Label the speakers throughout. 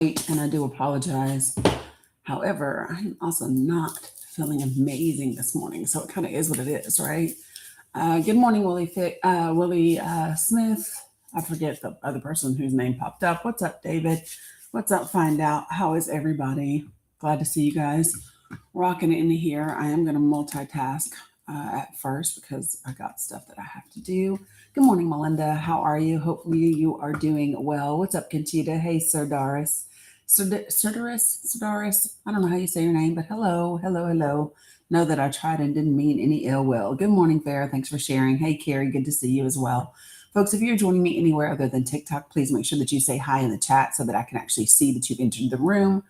Speaker 1: and I do apologize. However, I'm also not feeling amazing this morning, so it kind of is what it is, right? Good morning, Willie Smith. I forget the other person whose name popped up. What's up, David? What's up? Find out. How is everybody? Glad to see you guys rocking in here. I am going to multitask at first because I got stuff that I have to do. Good morning, Melinda. How are you? Hopefully you are doing well. What's up, Conchita? Hey, Sir Doris. Sirdaris. I don't know how you say your name, but hello, hello, hello. Know that I tried and didn't mean any ill will. Good morning, Farah. Thanks for sharing. Hey, Carrie. Good to see you as well. Folks, if you're joining me anywhere other than TikTok, please make sure that you say hi in the chat so that I can actually see that you've entered the room.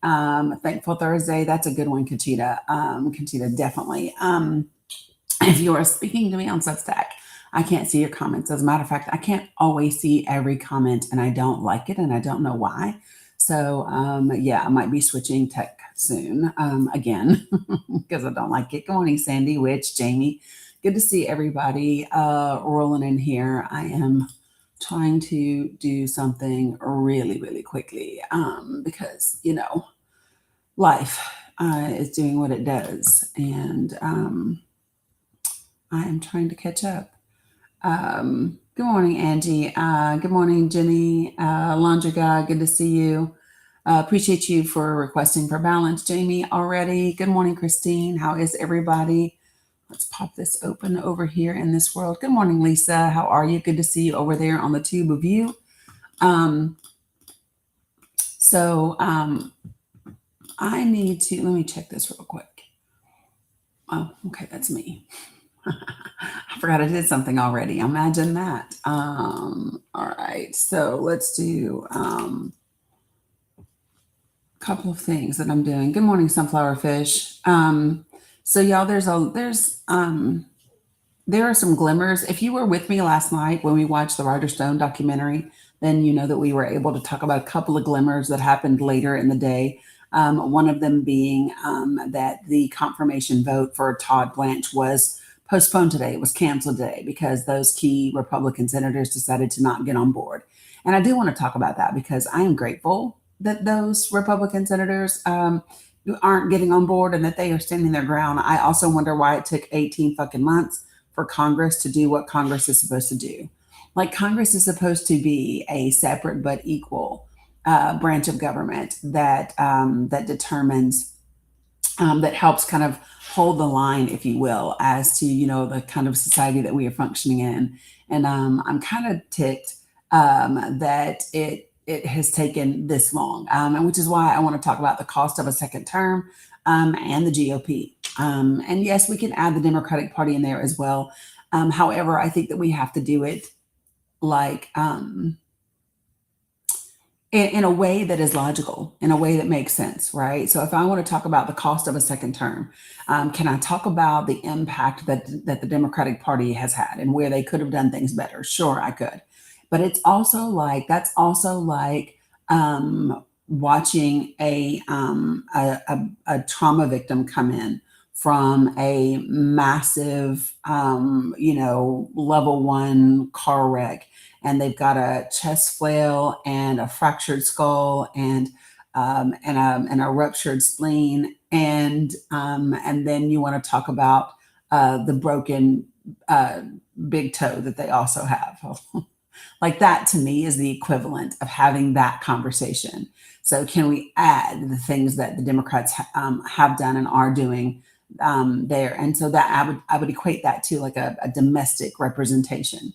Speaker 1: Thankful Thursday. That's a good one, Conchita. Conchita, definitely. If you are speaking to me on Substack, I can't see your comments. As a matter of fact, I can't always see every comment, and I don't like it, and I don't know why. So, yeah, I might be switching tech soon again because I don't like it. Good morning, Sandy, Witch, Jamie. Good to see everybody rolling in here. I am trying to do something really, really quickly because, life is doing what it does. And I am trying to catch up. Good morning, Angie. Good morning, Jenny. Laundry Guy, good to see you. Appreciate you for requesting for balance, Jamie, already. Good morning, Christine. How is everybody? Let's pop this open over here in this world. Good morning, Lisa. How are you? Good to see you over there on the tube of you. I need to, let me check this real quick. Oh, okay, that's me. I forgot I did something already. Imagine that. All right, so let's do a couple of things that I'm doing. Good morning, sunflower fish. So y'all, there are some glimmers. If you were with me last night when we watched the Roger Stone documentary, then you know that we were able to talk about a couple of glimmers that happened later in the day. One of them being that the confirmation vote for Todd Blanche was postponed today. It was canceled today because those key Republican senators decided to not get on board. And I do want to talk about that because I am grateful that those Republican senators aren't getting on board and that they are standing their ground. I also wonder why it took 18 fucking months for Congress to do what Congress is supposed to do. Like, Congress is supposed to be a separate but equal branch of government that determines, that helps kind of hold the line, if you will, as to the kind of society that we are functioning in. And I'm kind of ticked that it has taken this long, and which is why I want to talk about the cost of a second term and the GOP. And yes, we can add the Democratic Party in there as well. However, I think that we have to do it like in a way that is logical, in a way that makes sense, right? So if I want to talk about the cost of a second term, can I talk about the impact that the Democratic Party has had and where they could have done things better? Sure, I could. But that's also like watching a trauma victim come in from a massive, level 1 car wreck, and they've got a chest flail and a fractured skull and a ruptured spleen, and then you want to talk about the broken big toe that they also have. Like, that to me is the equivalent of having that conversation. So can we add the things that the Democrats have done and are doing there? And so that I would equate that to like a domestic representation.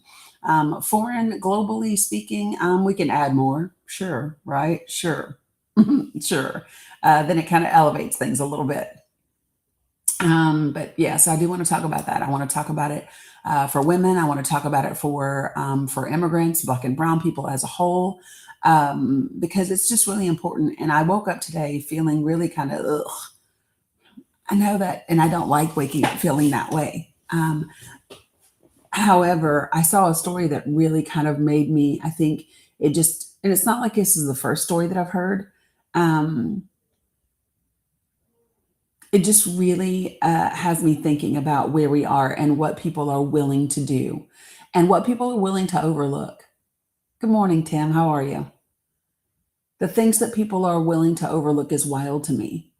Speaker 1: Foreign, globally speaking, we can add more. Sure, right? Sure. Sure. Then it kind of elevates things a little bit. But yes, I do want to talk about that. I want to talk about it for women. I want to talk about it for immigrants, Black and brown people as a whole, because it's just really important. And I woke up today feeling really kind of, ugh. I know that, and I don't like waking up feeling that way. However, I saw a story that really kind of made me, I think and it's not like this is the first story that I've heard. It just really has me thinking about where we are and what people are willing to do and what people are willing to overlook. Good morning, Tim. How are you? The things that people are willing to overlook is wild to me.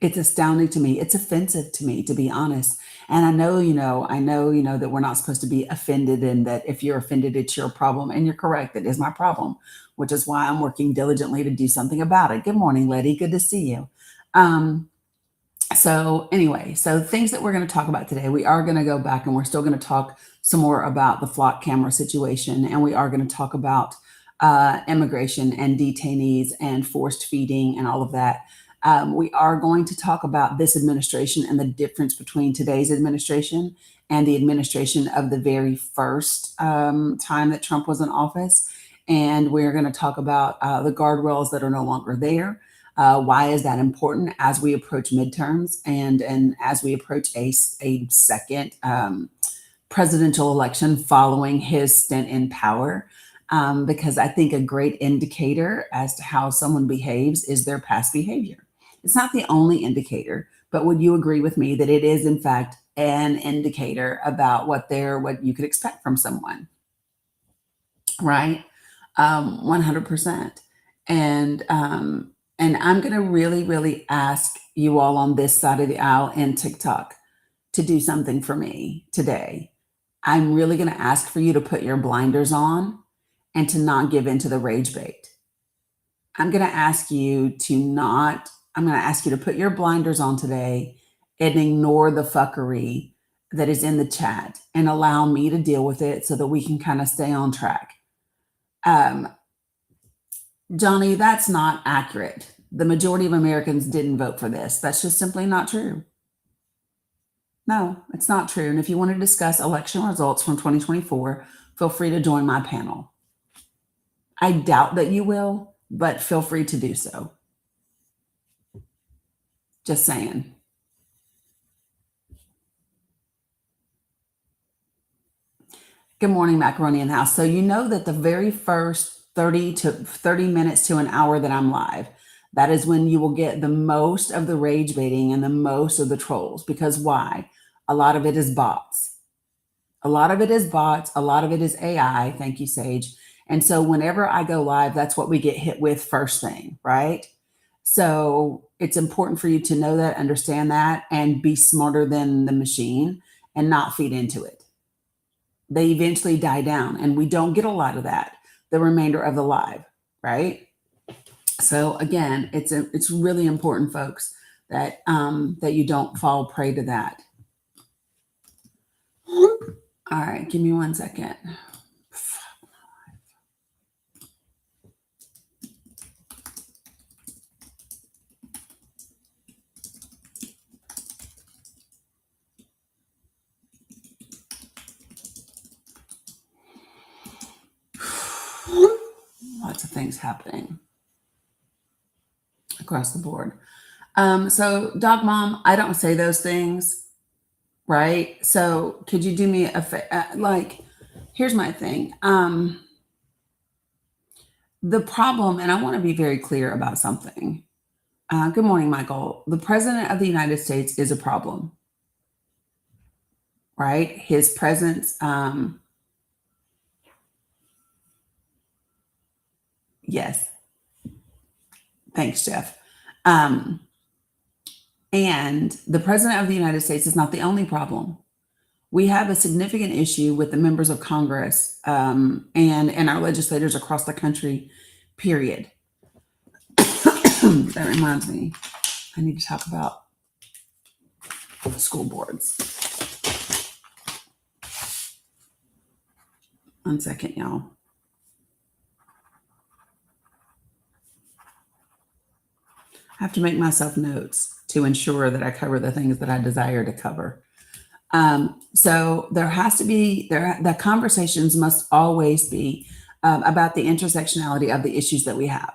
Speaker 1: It's astounding to me. It's offensive to me, to be honest. And I know that we're not supposed to be offended and that if you're offended, it's your problem. And you're correct. It is my problem, which is why I'm working diligently to do something about it. Good morning, Letty. Good to see you. Um, so anyway, so things that we're going to talk about today, we are going to go back and we're still going to talk some more about the flock camera situation, and we are going to talk about immigration and detainees and forced feeding and all of that. We are going to talk about this administration and the difference between today's administration and the administration of the very first time that Trump was in office. And we're going to talk about the guardrails that are no longer there. Why is that important as we approach midterms and as we approach a second presidential election following his stint in power? Because I think a great indicator as to how someone behaves is their past behavior. It's not the only indicator, but would you agree with me that it is in fact an indicator about what you could expect from someone, right? 100%. And I'm going to really, really ask you all on this side of the aisle in TikTok to do something for me today. I'm really going to ask for you to put your blinders on and to not give into the rage bait. I'm going to ask you to put your blinders on today and ignore the fuckery that is in the chat and allow me to deal with it so that we can kind of stay on track. Johnny, that's not accurate. The majority of Americans didn't vote for this. That's just simply not true. No, it's not true. And if you want to discuss election results from 2024, feel free to join my panel. I doubt that you will, but feel free to do so. Just saying. Good morning, Macaroni in House. So you know that the very first 30 minutes to an hour that I'm live, that is when you will get the most of the rage baiting and the most of the trolls. Because why? A lot of it is bots. A lot of it is bots. A lot of it is AI. Thank you, Sage. And so whenever I go live, that's what we get hit with first thing, right? So it's important for you to know that, understand that, and be smarter than the machine and not feed into it. They eventually die down, and we don't get a lot of that the remainder of the live, right? So again, it's really important, folks, that that you don't fall prey to that. All right, give me 1 second. Lots of things happening across the board. So, Dog Mom, I don't say those things, right? So, could you do me like? Here's my thing. The problem, and I want to be very clear about something. Good morning, Michael. The president of the United States is a problem, right? His presence. Yes. Thanks, Jeff. And the president of the United States is not the only problem. We have a significant issue with the members of Congress and our legislators across the country, period. That reminds me, I need to talk about school boards. 1 second, y'all. I have to make myself notes to ensure that I cover the things that I desire to cover. So there has to be, the conversations must always be about the intersectionality of the issues that we have.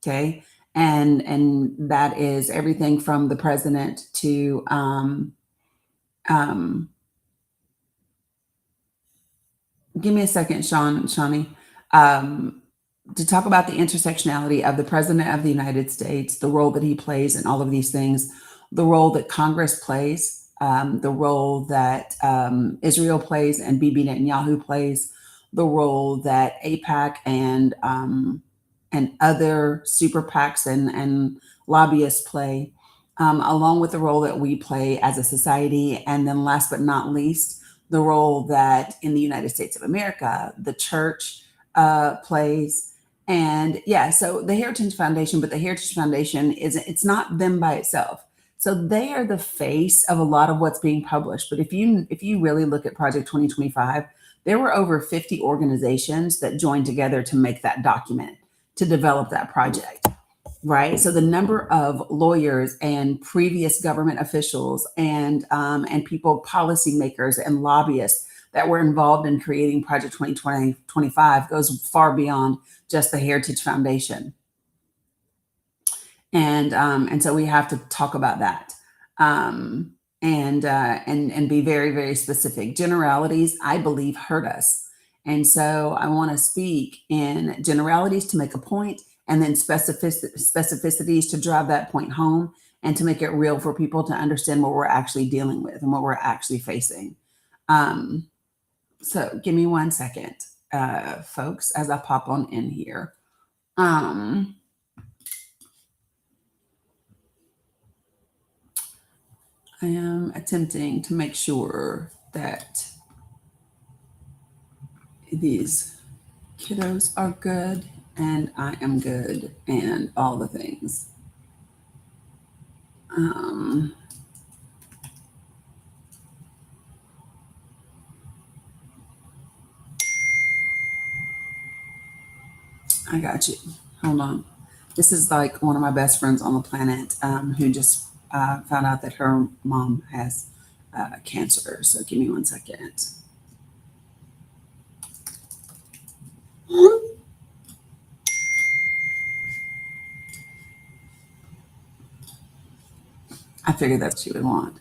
Speaker 1: Okay. And that is everything from the president to give me a second, Shawnee. To talk about the intersectionality of the president of the United States, the role that he plays in all of these things, the role that Congress plays, the role that Israel plays and Bibi Netanyahu plays, the role that AIPAC and and other super PACs and lobbyists play, along with the role that we play as a society. And then last but not least, the role that in the United States of America, the church plays. And yeah, so the Heritage Foundation, but the Heritage Foundation it's not them by itself. So they are the face of a lot of what's being published. But if you really look at Project 2025, there were over 50 organizations that joined together to make that document, to develop that project, right? So the number of lawyers and previous government officials and people, policymakers and lobbyists that were involved in creating Project 2025 goes far beyond just the Heritage Foundation. And so we have to talk about that, and be very, very specific. Generalities, I believe, hurt us, and so I want to speak in generalities to make a point, and then specificities to drive that point home and to make it real for people to understand what we're actually dealing with and what we're actually facing. So give me 1 second, folks, as I pop on in here. I am attempting to make sure that these kiddos are good and I am good and all the things. I got you. Hold on. This is like one of my best friends on the planet, who just found out that her mom has cancer. So give me 1 second. I figured that's what she would want.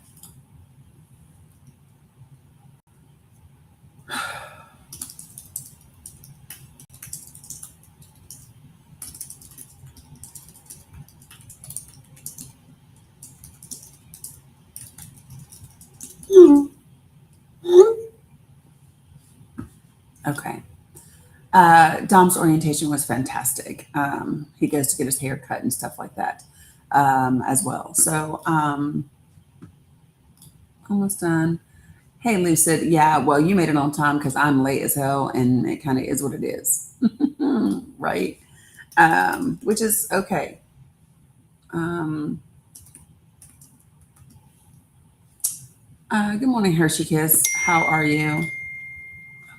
Speaker 1: Okay. Dom's orientation was fantastic. He goes to get his hair cut and stuff like that, as well. So almost done. Hey, Lucid. Yeah, well, you made it on time because I'm late as hell, and it kind of is what it is, right? Which is okay. Good morning, Hershey Kiss. How are you?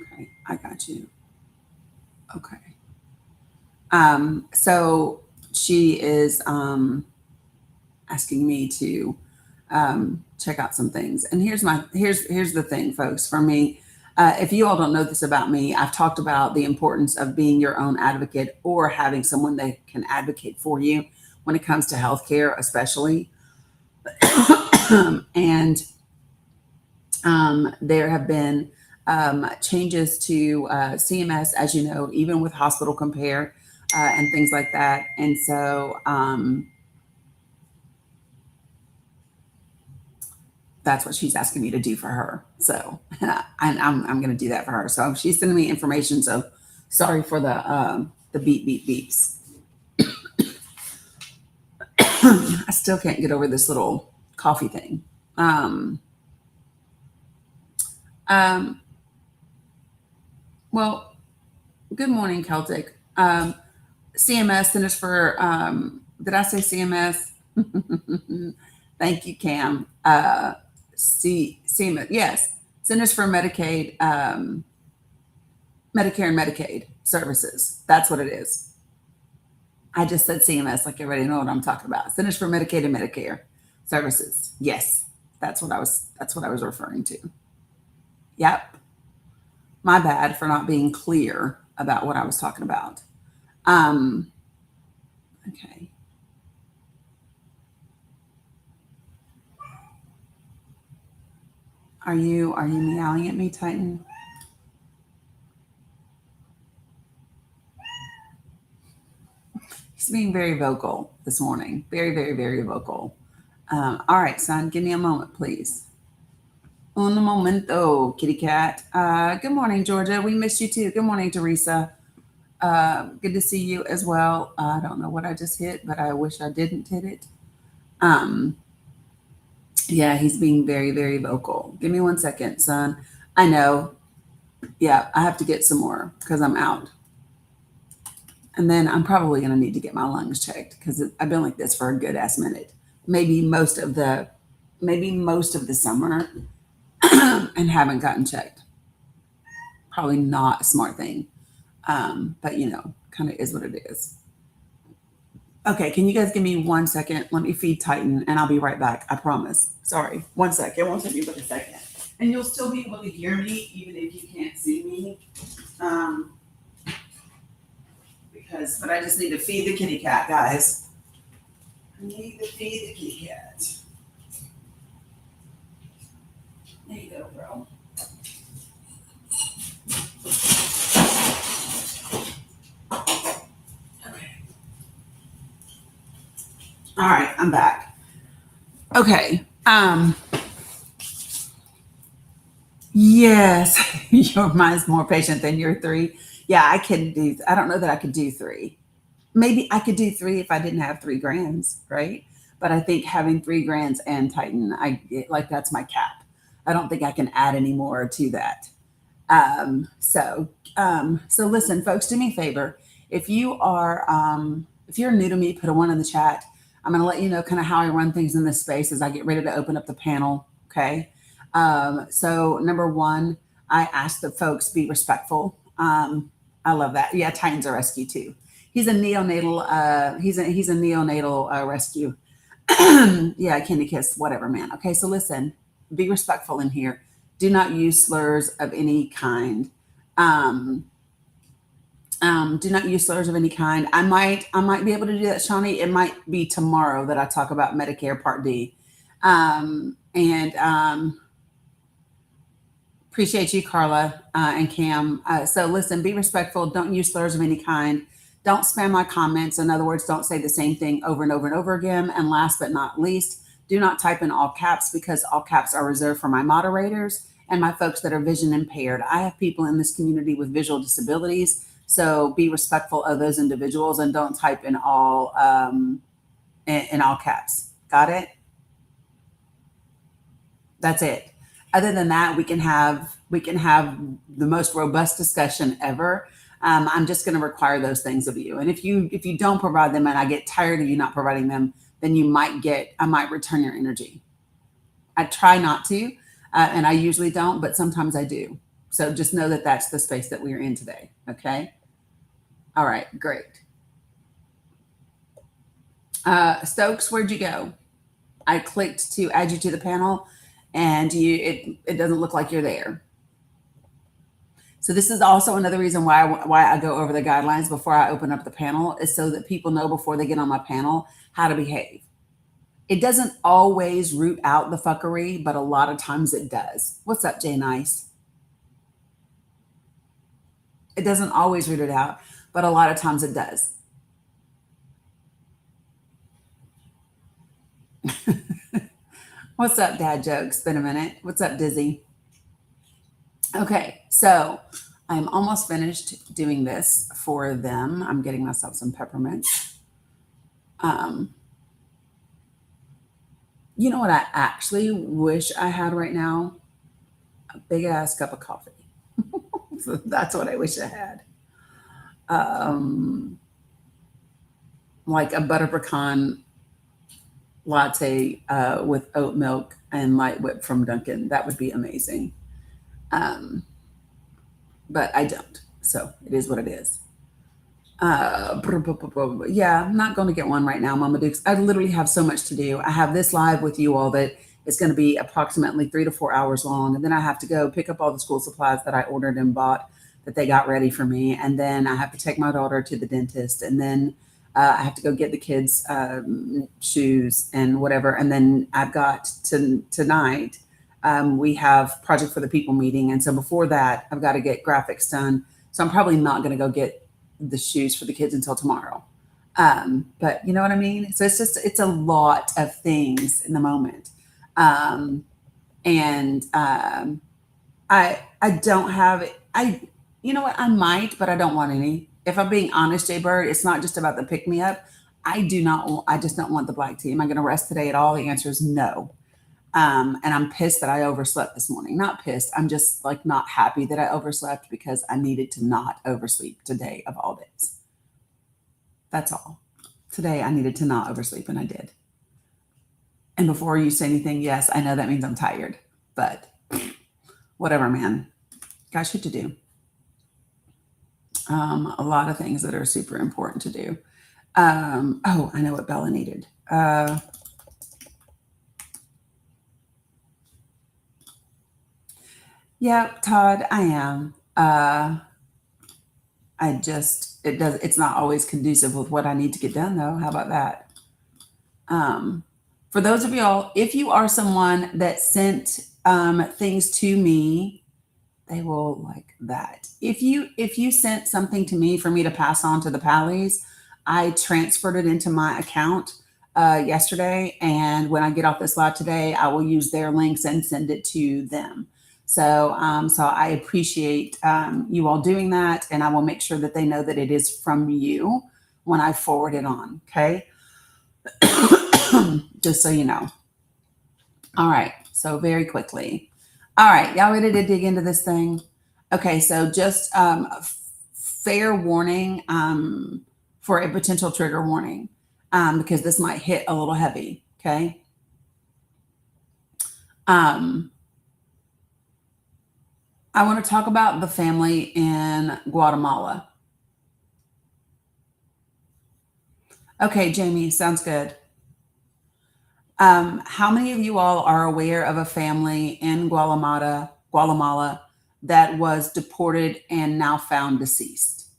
Speaker 1: Okay, I got you. Okay. So she is asking me to check out some things. And here's the thing, folks. For me, if you all don't know this about me, I've talked about the importance of being your own advocate or having someone that can advocate for you when it comes to healthcare, especially. And there have been changes to CMS, as you know, even with hospital compare and things like that. And so that's what she's asking me to do for her. So I'm going to do that for her. So she's sending me information. So sorry for the beep beeps. I still can't get over this little coffee thing. Well, good morning, Celtic. CMS, Centers for, did I say CMS? Thank you, Cam. CMS, yes, Centers for Medicaid, Medicare and Medicaid Services. That's what it is. I just said CMS, like everybody know what I'm talking about. Centers for Medicaid and Medicare Services. Yes, that's what I was referring to. Yep. My bad for not being clear about what I was talking about. Okay. Are you meowing at me, Titan? He's being very vocal this morning. Very, very, very vocal. All right, son, give me a moment, please. Un momento, kitty cat. Good morning, Georgia. We missed you too. Good morning, Teresa. Good to see you as well. I don't know what I just hit, but I wish I didn't hit it. Um, yeah, he's being very, very vocal. Give me 1 second, son. I know. Yeah, I have to get some more because I'm out. And then I'm probably going to need to get my lungs checked because I've been like this for a good ass minute. Maybe most of the, maybe most of the summer and haven't gotten checked. Probably not a smart thing. But kind of is what it is. Okay, can you guys give me 1 second? Let me feed Titan and I'll be right back. I promise. Sorry. 1 second. It won't take me but a second. And you'll still be able to hear me even if you can't see me. Um, but I just need to feed the kitty cat, guys. I need to feed the kitty cat. There you go, bro. Okay. All right, I'm back. Okay. Yes, your mind's more patient than your three. Yeah, I don't know that I could do three. Maybe I could do three if I didn't have 3 grands, right? But I think having 3 grands and Titan, like that's my cap. I don't think I can add any more to that. So listen, folks, do me a favor. If you're new to me, put a one in the chat. I'm going to let you know kind of how I run things in this space as I get ready to open up the panel. Okay. So number one, I ask that folks be respectful. I love that. Yeah, Titan's a rescue too. He's a neonatal. He's a neonatal rescue. Yeah, candy kiss, whatever, man. Okay, so listen, be respectful in here. Do not use slurs of any kind. Um, do not use slurs of any kind. I might be able to do that, Shawnee. It might be tomorrow that I talk about Medicare Part D. And Appreciate you, Carla and Cam. So listen, be respectful. Don't use slurs of any kind. Don't spam my comments. In other words, don't say the same thing over and over and over again. And last but not least, do not type in all caps because all caps are reserved for my moderators and my folks that are vision impaired. I have people in this community with visual disabilities. So be respectful of those individuals and don't type in all caps. Got it? That's it. Other than that, we can have the most robust discussion ever. I'm just going to require those things of you. And if you don't provide them and I get tired of you not providing them, then I might return your energy. I try not to, and I usually don't, but sometimes I do. So just know that that's the space that we're in today. Okay. All right. Great. Stokes, where'd you go? I clicked to add you to the panel, and it doesn't look like you're there. So this is also another reason why I go over the guidelines before I open up the panel, is so that people know before they get on my panel how to behave. It doesn't always root out the fuckery, but a lot of times it does. What's up, Jay Nice? It doesn't always root it out, but a lot of times it does. What's up, Dad Jokes? Been a minute. What's up, Dizzy? Okay, so I'm almost finished doing this for them. I'm getting myself some peppermints. You know what I actually wish I had right now? A big ass cup of coffee. So that's what I wish I had. Like a butter pecan latte with oat milk and light whip from Dunkin'. That would be amazing. But I don't. So it is what it is. Yeah, I'm not going to get one right now, Mama Dukes. I literally have so much to do. I have this live with you all that is going to be approximately 3 to 4 hours long. And then I have to go pick up all the school supplies that I ordered and bought that they got ready for me. And then I have to take my daughter to the dentist. And then I have to go get the kids' shoes and whatever. And then I've got tonight, we have Project for the People meeting. And so before that, I've got to get graphics done. So I'm probably not going to go get the shoes for the kids until tomorrow. But you know what I mean? So it's a lot of things in the moment. I don't have it. You know what? I might, but I don't want any. if I'm being honest, Jay Bird, it's not just about the pick me up. I just don't want the black tea. Am I going to rest today at all? The answer is no. And I'm pissed that I overslept this morning. Not pissed. I'm just like not happy that I overslept because I needed to not oversleep today of all days. That's all. Today I needed to not oversleep and I did. And before you say anything, yes, I know that means I'm tired, but whatever, man. Got shit to do. A lot of things that are super important to do. Oh, I know what Bella needed. Yeah, Todd, I am. It's not always conducive with what I need to get done though. How about that? For those of y'all, if you are someone that sent things to me, they will like that. If you sent something to me for me to pass on to the Pallies, I transferred it into my account yesterday, and when I get off this live today, I will use their links and send it to them. So I appreciate you all doing that, and I will make sure that they know that it is from you when I forward it on. Okay, just so you know. All right. So very quickly. All right, y'all ready to dig into this thing? Okay, so just fair warning for a potential trigger warning because this might hit a little heavy. Okay. I want to talk about the family in Guatemala. Okay, Jamie, sounds good. How many of you all are aware of a family in Guatemala that was deported and now found deceased?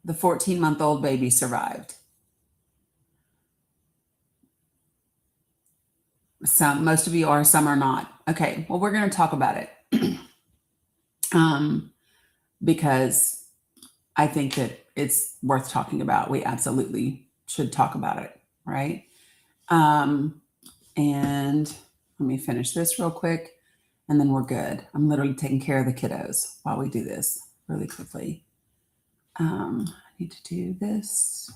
Speaker 1: The 14-month-old baby survived. Most of you are, some are not. Okay, well, we're going to talk about it because I think that it's worth talking about. We absolutely should talk about it, right? And let me finish this real quick, and then we're good. I'm literally taking care of the kiddos while we do this really quickly. I need to do this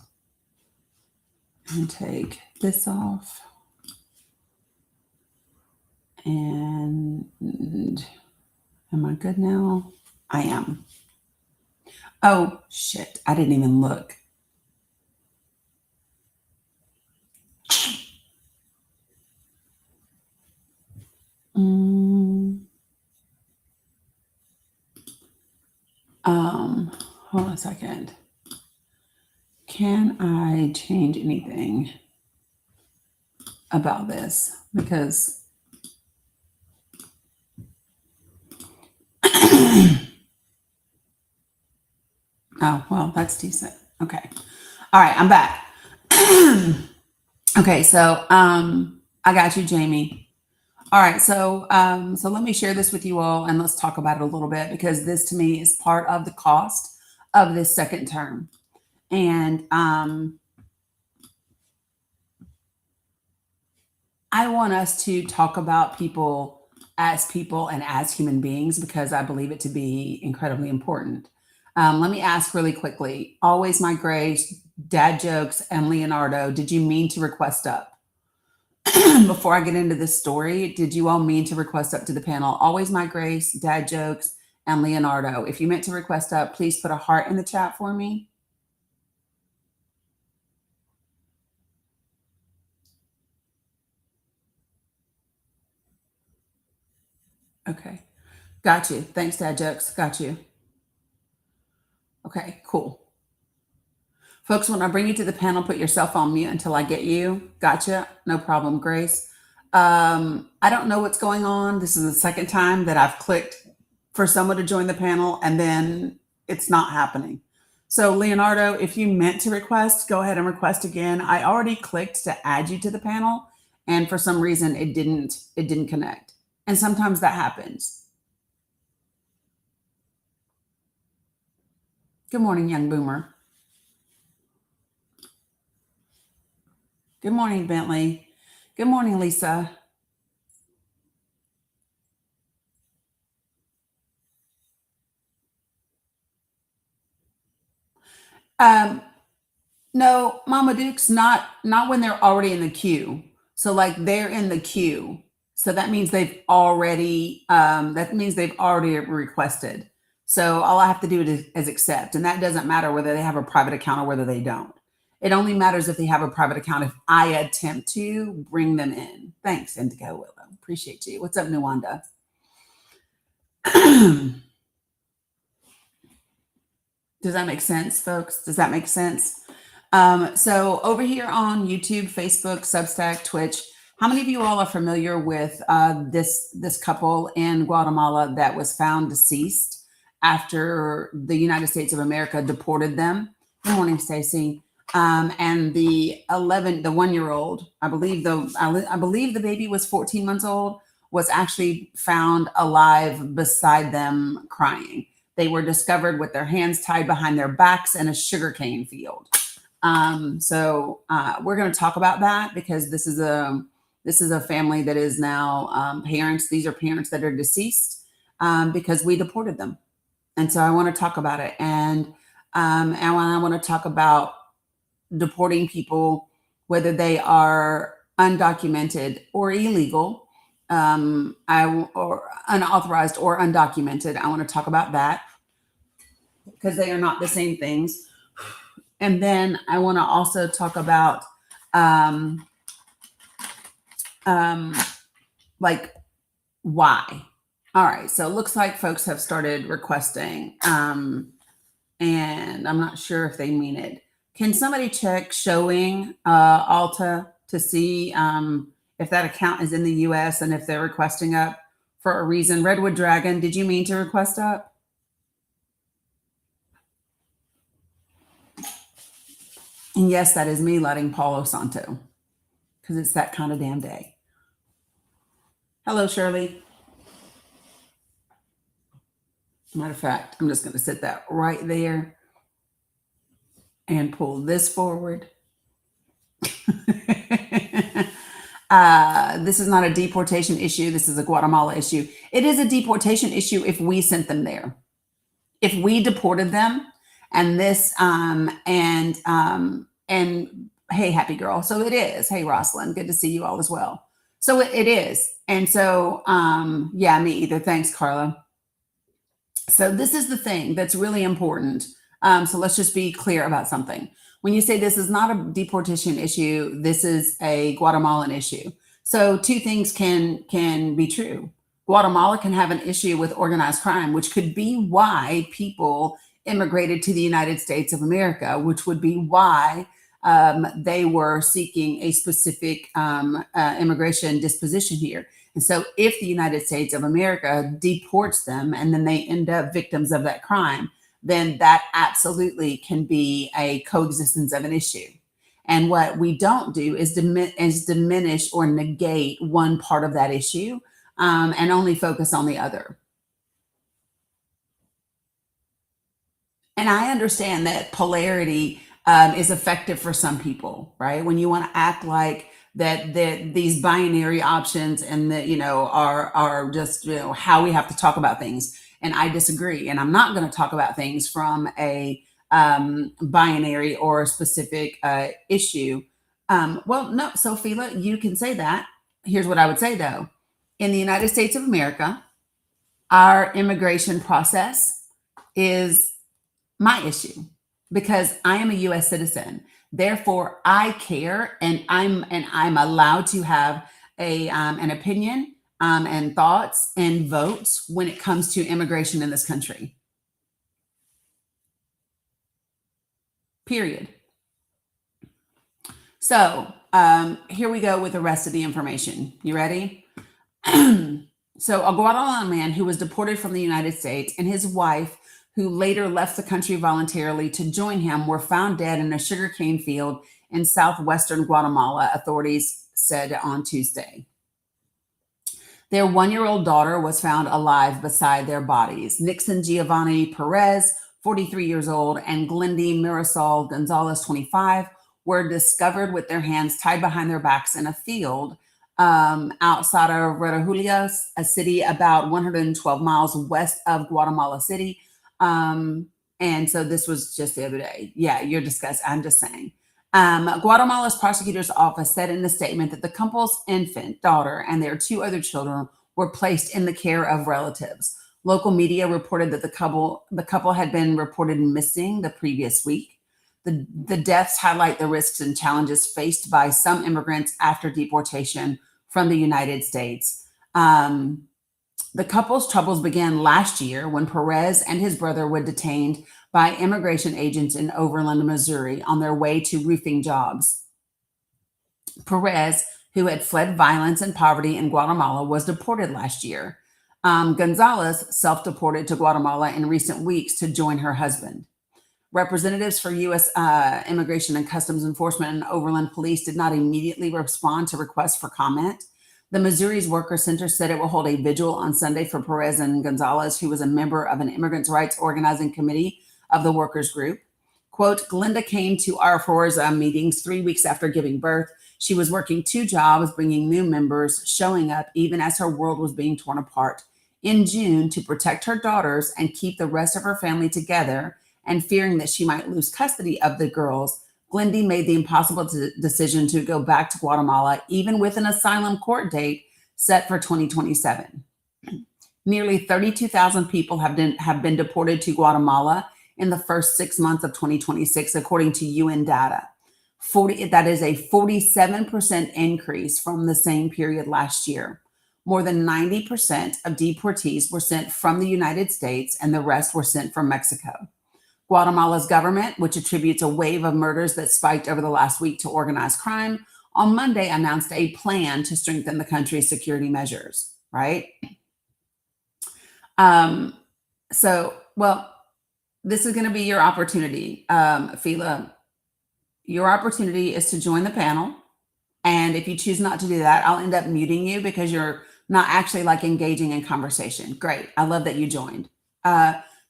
Speaker 1: and take this off. And am I good now? I am. Oh, shit. I didn't even look. Hold on a second. Can I change anything about this? Because oh, well, that's decent. Okay. All right, I'm back. Okay, so I got you, Jamie. All right, so let me share this with you all, and let's talk about it a little bit because this, to me, is part of the cost of this second term. And I want us to talk about people and as human beings because I believe it to be incredibly important. Let me ask really quickly. Always My Grace, Dad Jokes, and Leonardo, did you mean to request up? Before I get into this story, did you all mean to request up to the panel? Always My Grace, Dad Jokes, and Leonardo. If you meant to request up, please put a heart in the chat for me. Okay. Got you. Thanks, Dad Jokes. Got you. Okay, cool. Folks, when I bring you to the panel, put yourself on mute until I get you. Gotcha. No problem, Grace. I don't know what's going on. This is the second time that I've clicked for someone to join the panel and then it's not happening. So Leonardo, if you meant to request, go ahead and request again. I already clicked to add you to the panel and for some reason it didn't connect. And sometimes that happens. Good morning, young boomer. Good morning, Bentley. Good morning, Lisa. Um, no, Mama Duke's not when they're already in the queue. So like they're in the queue. So that means they've already requested. So all I have to do is accept. And that doesn't matter whether they have a private account or whether they don't. It only matters if they have a private account if I attempt to bring them in. Thanks, Indigo Willow. Appreciate you. What's up, Nwanda? Does that make sense, folks? Does that make sense? So over here on YouTube, Facebook, Substack, Twitch, how many of you all are familiar with this couple in Guatemala that was found deceased after the United States of America deported them? Good morning, Stacy. And the 1-year-old, I believe the baby was 14 months old, was actually found alive beside them crying. They were discovered with their hands tied behind their backs in a sugarcane field. So we're going to talk about that because this is a family that is now parents. These are parents that are deceased because we deported them, and so I want to talk about it. And I want to talk about deporting people, whether they are undocumented or illegal, or unauthorized or undocumented. I want to talk about that because they are not the same things. And then I want to also talk about like why. All right. So it looks like folks have started requesting, and I'm not sure if they mean it. Can somebody check showing Alta to see if that account is in the US and if they're requesting up for a reason? Redwood Dragon, did you mean to request up? And yes, that is me letting Paulo Santo because it's that kind of damn day. Hello, Shirley. Matter of fact, I'm just going to sit that right there and pull this forward. This is not a deportation issue. This is a Guatemala issue. It is a deportation issue if we sent them there. If we deported them and hey, happy girl. So it is. Hey, Rosalind, good to see you all as well. So it is. And so, yeah, me either. Thanks, Carla. So this is the thing that's really important. So let's just be clear about something. When you say this is not a deportation issue, this is a Guatemalan issue. So two things can be true. Guatemala can have an issue with organized crime, which could be why people immigrated to the United States of America, which would be why they were seeking a specific immigration disposition here. And so if the United States of America deports them and then they end up victims of that crime, then that absolutely can be a coexistence of an issue. And what we don't do is diminish or negate one part of that issue and only focus on the other. And I understand that polarity is effective for some people, right? When you want to act like that these binary options and that are just how we have to talk about things, and I disagree, and I'm not going to talk about things from a binary or a specific issue. Well, no, Sophia, you can say that. Here's what I would say though: in the United States of America, our immigration process is my issue because I am a U.S. citizen. Therefore, I care, and I'm allowed to have an opinion and thoughts and votes when it comes to immigration in this country. Period. So here we go with the rest of the information. You ready? So a Guatemalan man who was deported from the United States and his wife, who later left the country voluntarily to join him, were found dead in a sugarcane field in southwestern Guatemala, authorities said on Tuesday. Their 1-year-old daughter was found alive beside their bodies. Nixon Giovanni Perez, 43 years old, and Glendy Mirasol Gonzalez, 25, were discovered with their hands tied behind their backs in a field outside of Redajulia, a city about 112 miles west of Guatemala City. And so this was just the other day. Yeah, you're discussing. I'm just saying. Guatemala's prosecutor's office said in a statement that the couple's infant daughter and their two other children were placed in the care of relatives. Local media reported that the couple had been reported missing the previous week. The deaths highlight the risks and challenges faced by some immigrants after deportation from the United States. The couple's troubles began last year when Perez and his brother were detained by immigration agents in Overland, Missouri, on their way to roofing jobs. Perez, who had fled violence and poverty in Guatemala, was deported last year. Gonzalez self-deported to Guatemala in recent weeks to join her husband. Representatives for U.S. Immigration and Customs Enforcement and Overland Police did not immediately respond to requests for comment. The Missouri's Worker Center said it will hold a vigil on Sunday for Perez and Gonzalez, who was a member of an immigrants' rights organizing committee of the workers group. Quote, Glenda came to our FORZA meetings 3 weeks after giving birth. She was working 2 jobs, bringing new members, showing up even as her world was being torn apart. In June, to protect her daughters and keep the rest of her family together, and fearing that she might lose custody of the girls, Glendy made the impossible decision to go back to Guatemala, even with an asylum court date set for 2027. Nearly 32,000 people have been deported to Guatemala in the first 6 months of 2026, according to UN data. That is a 47% increase from the same period last year. More than 90% of deportees were sent from the United States, and the rest were sent from Mexico. Guatemala's government, which attributes a wave of murders that spiked over the last week to organized crime, on Monday announced a plan to strengthen the country's security measures, right? This is going to be your opportunity, Fila. Your opportunity is to join the panel. And if you choose not to do that, I'll end up muting you because you're not actually like engaging in conversation. Great. I love that you joined.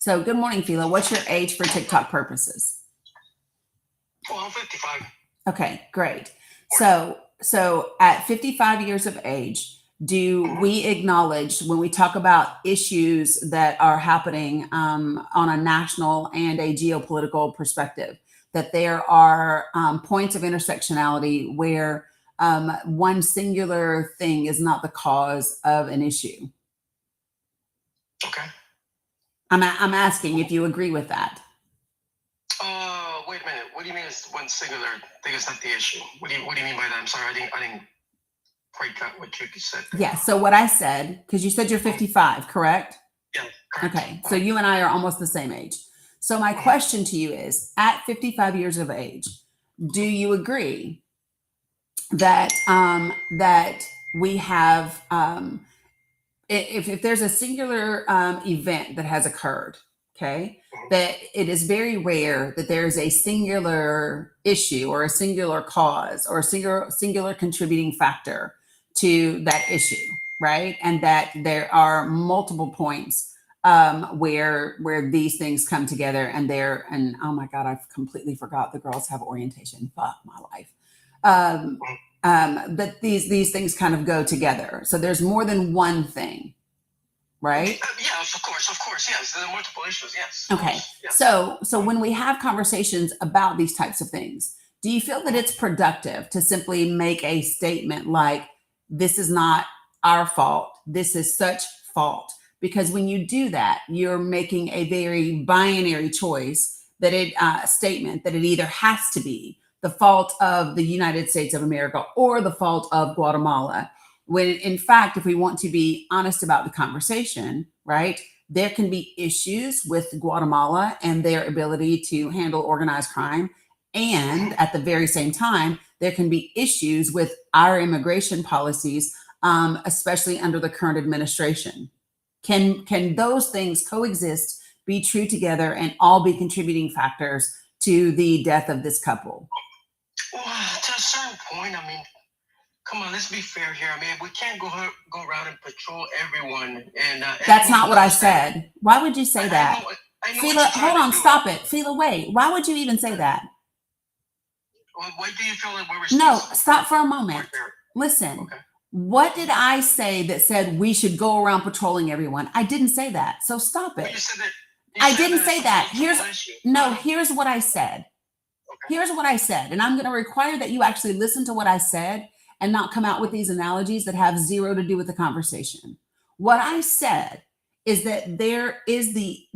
Speaker 1: So good morning, Fila. What's your age for TikTok purposes?
Speaker 2: Oh, I'm 55.
Speaker 1: Okay, great. So at 55 years of age, do we acknowledge when we talk about issues that are happening on a national and a geopolitical perspective, that there are points of intersectionality where one singular thing is not the cause of an issue?
Speaker 2: Okay.
Speaker 1: I'm asking if you agree with that.
Speaker 2: Wait a minute. What do you mean is one singular thing is not the issue? What do you mean by that? I'm sorry, I didn't quite get what you said.
Speaker 1: Yeah. So what I said, because you said you're 55, correct?
Speaker 2: Yeah. Correct.
Speaker 1: Okay. So you and I are almost the same age. So my question to you is, at 55 years of age, do you agree that that we have if there's a singular event that has occurred, okay, that it is very rare that there is a singular issue or a singular cause or a singular contributing factor to that issue, right? And that there are multiple points where these things come together and oh my God, I've completely forgot the girls have orientation. Fuck my life. But these things kind of go together. So there's more than one thing, right?
Speaker 2: Yes, of course. Yes, there are multiple issues. Yes.
Speaker 1: Okay.
Speaker 2: Yes.
Speaker 1: So when we have conversations about these types of things, do you feel that it's productive to simply make a statement like, this is not our fault, this is such fault? Because when you do that, you're making a very binary choice statement that it either has to be the fault of the United States of America or the fault of Guatemala. When in fact, if we want to be honest about the conversation, right, there can be issues with Guatemala and their ability to handle organized crime. And at the very same time, there can be issues with our immigration policies, especially under the current administration. Can those things coexist, be true together, and all be contributing factors to the death of this couple?
Speaker 2: Well, to a certain point, I mean, come on, let's be fair here. I mean, we can't go around and patrol everyone. And
Speaker 1: that's not what I said. Why would you say that?
Speaker 2: I know
Speaker 1: Fila, hold on, stop it. Fila, wait. Why would you even say that?
Speaker 2: Well, why do you feel like we're responsible?
Speaker 1: No, stop for a moment. Listen. Okay. What did I say that said we should go around patrolling everyone? I didn't say that. So stop it.
Speaker 2: Well, you said that
Speaker 1: I didn't say that.
Speaker 2: No.
Speaker 1: Here's what I said.
Speaker 2: Okay.
Speaker 1: Here's what I said. And I'm going to require that you actually listen to what I said and not come out with these analogies that have zero to do with the conversation. What I said is that there is the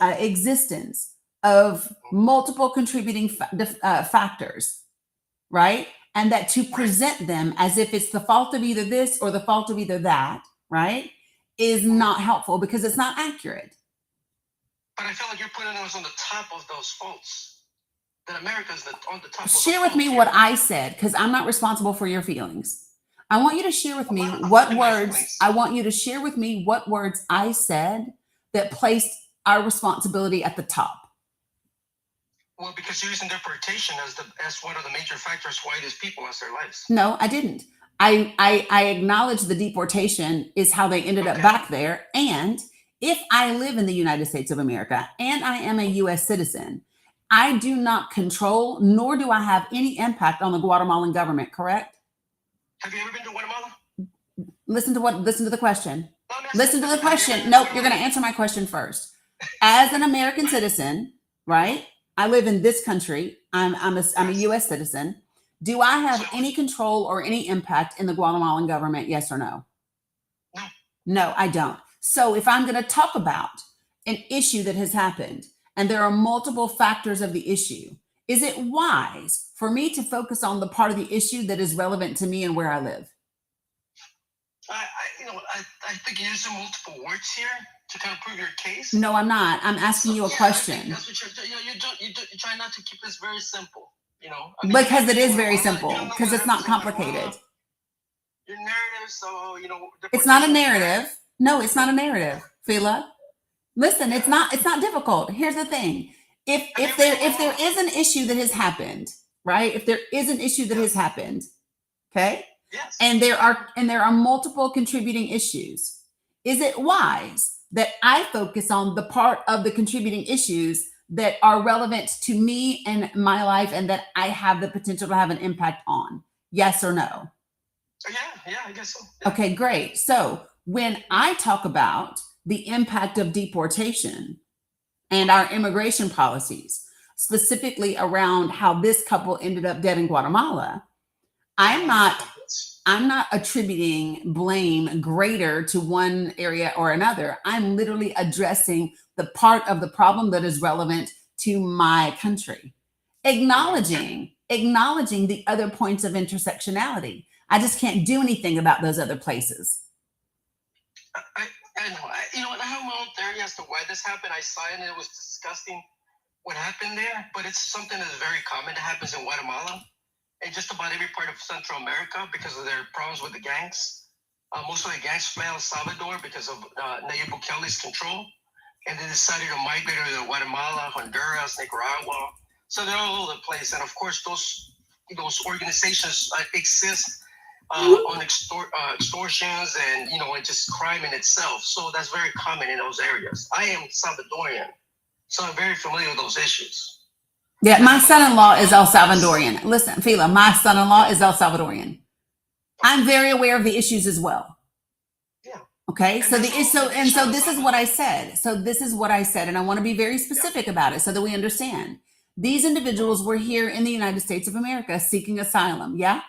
Speaker 1: existence of multiple contributing factors, right? And that to present them as if it's the fault of either this or the fault of either that, right, is not helpful because it's not accurate.
Speaker 2: But I feel like you're putting us on the top of those faults. That America's on the top.
Speaker 1: Share with me what I said, because I'm not responsible for your feelings. I want you to share with me what words. I want you to share with me what words I said that placed our responsibility at the top.
Speaker 2: Well, because you're using deportation as one of the major factors why these people lost their lives.
Speaker 1: No, I didn't. I acknowledge the deportation is how they ended up back there. And if I live in the United States of America and I am a U.S. citizen, I do not control, nor do I have any impact on the Guatemalan government, correct?
Speaker 2: Have you ever been to Guatemala?
Speaker 1: Listen to the question. Listen to the question.
Speaker 2: Nope,
Speaker 1: you're going to answer my question first. As an American citizen, right? I live in this country. I'm a U.S. citizen. Do I have any control or any impact in the Guatemalan government? Yes or no?
Speaker 2: No.
Speaker 1: No, I don't. So if I'm going to talk about an issue that has happened, and there are multiple factors of the issue, is it wise for me to focus on the part of the issue that is relevant to me and where I live?
Speaker 2: I think you're using multiple words here to kind of prove your case.
Speaker 1: No, I'm not. I'm asking you a question.
Speaker 2: That's what you're trying not to keep this very simple.
Speaker 1: Because it is very simple. Because it's not complicated.
Speaker 2: Your narrative, so
Speaker 1: it's not a narrative. No, it's not a narrative, Fila. Listen, it's not difficult. Here's the thing. If there is an issue that has happened, right? If there is an issue that has happened, okay?
Speaker 2: Yes.
Speaker 1: And there are multiple contributing issues. Is it wise that I focus on the part of the contributing issues that are relevant to me and my life and that I have the potential to have an impact on? Yes or no?
Speaker 2: Yeah, I guess so. Yeah.
Speaker 1: Okay, great. So when I talk about the impact of deportation and our immigration policies, specifically around how this couple ended up dead in Guatemala, I'm not attributing blame greater to one area or another. I'm literally addressing the part of the problem that is relevant to my country, acknowledging the other points of intersectionality. I just can't do anything about those other places.
Speaker 2: I know. I have my own theory as to why this happened. I saw it and it was disgusting what happened there, but it's something that's very common that happens in Guatemala and just about every part of Central America because of their problems with the gangs. Most of the gangs fled El Salvador because of Nayib Bukele's control, and they decided to migrate to Guatemala, Honduras, Nicaragua. So they're all over the place, and of course those organizations exist on extortions and and just crime in itself. So that's very common in those areas. I am Salvadorian, so I'm very familiar with those issues.
Speaker 1: Yeah, my son-in-law is El Salvadorian. Listen, Fila, my son-in-law is El Salvadorian. I'm very aware of the issues as well.
Speaker 2: Yeah.
Speaker 1: Okay. So this is what I said. And I want to be very specific about it so that we understand. These individuals were here in the United States of America seeking asylum. Yeah.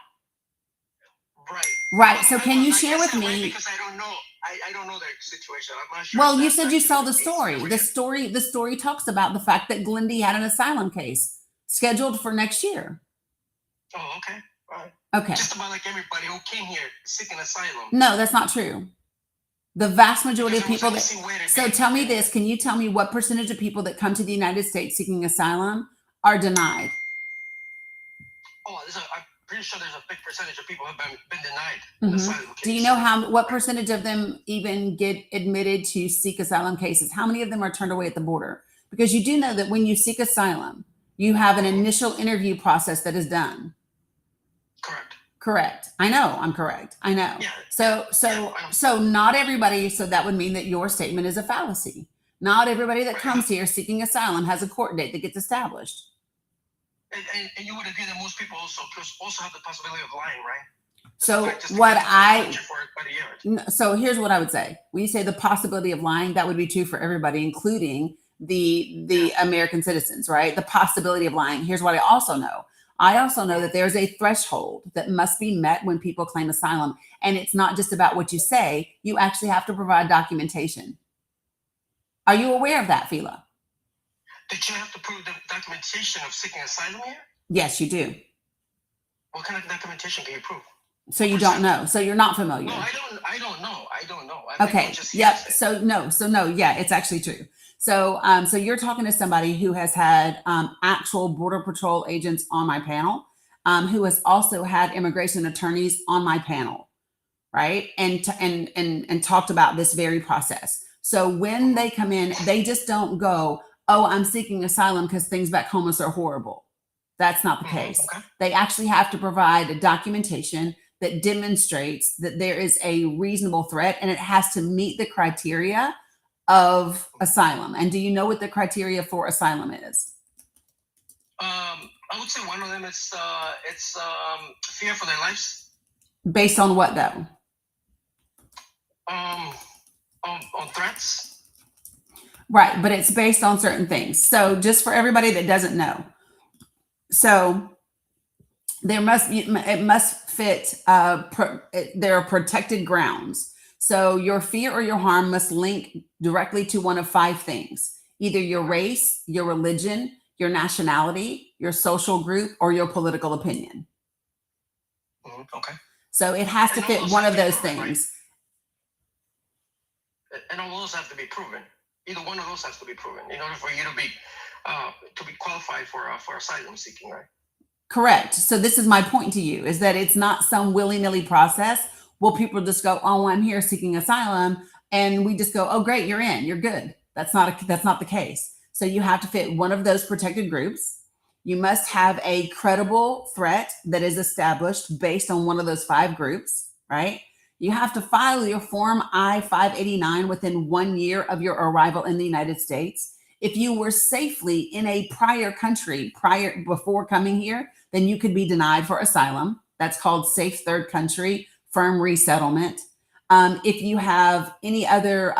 Speaker 1: Right. So can you share with me?
Speaker 2: Because I don't know. I don't know their situation. I'm not sure.
Speaker 1: Well, you said you saw the story. The story talks about the fact that Glendy had an asylum case scheduled for next year.
Speaker 2: Oh, okay. All right.
Speaker 1: Okay.
Speaker 2: Just about like everybody who came here seeking asylum.
Speaker 1: No, that's not true. The vast majority of people so tell me this, can you tell me what percentage of people that come to the United States seeking asylum are denied?
Speaker 2: Oh, I'm pretty sure there's a big percentage of people who have been denied asylum case.
Speaker 1: Do you know what percentage of them even get admitted to seek asylum cases? How many of them are turned away at the border? Because you do know that when you seek asylum, you have an initial interview process that is done. Correct. I know I'm correct. I know.
Speaker 2: Yeah.
Speaker 1: So not everybody. So that would mean that your statement is a fallacy. Not everybody that comes here seeking asylum has a court date that gets established.
Speaker 2: And you would agree that most people also have the possibility of lying, right?
Speaker 1: So here's what I would say. When you say the possibility of lying, that would be true for everybody, including the American citizens, right? The possibility of lying. Here's what I also know. I also know that there's a threshold that must be met when people claim asylum. And it's not just about what you say, you actually have to provide documentation. Are you aware of that, Fila?
Speaker 2: Did you have to prove the documentation of seeking asylum here?
Speaker 1: Yes, you do.
Speaker 2: What kind of documentation can you prove?
Speaker 1: So you don't know. So you're not familiar.
Speaker 2: No, I don't know.
Speaker 1: Okay. Yep. So no. Yeah, it's actually true. So so you're talking to somebody who has had actual Border Patrol agents on my panel, who has also had immigration attorneys on my panel, right? And talked about this very process. So when they come in, they just don't go, "Oh, I'm seeking asylum because things back home are horrible." That's not the case.
Speaker 2: Okay.
Speaker 1: They actually have to provide a documentation that demonstrates that there is a reasonable threat, and it has to meet the criteria of asylum. And do you know what the criteria for asylum is?
Speaker 2: I would say one of them is it's fear for their lives.
Speaker 1: Based on what though?
Speaker 2: On threats.
Speaker 1: Right, but it's based on certain things. So just for everybody that doesn't know, so it must fit. There are protected grounds. So your fear or your harm must link directly to one of 5 things: either your race, your religion, your nationality, your social group, or your political opinion.
Speaker 2: Okay.
Speaker 1: So it has to fit one of those things.
Speaker 2: Right? And all those have to be proven. Either one of those has to be proven in order for you to be qualified for asylum seeking, right?
Speaker 1: Correct. So this is my point to you, is that it's not some willy-nilly process. Well, people just go, "Oh, I'm here seeking asylum," and we just go, "Oh, great, you're in, you're good." That's not the case. So you have to fit one of those protected groups. You must have a credible threat that is established based on one of those 5 groups, right? You have to file your Form I-589 within 1 year of your arrival in the United States. If you were safely in a prior country before coming here, then you could be denied for asylum. That's called safe third country, firm resettlement. If you have any other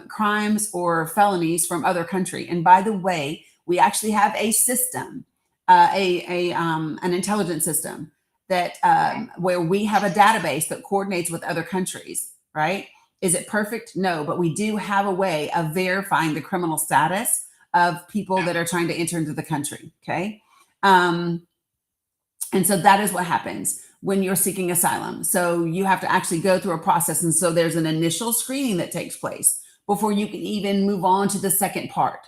Speaker 1: crimes or felonies from other country, and by the way, we actually have a system, an intelligence system that where we have a database that coordinates with other countries, right? Is it perfect? No, but we do have a way of verifying the criminal status of people that are trying to enter into the country, okay? And so that is what happens when you're seeking asylum. So you have to actually go through a process. And so there's an initial screening that takes place before you can even move on to the second part.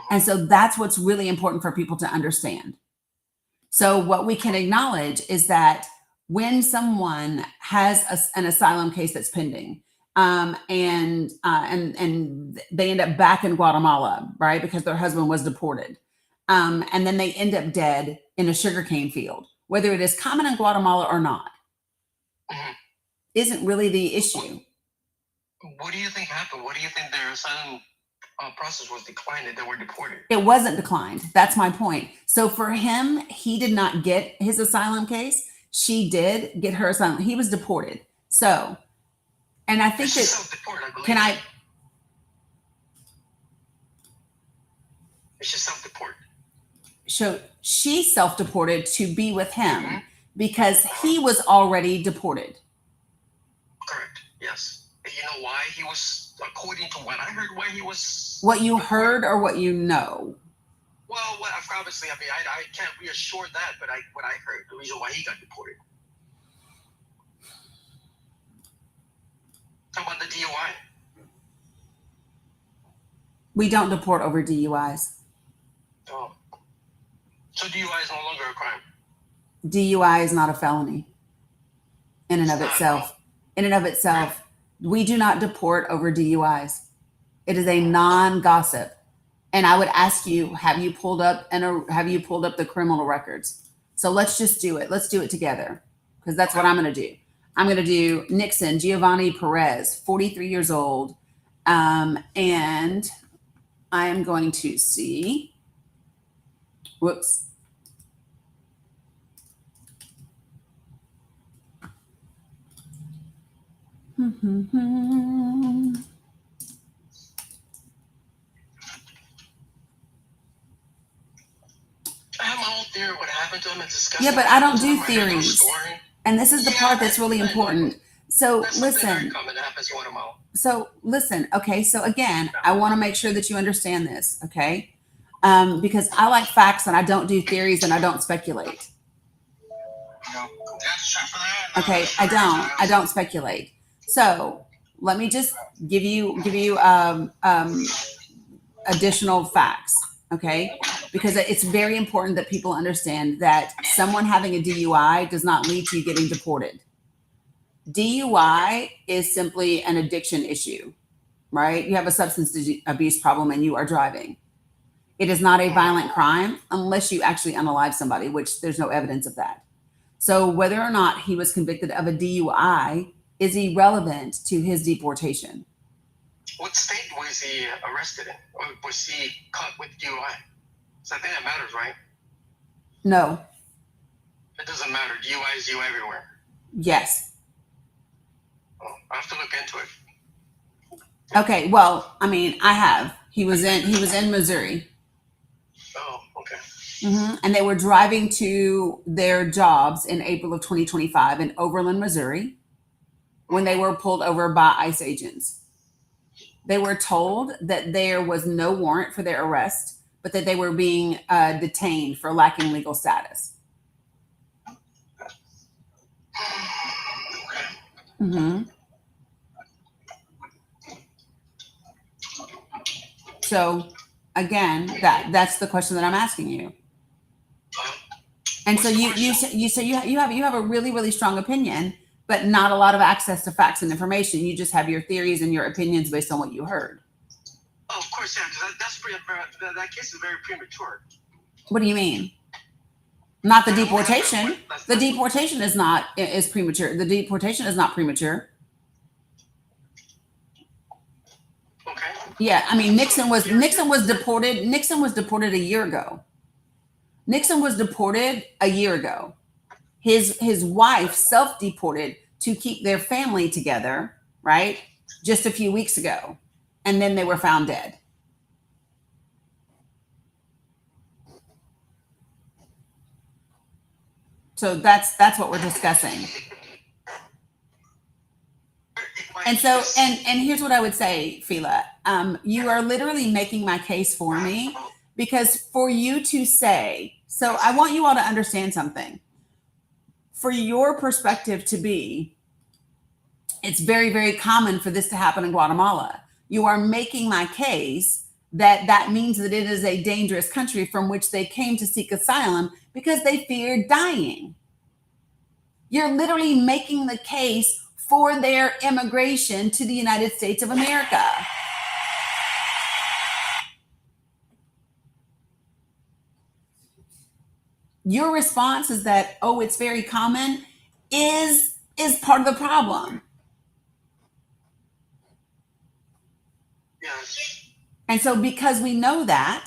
Speaker 1: And so that's what's really important for people to understand. So what we can acknowledge is that when someone has an asylum case that's pending, and they end up back in Guatemala, right, because their husband was deported, and then they end up dead in a sugarcane field, whether it is common in Guatemala or not, isn't really the issue.
Speaker 2: What do you think happened? What do you think their asylum process was declined and they were deported?
Speaker 1: It wasn't declined. That's my point. So for him, he did not get his asylum case. She did get her asylum. He was deported. So, and I think that
Speaker 2: self-deport, I believe. It's just self-deport.
Speaker 1: So she self-deported to be with him because he was already deported.
Speaker 2: Correct. Yes. And you know why he was, according to what I heard, why he was.
Speaker 1: What you heard or what you know?
Speaker 2: Well, obviously, I mean, I can't reassure that, but what I heard, the reason why he got deported. How about the DUI?
Speaker 1: We don't deport over DUIs.
Speaker 2: Oh. So DUI is no longer a crime?
Speaker 1: DUI is not a felony in and of itself. In and of itself. We do not deport over DUIs. It is a non-gossip. And I would ask you, have you pulled up the criminal records? So let's just do it. Let's do it together, because that's what I'm going to do. I'm going to do Nixon, Giovanni Perez, 43 years old. And I am going to see, whoops.
Speaker 2: theory of what happened to him and discussing.
Speaker 1: Yeah, but
Speaker 2: what
Speaker 1: I don't
Speaker 2: happened to
Speaker 1: do
Speaker 2: him. I heard no
Speaker 1: theories.
Speaker 2: story.
Speaker 1: And this is the
Speaker 2: Yeah,
Speaker 1: part that's really
Speaker 2: I know.
Speaker 1: important. So
Speaker 2: That's something very
Speaker 1: listen,
Speaker 2: common that happens in Guatemala.
Speaker 1: so listen, okay, so again, I want to make sure that you understand this, okay? Because I like facts and I don't do theories and I don't speculate. Okay, I don't speculate. So let me just give you additional facts, okay? Because it's very important that people understand that someone having a DUI does not lead to you getting deported. DUI is simply an addiction issue, right? You have a substance abuse problem and you are driving. It is not a violent crime unless you actually unalive somebody, which there's no evidence of that. So whether or not he was convicted of a DUI is irrelevant to his deportation.
Speaker 2: What state was he arrested in? Or was he caught with DUI? So I think that matters, right?
Speaker 1: No.
Speaker 2: It doesn't matter. DUI is DUI everywhere.
Speaker 1: Yes.
Speaker 2: Oh, I have to look into it.
Speaker 1: Okay. Well, I mean, I have. He was in Missouri.
Speaker 2: Oh, okay.
Speaker 1: And they were driving to their jobs in April of 2025 in Overland, Missouri, when they were pulled over by ICE agents. They were told that there was no warrant for their arrest, but that they were being detained for lacking legal status. So again, that's the question that I'm asking you. And so you say you have a really strong opinion, but not a lot of access to facts and information. You just have your theories and your opinions based on what you heard.
Speaker 2: Oh, of course, yeah. That case is very premature.
Speaker 1: What do you mean? Not the deportation. The deportation is premature. The deportation is not premature.
Speaker 2: Okay.
Speaker 1: Yeah, I mean Nixon was deported. Nixon was deported a year ago. Nixon was deported a year ago. His wife self-deported to keep their family together, right? Just a few weeks ago. And then they were found dead. So that's what we're discussing. And so and here's what I would say, Fila. You are literally making my case for me, because for you to say, so I want you all to understand something. For your perspective to be, it's very common for this to happen in Guatemala. You are making my case that means that it is a dangerous country from which they came to seek asylum because they feared dying. You're literally making the case for their immigration to the United States of America. Your response is that, oh, it's very common, is part of the problem.
Speaker 2: Yes.
Speaker 1: And so because we know that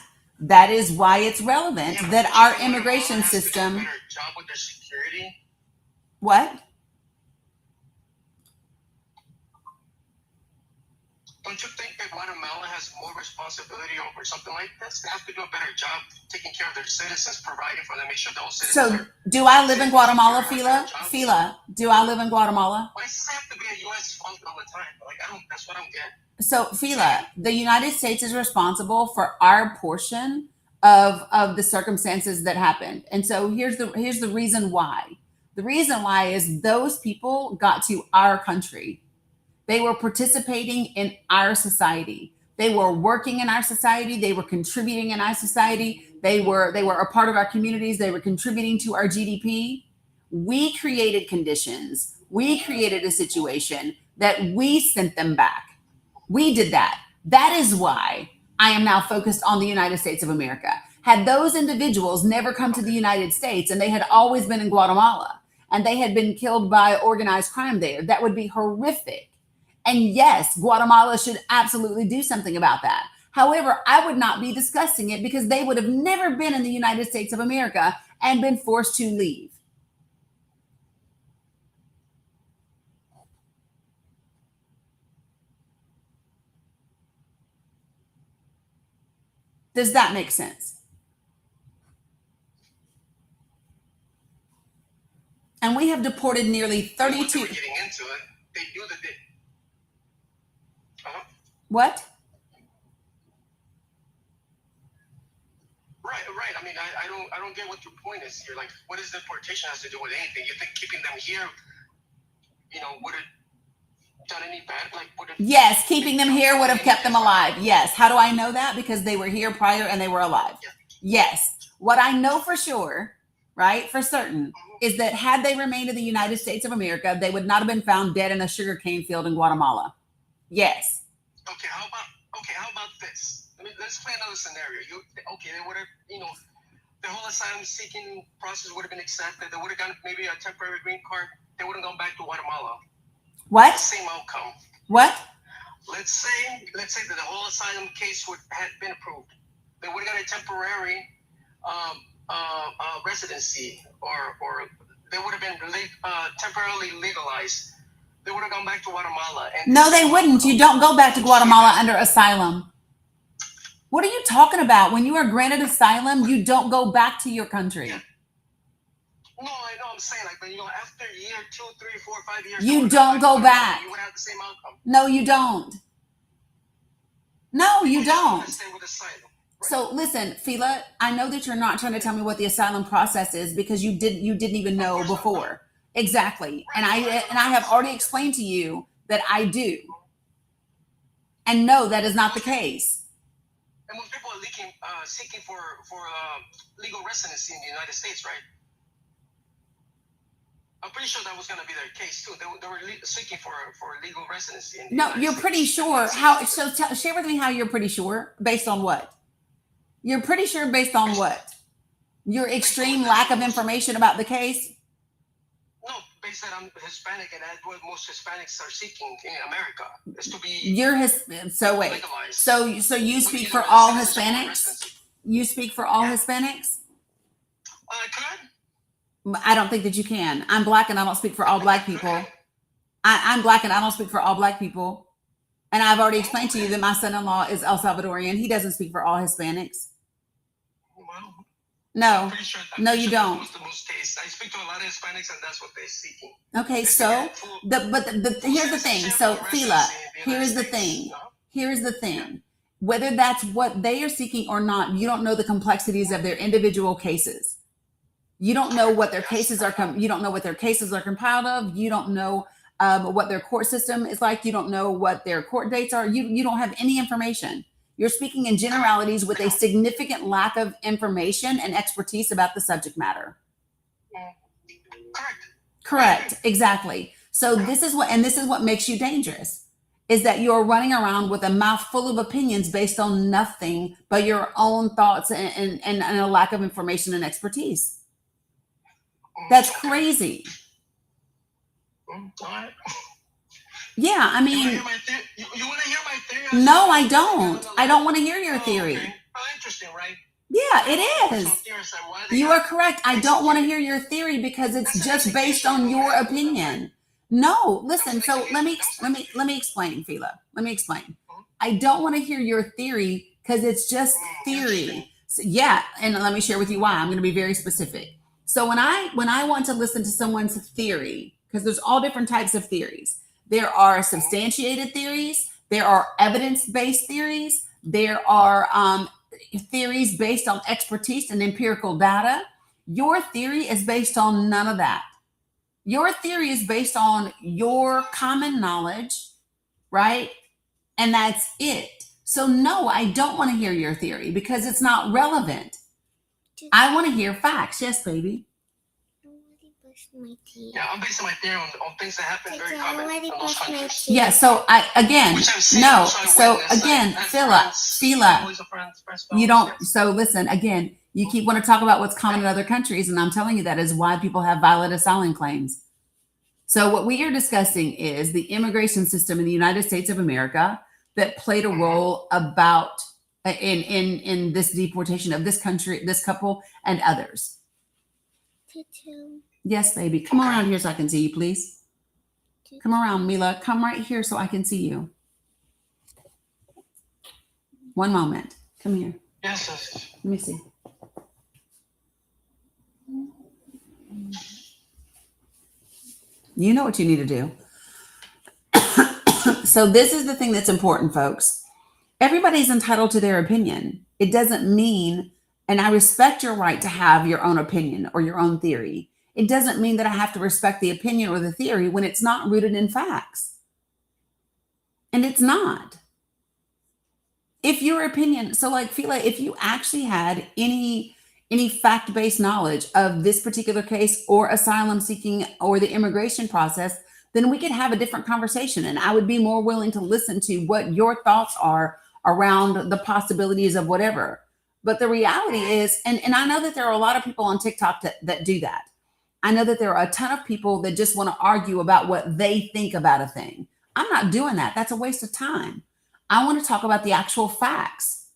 Speaker 1: is why it's relevant that our immigration system.
Speaker 2: Do a better job with their security.
Speaker 1: What?
Speaker 2: Don't you think that Guatemala has more responsibility over something like this? They have to do a better job taking care of their citizens, providing for them, make sure those citizens.
Speaker 1: So, do I live in Guatemala, Fila? Fila, do I live in Guatemala?
Speaker 2: Why does it have to be a U.S. fault all the time? Like, that's what I don't get.
Speaker 1: So, Fila, the United States is responsible for our portion of the circumstances that happened. And so here's the reason why. The reason why is those people got to our country. They were participating in our society. They were working in our society. They were contributing in our society. They were a part of our communities. They were contributing to our GDP. We created conditions. We created a situation that we sent them back. We did that. That is why I am now focused on the United States of America. Had those individuals never come to the United States and they had always been in Guatemala and they had been killed by organized crime there, that would be horrific. And yes, Guatemala should absolutely do something about that. However, I would not be discussing it because they would have never been in the United States of America and been forced to leave. Does that make sense? And we have deported nearly 32.
Speaker 2: They were getting into it. They knew that they.
Speaker 1: What?
Speaker 2: Right. I mean, I don't get what your point is here. Like, what does deportation has to do with anything? You think keeping them here, would have done any bad? Like, would it?
Speaker 1: Yes, keeping them here would have kept them alive. Yes. How do I know that? Because they were here prior and they were alive.
Speaker 2: Yeah.
Speaker 1: Yes. What I know for sure, right, for certain, is that had they remained in the United States of America, they would not have been found dead in a sugarcane field in Guatemala. Yes.
Speaker 2: Okay. How about this? Let's play another scenario. They would have, the whole asylum seeking process would have been accepted. They would have gotten maybe a temporary green card. They would have gone back to Guatemala.
Speaker 1: What?
Speaker 2: Same outcome.
Speaker 1: What?
Speaker 2: Let's say that the whole asylum case had been approved. They would have got a temporary residency, or they would have been temporarily legalized. They would have gone back to Guatemala.
Speaker 1: No, they wouldn't. You don't go back to Guatemala under asylum. What are you talking about? When you are granted asylum, you don't go back to your country.
Speaker 2: Yeah. No, I know. I'm saying, like, but after a year, 2, 3, 4, 5 years,
Speaker 1: you don't go back.
Speaker 2: You would have the same outcome.
Speaker 1: No, you don't. No, you don't.
Speaker 2: Stay with asylum. Right?
Speaker 1: So listen, Fila, I know that you're not trying to tell me what the asylum process is because you didn't even know before. Exactly. And I have already explained to you that I do. And no, that is not the case.
Speaker 2: And most people are seeking for legal residency in the United States, right? I'm pretty sure that was going to be their case too. They were seeking for legal residency. In the United
Speaker 1: you're
Speaker 2: States.
Speaker 1: Pretty sure. How? So share with me how you're pretty sure. Based on what? You're pretty sure based on what? Your extreme lack of information about the case?
Speaker 2: No, based that I'm Hispanic, and that's what most Hispanics are seeking in America is to be.
Speaker 1: So wait.
Speaker 2: Legalized.
Speaker 1: So you speak for all Hispanics? You speak for all Hispanics?
Speaker 2: I could.
Speaker 1: I don't think that you can. I'm Black and I don't speak for all Black people. I'm Black and I don't speak for all Black people. And I've already explained to you that my son-in-law is El Salvadorian. He doesn't speak for all Hispanics.
Speaker 2: Well,
Speaker 1: no.
Speaker 2: Sure,
Speaker 1: no, you don't.
Speaker 2: The most case. I speak to a lot of Hispanics and that's what they're seeking.
Speaker 1: Okay, so here's the thing. So Fila, here's the thing. Here's the thing. Whether that's what they are seeking or not, you don't know the complexities of their individual cases. You don't know what their cases are. You don't know what their cases are compiled of. You don't know what their court system is like. You don't know what their court dates are. You don't have any information. You're speaking in generalities with a significant lack of information and expertise about the subject matter. Correct. Exactly. So this is what makes you dangerous, is that you're running around with a mouth full of opinions based on nothing but your own thoughts and a lack of information and expertise. That's crazy. Yeah, I mean,
Speaker 2: you want to hear my theory?
Speaker 1: No, I don't. I don't want to hear your theory.
Speaker 2: Okay. Oh, interesting, right?
Speaker 1: Yeah, it is. You are correct. I don't want to hear your theory because it's just based on your opinion. No, listen. So let me explain, Fila. Let me explain. I don't want to hear your theory because it's just theory. So, yeah, and let me share with you why. I'm going to be very specific. So when I want to listen to someone's theory, because there's all different types of theories. There are substantiated theories. There are evidence-based theories. There are theories based on expertise and empirical data. Your theory is based on none of that. Your theory is based on your common knowledge, right? And that's it. So no, I don't want to hear your theory because it's not relevant. I want to hear facts. Yes, baby.
Speaker 2: Yeah, I'm basing my theory on things that happen very common in those countries.
Speaker 1: Yeah, so Fila, you don't, so listen, again, you keep want to talk about what's common in other countries, and I'm telling you that is why people have violent asylum claims. So what we are discussing is the immigration system in the United States of America that played a role about in this deportation of this country, this couple, and others. Yes, baby. Come around here so I can see you, please. Come around, Mila. Come right here so I can see you. One moment. Come here.
Speaker 2: Yes.
Speaker 1: Let me see. You know what you need to do. So this is the thing that's important, folks. Everybody's entitled to their opinion. It doesn't mean, and I respect your right to have your own opinion or your own theory. It doesn't mean that I have to respect the opinion or the theory when it's not rooted in facts. And it's not. If your opinion, so like Fila, if you actually had any fact-based knowledge of this particular case or asylum seeking or the immigration process, then we could have a different conversation. And I would be more willing to listen to what your thoughts are around the possibilities of whatever. But the reality is, and I know that there are a lot of people on TikTok that do that. I know that there are a ton of people that just want to argue about what they think about a thing. I'm not doing that. That's a waste of time. I want to talk about the actual facts,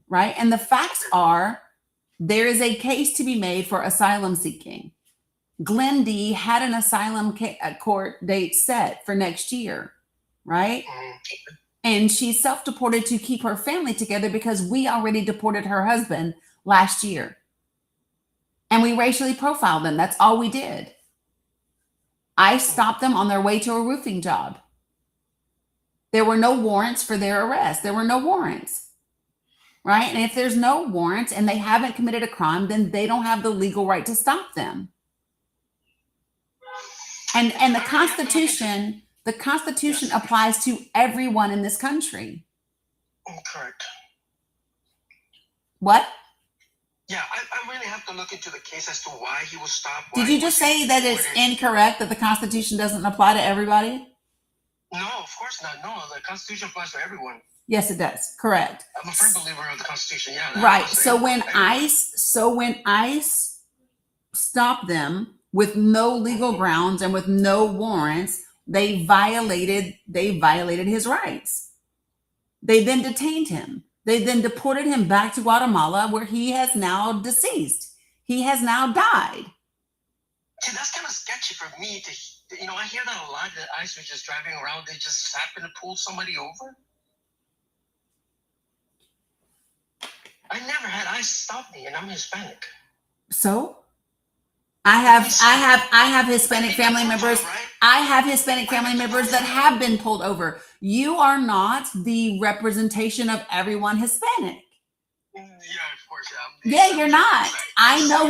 Speaker 1: right? And the facts are there is a case to be made for asylum seeking. Glenn D had an asylum court date set for next year, right? And she's self-deported to keep her family together because we already deported her husband last year. And we racially profiled them. That's all we did. I stopped them on their way to a roofing job. There were no warrants for their arrest. There were no warrants, right? And if there's no warrants and they haven't committed a crime, then they don't have the legal right to stop them. And the Constitution applies to everyone in this country.
Speaker 2: Correct.
Speaker 1: What?
Speaker 2: Yeah, I really have to look into the case as to why he was stopped.
Speaker 1: Did you just say that it's incorrect that the Constitution doesn't apply to everybody?
Speaker 2: No, of course not. No, the Constitution applies to everyone.
Speaker 1: Yes, it does. Correct.
Speaker 2: I'm a firm believer of the Constitution. Yeah.
Speaker 1: Right. So when ICE stopped them with no legal grounds and with no warrants, they violated his rights. They then detained him. They then deported him back to Guatemala, where he has now deceased. He has now died.
Speaker 2: See, that's kind of sketchy for me to, I hear that a lot, that ICE was just driving around, they just happen to pull somebody over. I never had ICE stop me, and I'm Hispanic.
Speaker 1: So? I have Hispanic family members. I have Hispanic family members that have been pulled over. You are not the representation of everyone Hispanic.
Speaker 2: Yeah, of course.
Speaker 1: Yeah, you're not. I know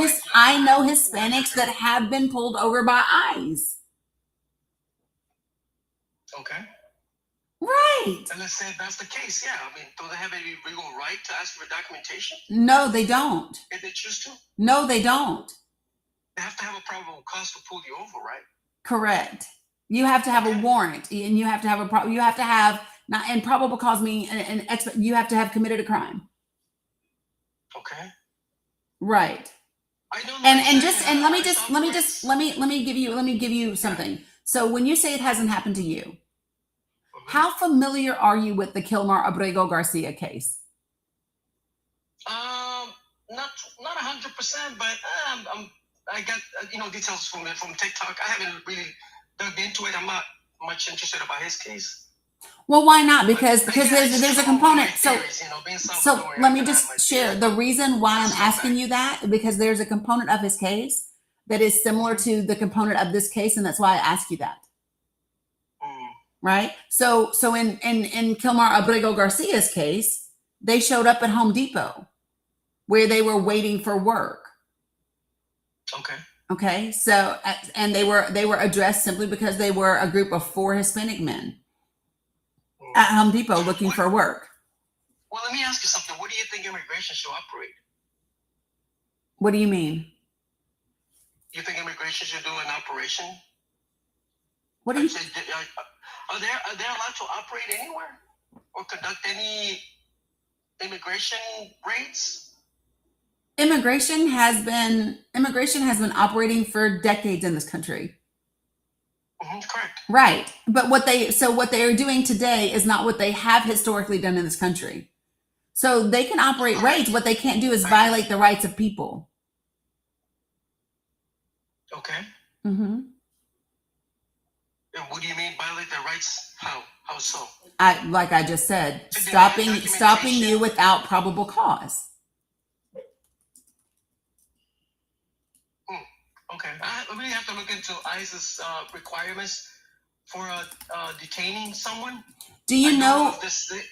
Speaker 1: Hispanics that have been pulled over by ICE.
Speaker 2: Okay.
Speaker 1: Right.
Speaker 2: And let's say that's the case. Yeah. I mean, do they have any legal right to ask for documentation?
Speaker 1: No, they don't.
Speaker 2: If they choose to?
Speaker 1: No, they don't.
Speaker 2: They have to have a probable cause to pull you over, right?
Speaker 1: Correct. You have to have a warrant, and you have to have and probable cause mean you have to have committed a crime.
Speaker 2: Okay.
Speaker 1: Right.
Speaker 2: I don't
Speaker 1: know. Let me give you something. So when you say it hasn't happened to you, how familiar are you with the Kilmar Abrego Garcia case?
Speaker 2: Not 100%, but I got details from TikTok. I haven't really dug into it. I'm not much interested about his case.
Speaker 1: Well, why not? Because there's a component. So let me just share the reason why I'm asking you that, because there's a component of his case that is similar to the component of this case, and that's why I ask you that. Right? So in Kilmar Abrego Garcia's case, they showed up at Home Depot where they were waiting for work. Okay. So, and they were addressed simply because they were a group of 4 Hispanic men at Home Depot looking for work.
Speaker 2: Well, let me ask you something. What do you think immigration should operate?
Speaker 1: What do you mean?
Speaker 2: You think immigration should do an operation?
Speaker 1: What do you?
Speaker 2: Are they allowed to operate anywhere or conduct any immigration raids?
Speaker 1: Immigration has been operating for decades in this country.
Speaker 2: Correct.
Speaker 1: Right. But what they are doing today is not what they have historically done in this country. So they can operate raids. What they can't do is violate the rights of people.
Speaker 2: Okay.
Speaker 1: Mm-hmm.
Speaker 2: And what do you mean violate their rights? How? How so?
Speaker 1: Like I just said, stopping you without probable cause.
Speaker 2: Okay. I really have to look into ICE's requirements for detaining someone.
Speaker 1: Do you know?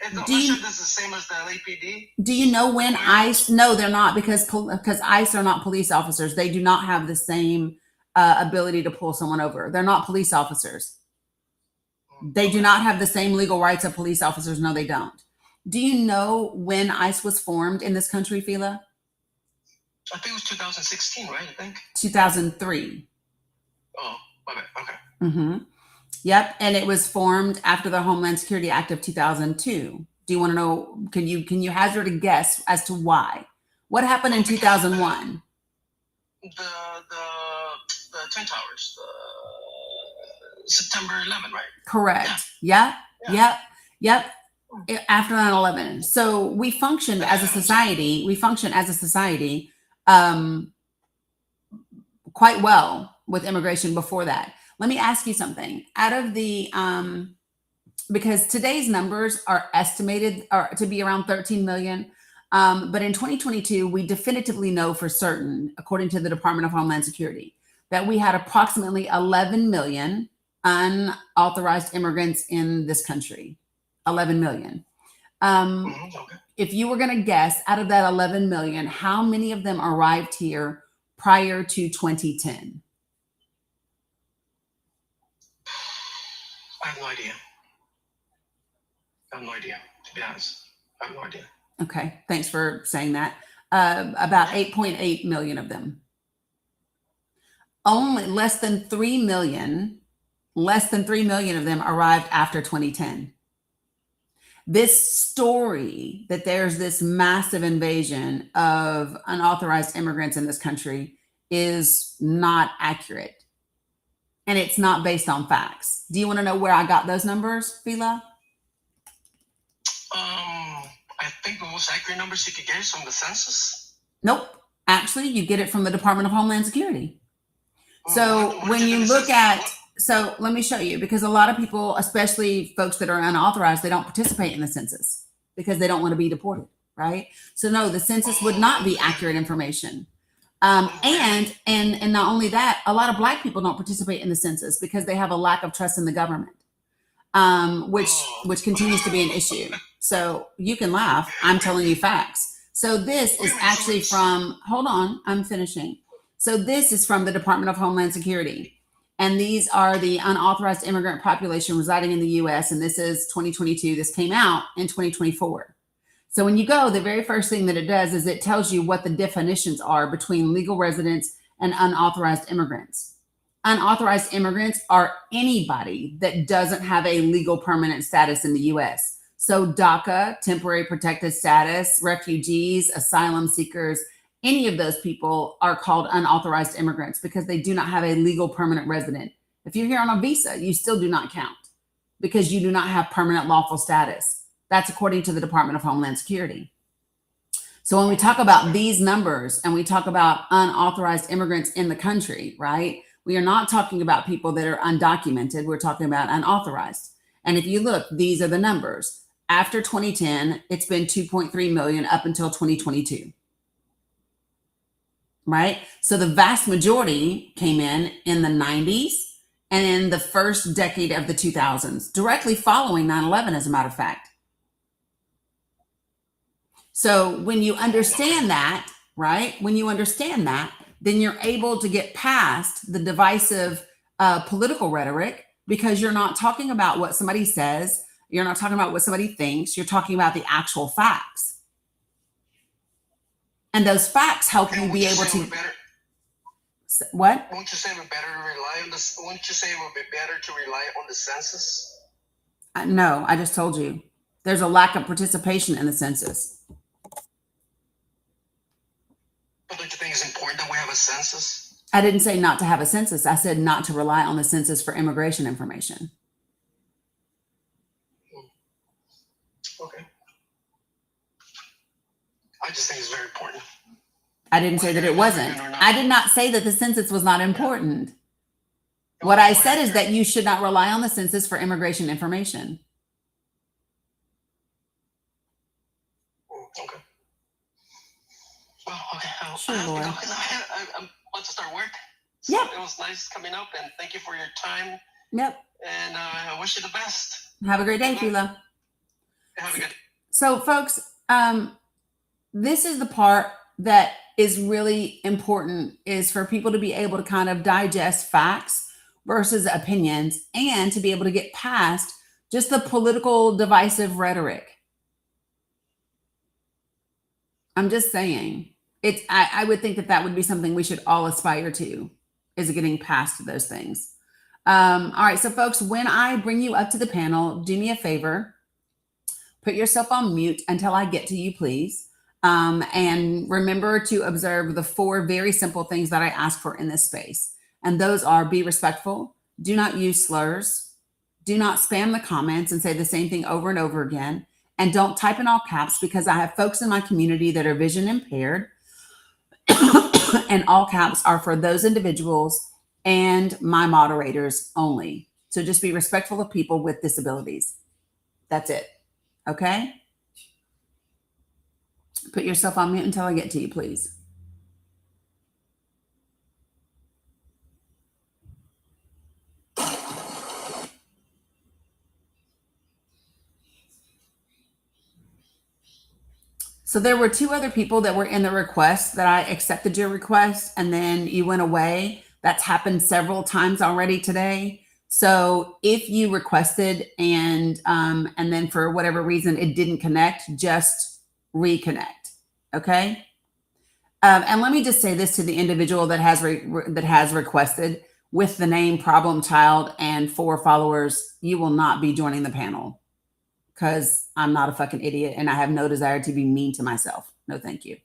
Speaker 2: I'm not sure if this is the same as the LAPD.
Speaker 1: Do you know when ICE? No, they're not, because ICE are not police officers. They do not have the same ability to pull someone over. They're not police officers. They do not have the same legal rights of police officers. No, they don't. Do you know when ICE was formed in this country, Fila?
Speaker 2: I think it was 2016, right? I think
Speaker 1: 2003.
Speaker 2: Oh, okay.
Speaker 1: Mm-hmm. Yep, and it was formed after the Homeland Security Act of 2002. Do you want to know? Can you hazard a guess as to why? What happened in 2001?
Speaker 2: The Twin Towers, September 11, right?
Speaker 1: Correct. Yep. After 9/11. So we functioned as a society. Quite well with immigration before that. Let me ask you something. Out of the because today's numbers are estimated to be around 13 million. But in 2022, we definitively know for certain, according to the Department of Homeland Security, that we had approximately 11 million unauthorized immigrants in this country. 11 million. If you were going to guess, out of that 11 million, how many of them arrived here prior to 2010?
Speaker 2: I have no idea. To be honest. I have no idea.
Speaker 1: Okay, thanks for saying that. About 8.8 million of them. Only less than 3 million of them arrived after 2010. This story that there's this massive invasion of unauthorized immigrants in this country is not accurate. And it's not based on facts. Do you want to know where I got those numbers, Fila?
Speaker 2: I think the most accurate numbers you could get is from the census.
Speaker 1: Nope. Actually, you get it from the Department of Homeland Security. So when you look at, so let me show you, because a lot of people, especially folks that are unauthorized, they don't participate in the census because they don't want to be deported, right? So no, the census would not be accurate information. And not only that, a lot of Black people don't participate in the census because they have a lack of trust in the government, which continues to be an issue. So you can laugh. I'm telling you facts. So this is actually from, hold on, I'm finishing. So this is from the Department of Homeland Security. And these are the unauthorized immigrant population residing in the U.S. And this is 2022. This came out in 2024. So when you go, the very first thing that it does is it tells you what the definitions are between legal residents and unauthorized immigrants. Unauthorized immigrants are anybody that doesn't have a legal permanent status in the U.S. So DACA, temporary protected status, refugees, asylum seekers, any of those people are called unauthorized immigrants because they do not have a legal permanent resident. If you're here on a visa, you still do not count because you do not have permanent lawful status. That's according to the Department of Homeland Security. So when we talk about these numbers and we talk about unauthorized immigrants in the country, right, we are not talking about people that are undocumented. We're talking about unauthorized. And if you look, these are the numbers. After 2010, it's been 2.3 million up until 2022. Right? So the vast majority came in the 90s and in the first decade of the 2000s, directly following 9/11, as a matter of fact. So when you understand that, right? When you understand that, then you're able to get past the divisive political rhetoric because you're not talking about what somebody says. You're not talking about what somebody thinks. You're talking about the actual facts. And those facts help you be able to. What?
Speaker 2: Won't you say it would better to rely on this? Wouldn't you say it would be better to rely on the census?
Speaker 1: No, I just told you. There's a lack of participation in the census.
Speaker 2: But don't you think it's important that we have a census?
Speaker 1: I didn't say not to have a census. I said not to rely on the census for immigration information.
Speaker 2: Okay. I just think it's very important.
Speaker 1: I didn't say that it wasn't. I did not say that the census was not important. What I said is that you should not rely on the census for immigration information.
Speaker 2: Okay. Well, okay.
Speaker 1: Sure, Laura.
Speaker 2: I'm about to start work. So it was nice coming up, and thank you for your time.
Speaker 1: Yep.
Speaker 2: And I wish you the best.
Speaker 1: Have a great day, Philo.
Speaker 2: Have a good.
Speaker 1: So, folks, this is the part that is really important, is for people to be able to kind of digest facts versus opinions, and to be able to get past just the political divisive rhetoric. I'm just saying, I would think that would be something we should all aspire to, is getting past those things. All right, so folks, when I bring you up to the panel, do me a favor, put yourself on mute until I get to you, please. And remember to observe the 4 very simple things that I ask for in this space. And those are: be respectful, do not use slurs, do not spam the comments and say the same thing over and over again, and don't type in all caps, because I have folks in my community that are vision impaired. And all caps are for those individuals and my moderators only. So just be respectful of people with disabilities. That's it. Okay? Put yourself on mute until I get to you, please. So there were 2 other people that were in the request that I accepted your request, and then you went away. That's happened several times already today. So if you requested and then for whatever reason it didn't connect, just reconnect. Okay. And let me just say this to the individual that has requested, with the name Problem Child and 4 followers: you will not be joining the panel, because I'm not a fucking idiot and I have no desire to be mean to myself. No, thank you.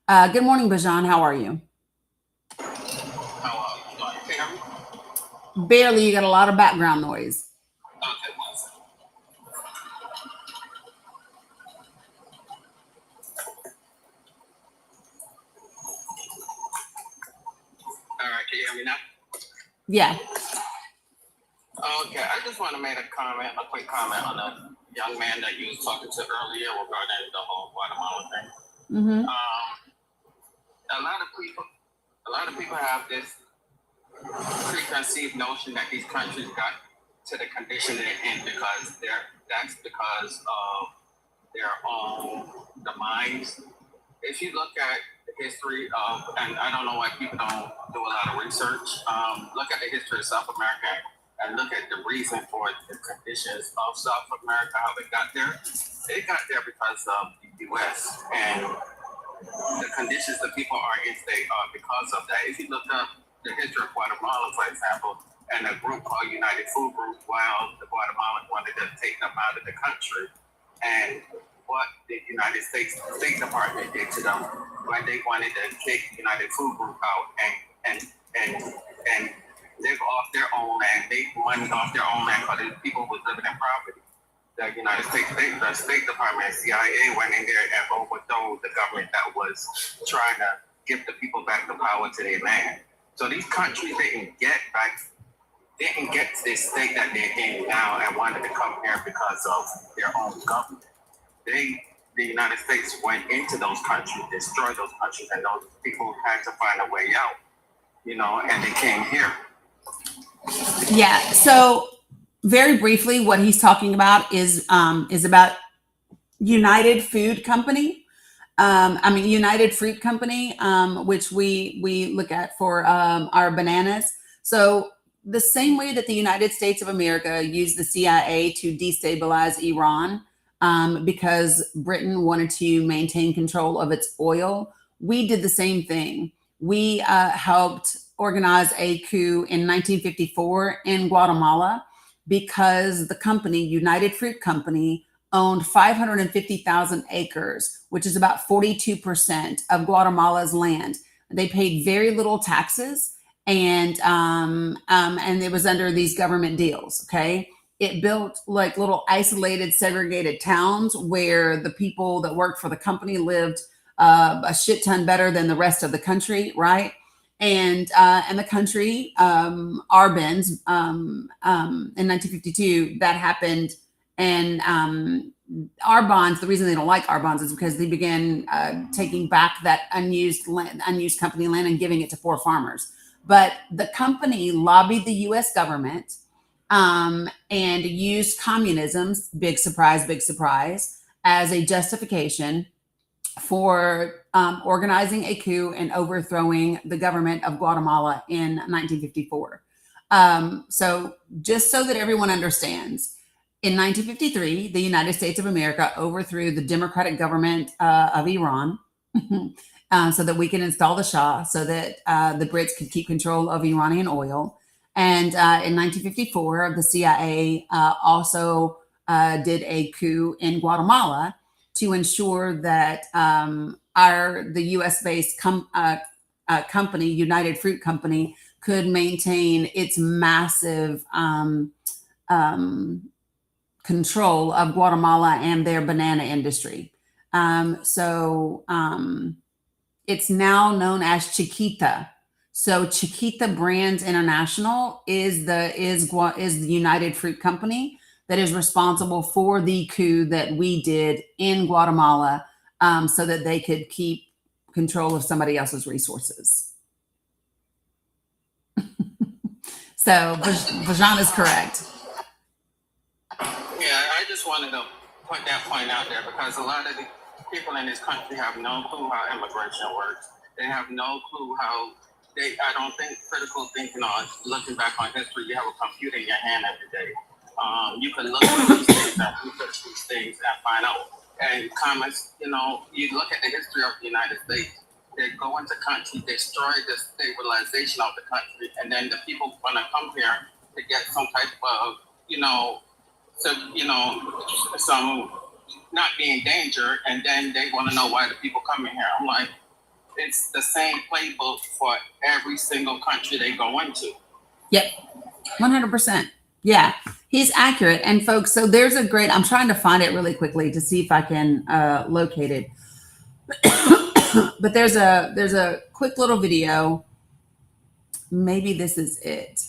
Speaker 1: Good morning, Bajan. How are you? Barely. You got a lot of background noise.
Speaker 2: Okay, one second. All right, can you hear me now?
Speaker 1: Yeah.
Speaker 2: Okay, I just want to make a quick comment on the young man that you was talking to earlier regarding the whole Guatemala thing.
Speaker 1: Mm-hmm.
Speaker 2: A lot of people have this preconceived notion that these countries got to the condition they're in because of their own demise. If you look at the history of, and I don't know why people don't do a lot of research, look at the history of South America and look at the reason for the conditions of South America, how they got there. They got there because of the U.S. and the conditions that people are in today are because of that. If you look up the history of Guatemala, for example, and a group called United Food Group, while the Guatemalans wanted to take them out of the country, and what the United States State Department did to them when they wanted to kick United Food Group out and live off their own land, make money off their own land, because the people was living in poverty. The United States the State Department and CIA went in there and overthrew the government that was trying to give the people back the power to their land. So these countries didn't get to this state that they're in now and wanted to come here because of their own government. The United States went into those countries, destroyed those countries, and those people had to find a way out, and they came here.
Speaker 1: Yeah. So very briefly, what he's talking about is about United Food Company. United Fruit Company, which we look at for our bananas. So the same way that the United States of America used the CIA to destabilize Iran, because Britain wanted to maintain control of its oil, we did the same thing. We helped organize a coup in 1954 in Guatemala because the company, United Fruit Company, owned 550,000 acres, which is about 42% of Guatemala's land. They paid very little taxes, and it was under these government deals. Okay. It built like little isolated, segregated towns where the people that worked for the company lived a shit ton better than the rest of the country, right? And the country, Arbenz, in 1952, that happened. And our bonds, the reason they don't like our bonds is because they began taking back that unused company land and giving it to poor farmers. But the company lobbied the US government and used communism, big surprise, as a justification for organizing a coup and overthrowing the government of Guatemala in 1954. So, just so that everyone understands, in 1953, the United States of America overthrew the democratic government of Iran so that we can install the Shah, so that the Brits could keep control of Iranian oil. And in 1954, the CIA also did a coup in Guatemala to ensure that the U.S. based company, United Fruit Company, could maintain its massive control of Guatemala and their banana industry. It's now known as Chiquita. So Chiquita Brands International is the United Fruit Company that is responsible for the coup that we did in Guatemala, so that they could keep control of somebody else's resources. So Vajan is correct.
Speaker 3: Yeah, I just wanted to put that point out there because a lot of the people in this country have no clue how immigration works. They have no clue how I don't think critical thinking or looking back on history, you have a computer in your hand every day. You can look at these things and research these things and find out. And comments, you look at the history of the United States. They go into country, destroy the stabilization of the country, and then the people want to come here to get some type of, some not be in danger, and then they want to know why the people coming here. I'm like, it's the same playbook for every single country they go into.
Speaker 1: Yep, 100%. Yeah, he's accurate. And folks, so there's I'm trying to find it really quickly to see if I can locate it. But there's a quick little video. Maybe this is it.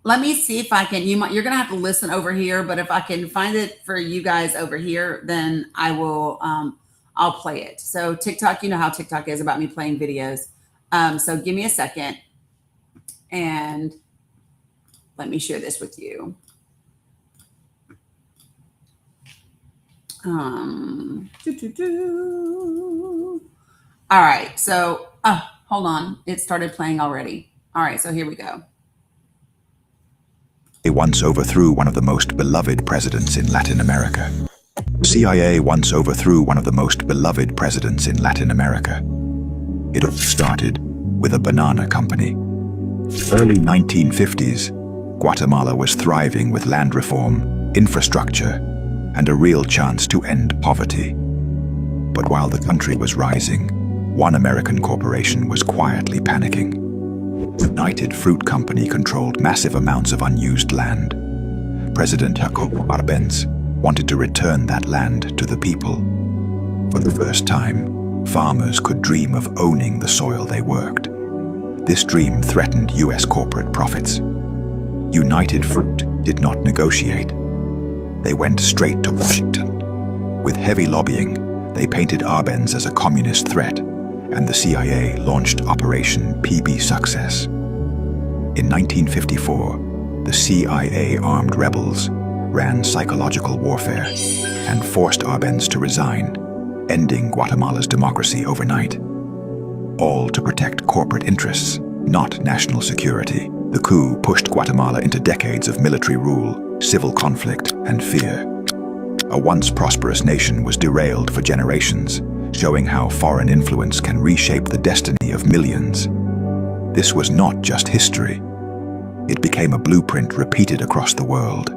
Speaker 1: Let me see if I can. You're gonna have to listen over here, but if I can find it for you guys over here, then I will. I'll play it. So TikTok, you know how TikTok is about me playing videos. So give me a second, and let me share this with you. All right. So hold on. It started playing already. All right. So here we go.
Speaker 4: They once overthrew one of the most beloved presidents in Latin America. CIA once overthrew one of the most beloved presidents in Latin America. It all started with a banana company. Early 1950s, Guatemala was thriving with land reform, infrastructure, and a real chance to end poverty. But while the country was rising, one American corporation was quietly panicking. United Fruit Company controlled massive amounts of unused land. President Jacobo Arbenz wanted to return that land to the people. For the first time, farmers could dream of owning the soil they worked. This dream threatened U.S. corporate profits. United Fruit did not negotiate. They went straight to Washington. With heavy lobbying, they painted Arbenz as a communist threat, and the CIA launched Operation PB Success. In 1954, the CIA armed rebels ran psychological warfare and forced Arbenz to resign, ending Guatemala's democracy overnight. All to protect corporate interests, not national security. The coup pushed Guatemala into decades of military rule, civil conflict, and fear. A once prosperous nation was derailed for generations, showing how foreign influence can reshape the destiny of millions. This was not just history. It became a blueprint repeated across the world.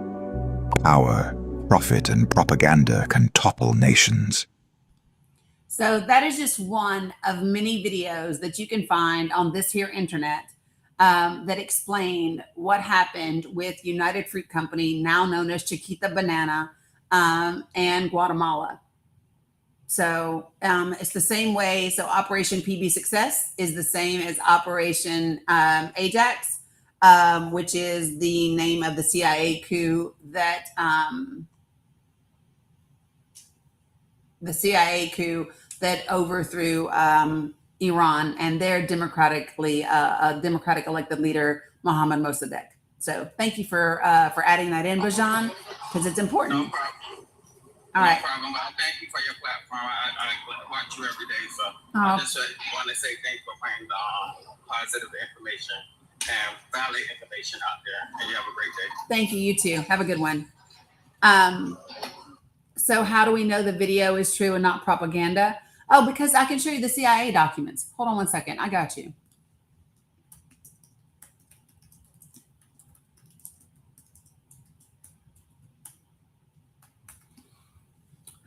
Speaker 4: Power, profit, and propaganda can topple nations.
Speaker 1: So that is just one of many videos that you can find on this here internet that explain what happened with United Fruit Company, now known as Chiquita Banana, and Guatemala. So it's the same way. So Operation PB Success is the same as Operation Ajax, which is the name of the CIA coup that overthrew Iran and their democratic elected leader, Mohammad Mossadegh. So thank you for adding that in, Bajan, because it's important.
Speaker 3: No problem.
Speaker 1: All right.
Speaker 3: No problem. Thank you for your platform. I watch you every day, so
Speaker 1: Oh.
Speaker 3: I just want to say thanks for bringing positive information and valid information out there. And you have a great day.
Speaker 1: Thank you. You too. Have a good one. So how do we know the video is true and not propaganda? Oh, because I can show you the CIA documents. Hold on one second. I got you.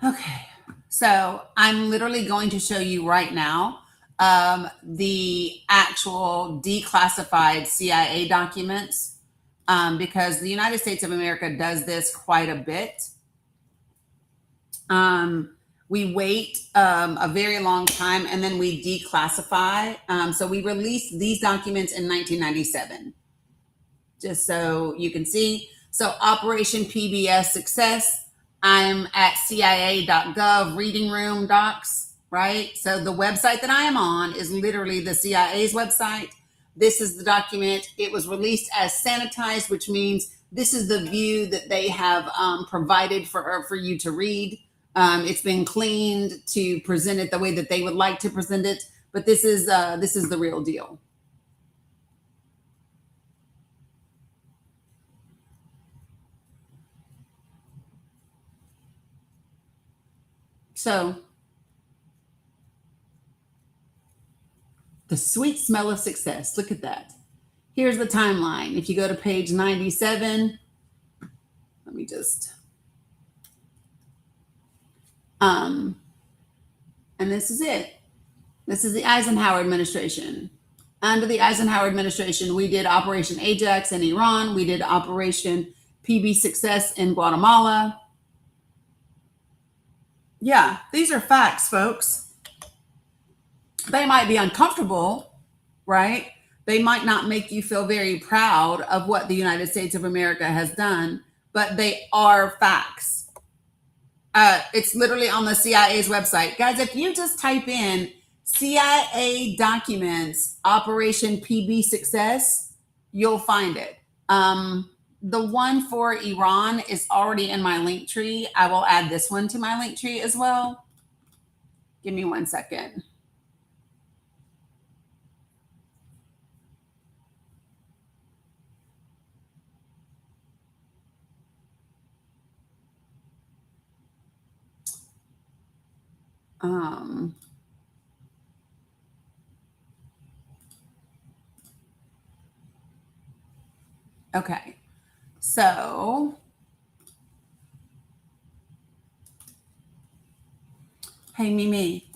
Speaker 1: Okay. So I'm literally going to show you right now the actual declassified CIA documents because the United States of America does this quite a bit. We wait a very long time and then we declassify. So we released these documents in 1997, just so you can see. So Operation PBS Success, I'm at CIA.gov reading room docs, right? So the website that I am on is literally the CIA's website. This is the document. It was released as sanitized, which means this is the view that they have provided for you to read. It's been cleaned to present it the way that they would like to present it, but this is the real deal. So the sweet smell of success. Look at that. Here's the timeline. If you go to page 97, let me just, and this is it. This is the Eisenhower administration. Under the Eisenhower administration, we did Operation Ajax in Iran. We did Operation PB Success in Guatemala. Yeah, these are facts, folks. They might be uncomfortable, right? They might not make you feel very proud of what the United States of America has done, but they are facts. It's literally on the CIA's website. Guys, if you just type in CIA documents, Operation PB Success, you'll find it. The one for Iran is already in my link tree. I will add this one to my link tree as well. Give me 1 second. Okay. So, hey, Mimi,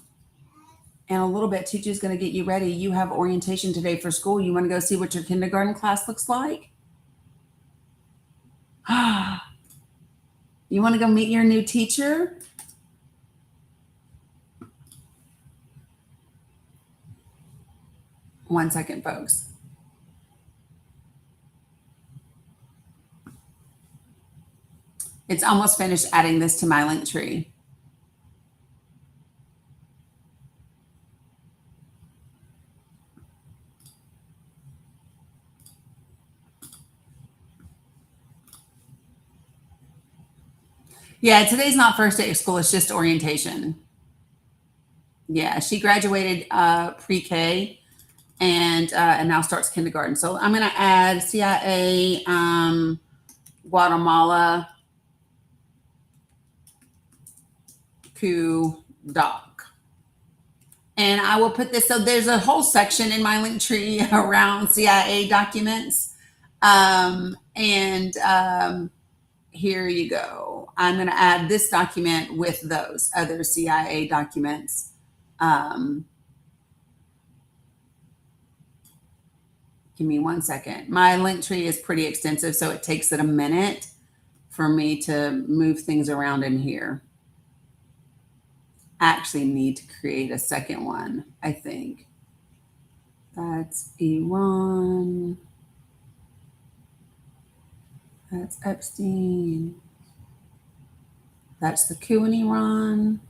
Speaker 1: in a little bit, Tutu's going to get you ready. You have orientation today for school. You want to go see what your kindergarten class looks like? You want to go meet your new teacher? One second, folks. It's almost finished adding this to my link tree. Yeah, today's not first day of school. It's just orientation. Yeah, she graduated pre-K and now starts kindergarten. So I'm going to add CIA Guatemala Q doc. And I will put this, so there's a whole section in my link tree around CIA documents. Here you go. I'm going to add this document with those other CIA documents. Give me 1 second. My link tree is pretty extensive, so it takes it a minute for me to move things around in here. I actually need to create a second one, I think. That's Iran. That's Epstein. That's the coup in Iran.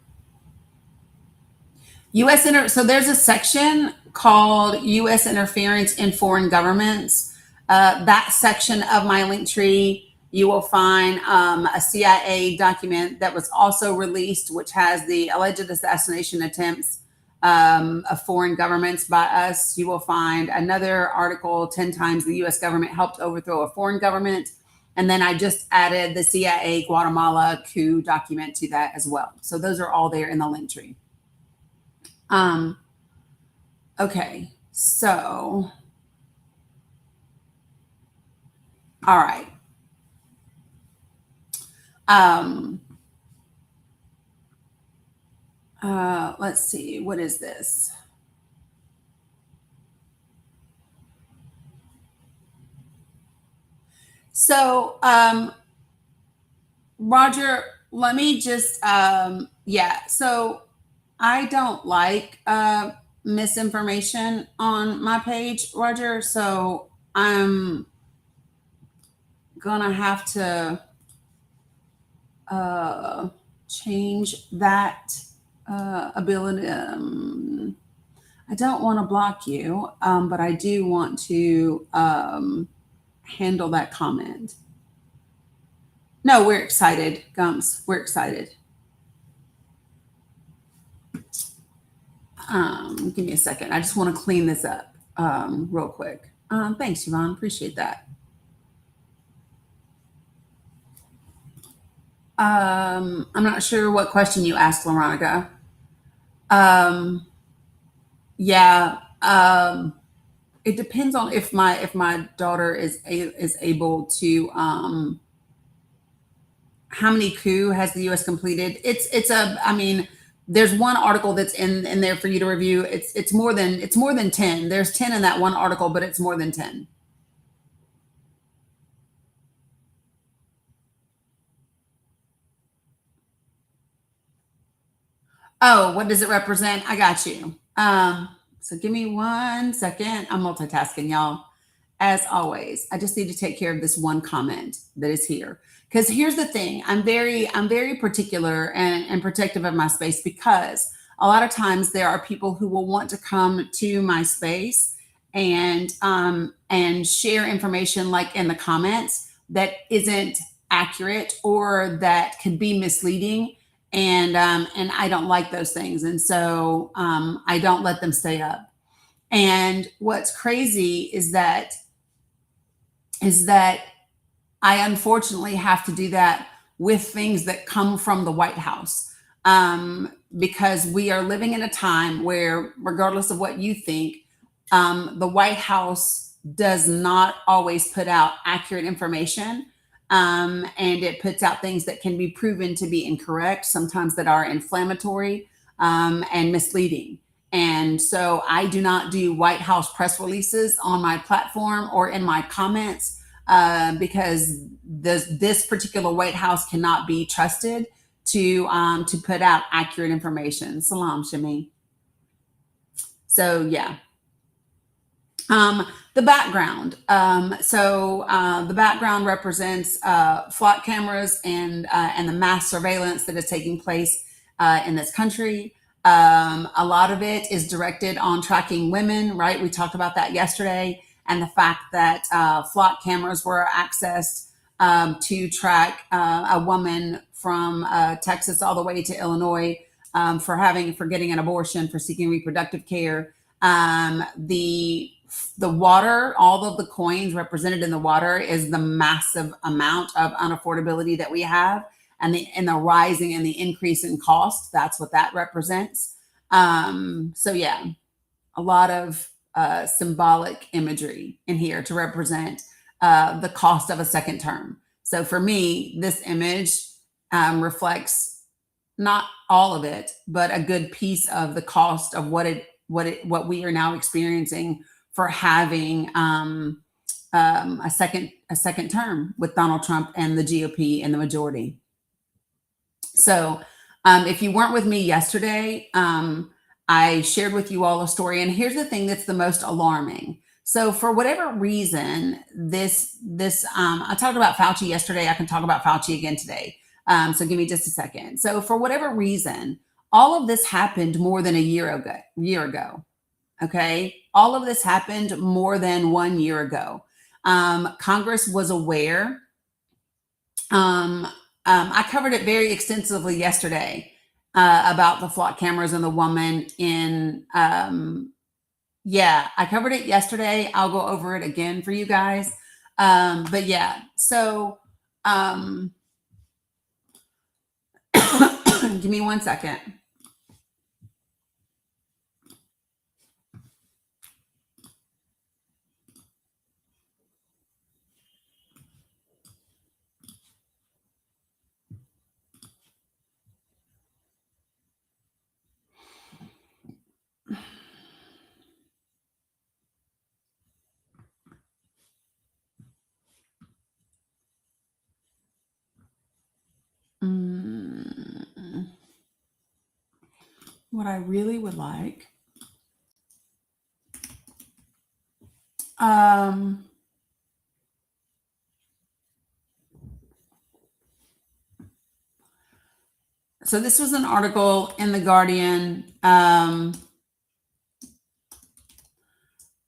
Speaker 1: So there's a section called U.S. interference in foreign governments. That section of my link tree, you will find a CIA document that was also released, which has the alleged assassination attempts of foreign governments by us. You will find another article, 10 times the U.S. government helped overthrow a foreign government. And then I just added the CIA Guatemala coup document to that as well. So those are all there in the link tree. Okay, so, all right. Let's see, what is this? So, Roger, let me just, so I don't like misinformation on my page, Roger. So I'm gonna have to change that ability. I don't want to block you, but I do want to handle that comment. No, we're excited, Gumps. We're excited. Give me a second. I just want to clean this up real quick. Thanks, Yvonne. Appreciate that. I'm not sure what question you asked, Veronica. It depends on if my daughter is able to. How many coups has the U.S. completed? There's one article that's in there for you to review. It's more than 10. There's 10 in that one article, but it's more than 10. Oh, what does it represent? I got you. So give me 1 second. I'm multitasking, y'all. As always, I just need to take care of this one comment that is here. Because here's the thing, I'm very particular and protective of my space, because a lot of times there are people who will want to come to my space and share information like in the comments that isn't accurate or that could be misleading. And I don't like those things. And so I don't let them stay up. And what's crazy is that I unfortunately have to do that with things that come from the White House, because we are living in a time where, regardless of what you think, the White House does not always put out accurate information, and it puts out things that can be proven to be incorrect, sometimes that are inflammatory and misleading. And so I do not do White House press releases on my platform or in my comments, because this particular White House cannot be trusted to put out accurate information. Salam, Shami. So yeah. The background. The background represents flock cameras and the mass surveillance that is taking place in this country. A lot of it is directed on tracking women, right? We talked about that yesterday, and the fact that flock cameras were accessed to track a woman from Texas all the way to Illinois for getting an abortion, for seeking reproductive care. The water, all of the coins represented in the water, is the massive amount of unaffordability that we have, and the rising and the increase in cost. That's what that represents. So yeah, a lot of symbolic imagery in here to represent the cost of a second term. So for me, this image reflects not all of it, but a good piece of the cost of what we are now experiencing for having a second term with Donald Trump and the GOP and the majority. So if you weren't with me yesterday, I shared with you all a story. And here's the thing that's the most alarming. So for whatever reason, I talked about Fauci yesterday. I can talk about Fauci again today. So give me just a second. So for whatever reason, all of this happened more than a year ago. Okay. All of this happened more than 1 year ago. Congress was aware. I covered it very extensively yesterday about the flock cameras and the woman in, yeah, I covered it yesterday. I'll go over it again for you guys. But yeah, so give me 1 second. What I really would like, so this was an article in The Guardian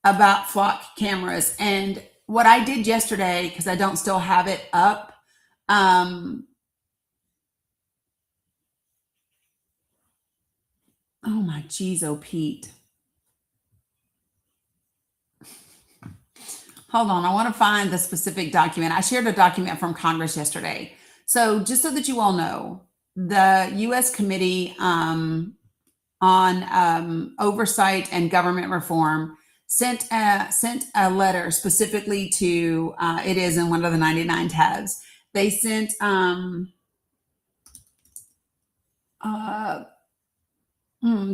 Speaker 1: about flock cameras. And what I did yesterday, because I don't still have it up, oh my geez, oh Pete. Hold on, I want to find the specific document. I shared a document from Congress yesterday. So just so that you all know, the U.S. Committee on Oversight and Government Reform sent a letter specifically to, it is in one of the 99 tabs. They sent,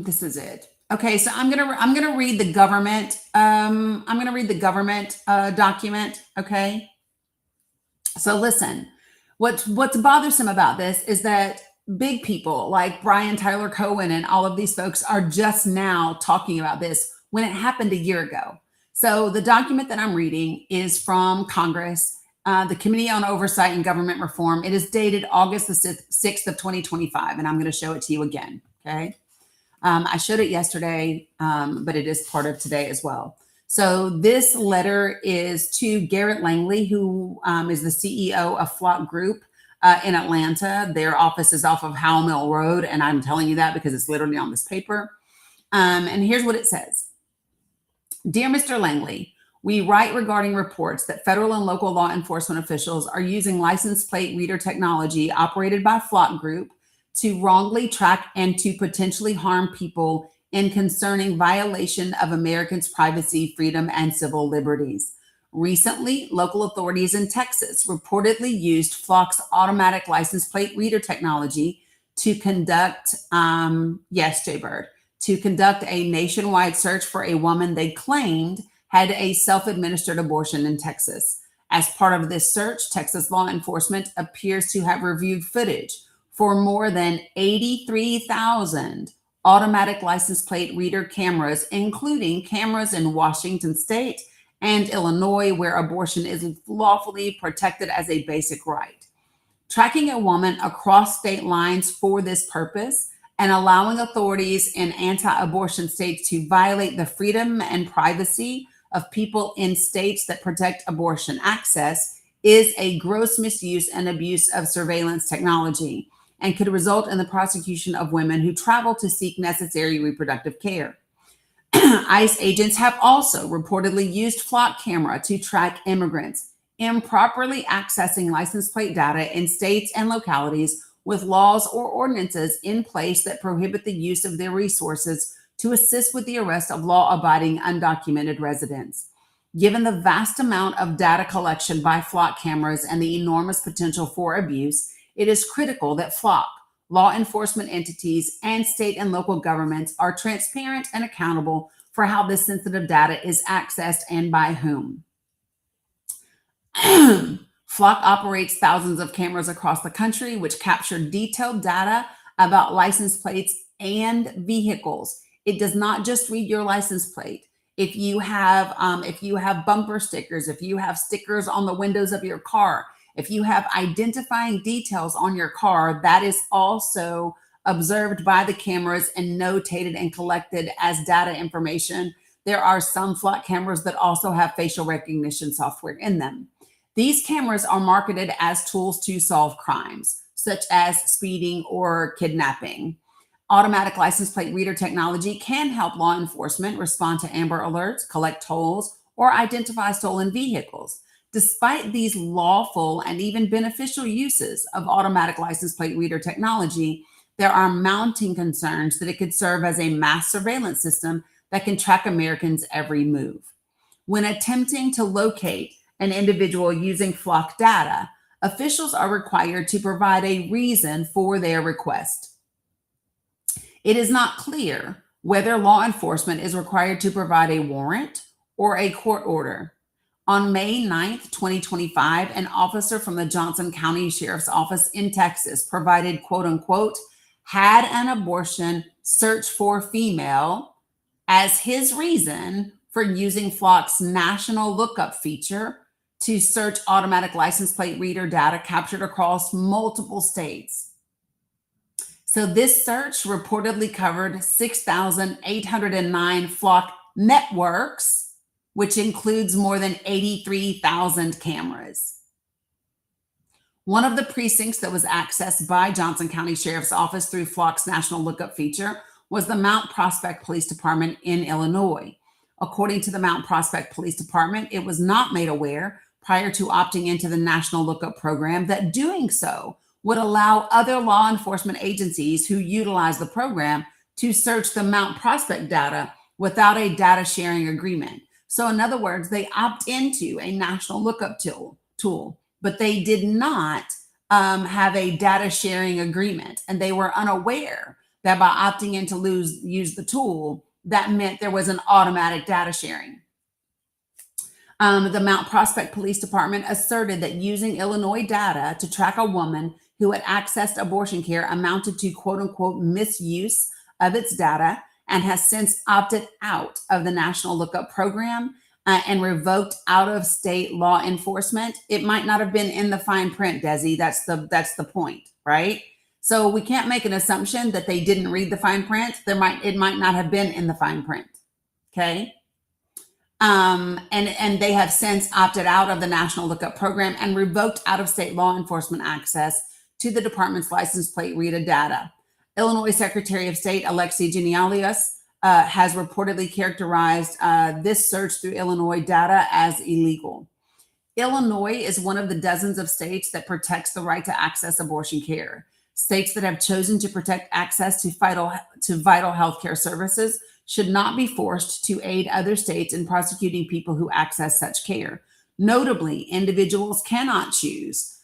Speaker 1: this is it. Okay, so I'm gonna read the government. I'm gonna read the government document. Okay. So listen, what's bothersome about this is that big people like Brian Tyler Cohen and all of these folks are just now talking about this when it happened a year ago. So the document that I'm reading is from Congress, the Committee on Oversight and Government Reform. It is dated August the 6th of 2025, and I'm going to show it to you again. Okay. I showed it yesterday, but it is part of today as well. So this letter is to Garrett Langley, who is the CEO of Flock Group in Atlanta. Their office is off of Howell Mill Road, and I'm telling you that because it's literally on this paper. And here's what it says. Dear Mr. Langley, we write regarding reports that federal and local law enforcement officials are using license plate reader technology operated by Flock Group to wrongly track and to potentially harm people in concerning violation of Americans' privacy, freedom, and civil liberties. Recently, local authorities in Texas reportedly used Flock's automatic license plate reader technology to conduct, yes, Jaybird, to conduct a nationwide search for a woman they claimed had a self-administered abortion in Texas. As part of this search, Texas law enforcement appears to have reviewed footage for more than 83,000 automatic license plate reader cameras, including cameras in Washington State and Illinois, where abortion is lawfully protected as a basic right. Tracking a woman across state lines for this purpose and allowing authorities in anti-abortion states to violate the freedom and privacy of people in states that protect abortion access is a gross misuse and abuse of surveillance technology, and could result in the prosecution of women who travel to seek necessary reproductive care. ICE agents have also reportedly used Flock camera to track immigrants, improperly accessing license plate data in states and localities with laws or ordinances in place that prohibit the use of their resources to assist with the arrest of law-abiding undocumented residents. Given the vast amount of data collection by Flock cameras and the enormous potential for abuse, it is critical that Flock, law enforcement entities, and state and local governments are transparent and accountable for how this sensitive data is accessed and by whom. Flock operates thousands of cameras across the country, which capture detailed data about license plates and vehicles. It does not just read your license plate. If you have bumper stickers, if you have stickers on the windows of your car, if you have identifying details on your car, that is also observed by the cameras and notated and collected as data information. There are some Flock cameras that also have facial recognition software in them. These cameras are marketed as tools to solve crimes, such as speeding or kidnapping. Automatic license plate reader technology can help law enforcement respond to Amber Alerts, collect tolls, or identify stolen vehicles. Despite these lawful and even beneficial uses of automatic license plate reader technology, there are mounting concerns that it could serve as a mass surveillance system that can track Americans' every move. When attempting to locate an individual using Flock data, officials are required to provide a reason for their request. It is not clear whether law enforcement is required to provide a warrant or a court order. On May 9th, 2025, an officer from the Johnson County Sheriff's Office in Texas provided, quote unquote, had an abortion, search for female as his reason for using Flock's national lookup feature to search automatic license plate reader data captured across multiple states. So this search reportedly covered 6,809 Flock networks, which includes more than 83,000 cameras. One of the precincts that was accessed by Johnson County Sheriff's Office through Flock's national lookup feature was the Mount Prospect Police Department in Illinois. According to the Mount Prospect Police Department, it was not made aware prior to opting into the national lookup program that doing so would allow other law enforcement agencies who utilize the program to search the Mount Prospect data without a data sharing agreement. So in other words, they opt into a national lookup tool, but they did not have a data sharing agreement. And they were unaware that by opting in to use the tool, that meant there was an automatic data sharing. The Mount Prospect Police Department asserted that using Illinois data to track a woman who had accessed abortion care amounted to quote unquote misuse of its data, and has since opted out of the national lookup program and revoked out-of-state law enforcement. It might not have been in the fine print, Desi. That's the point, right? So we can't make an assumption that they didn't read the fine print. It might not have been in the fine print. Okay. And they have since opted out of the national lookup program and revoked out-of-state law enforcement access to the department's license plate reader data. Illinois Secretary of State Alexei Genealius has reportedly characterized this search through Illinois data as illegal. Illinois is one of the dozens of states that protects the right to access abortion care. States that have chosen to protect access to vital healthcare services should not be forced to aid other states in prosecuting people who access such care. Notably, individuals cannot choose.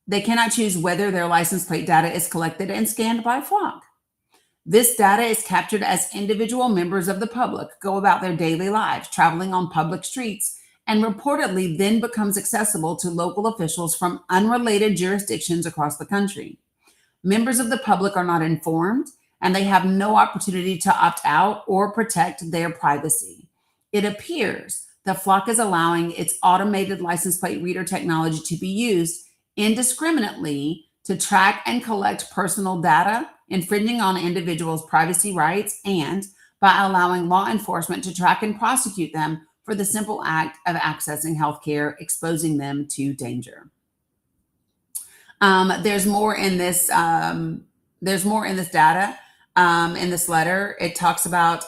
Speaker 1: They cannot choose whether their license plate data is collected and scanned by Flock. This data is captured as individual members of the public go about their daily lives, traveling on public streets, and reportedly then becomes accessible to local officials from unrelated jurisdictions across the country. Members of the public are not informed, and they have no opportunity to opt out or protect their privacy. It appears that Flock is allowing its automated license plate reader technology to be used indiscriminately to track and collect personal data, infringing on individuals' privacy rights, and by allowing law enforcement to track and prosecute them for the simple act of accessing healthcare, exposing them to danger. There's more in this data. In this letter, it talks about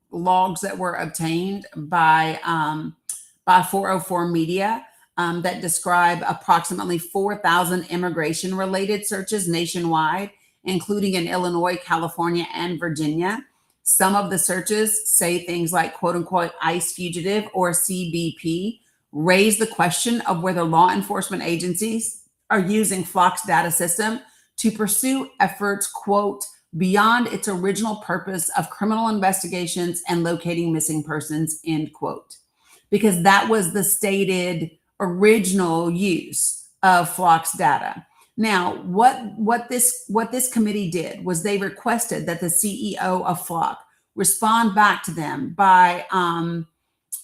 Speaker 1: logs that were obtained by 404 Media that describe approximately 4,000 immigration-related searches nationwide, including in Illinois, California, and Virginia. Some of the searches say things like quote-unquote ICE fugitive or CBP, raise the question of whether law enforcement agencies are using Flock's data system to pursue efforts, quote, beyond its original purpose of criminal investigations and locating missing persons, end quote. Because that was the stated original use of Flock's data. Now, what this committee did was they requested that the CEO of Flock respond back to them by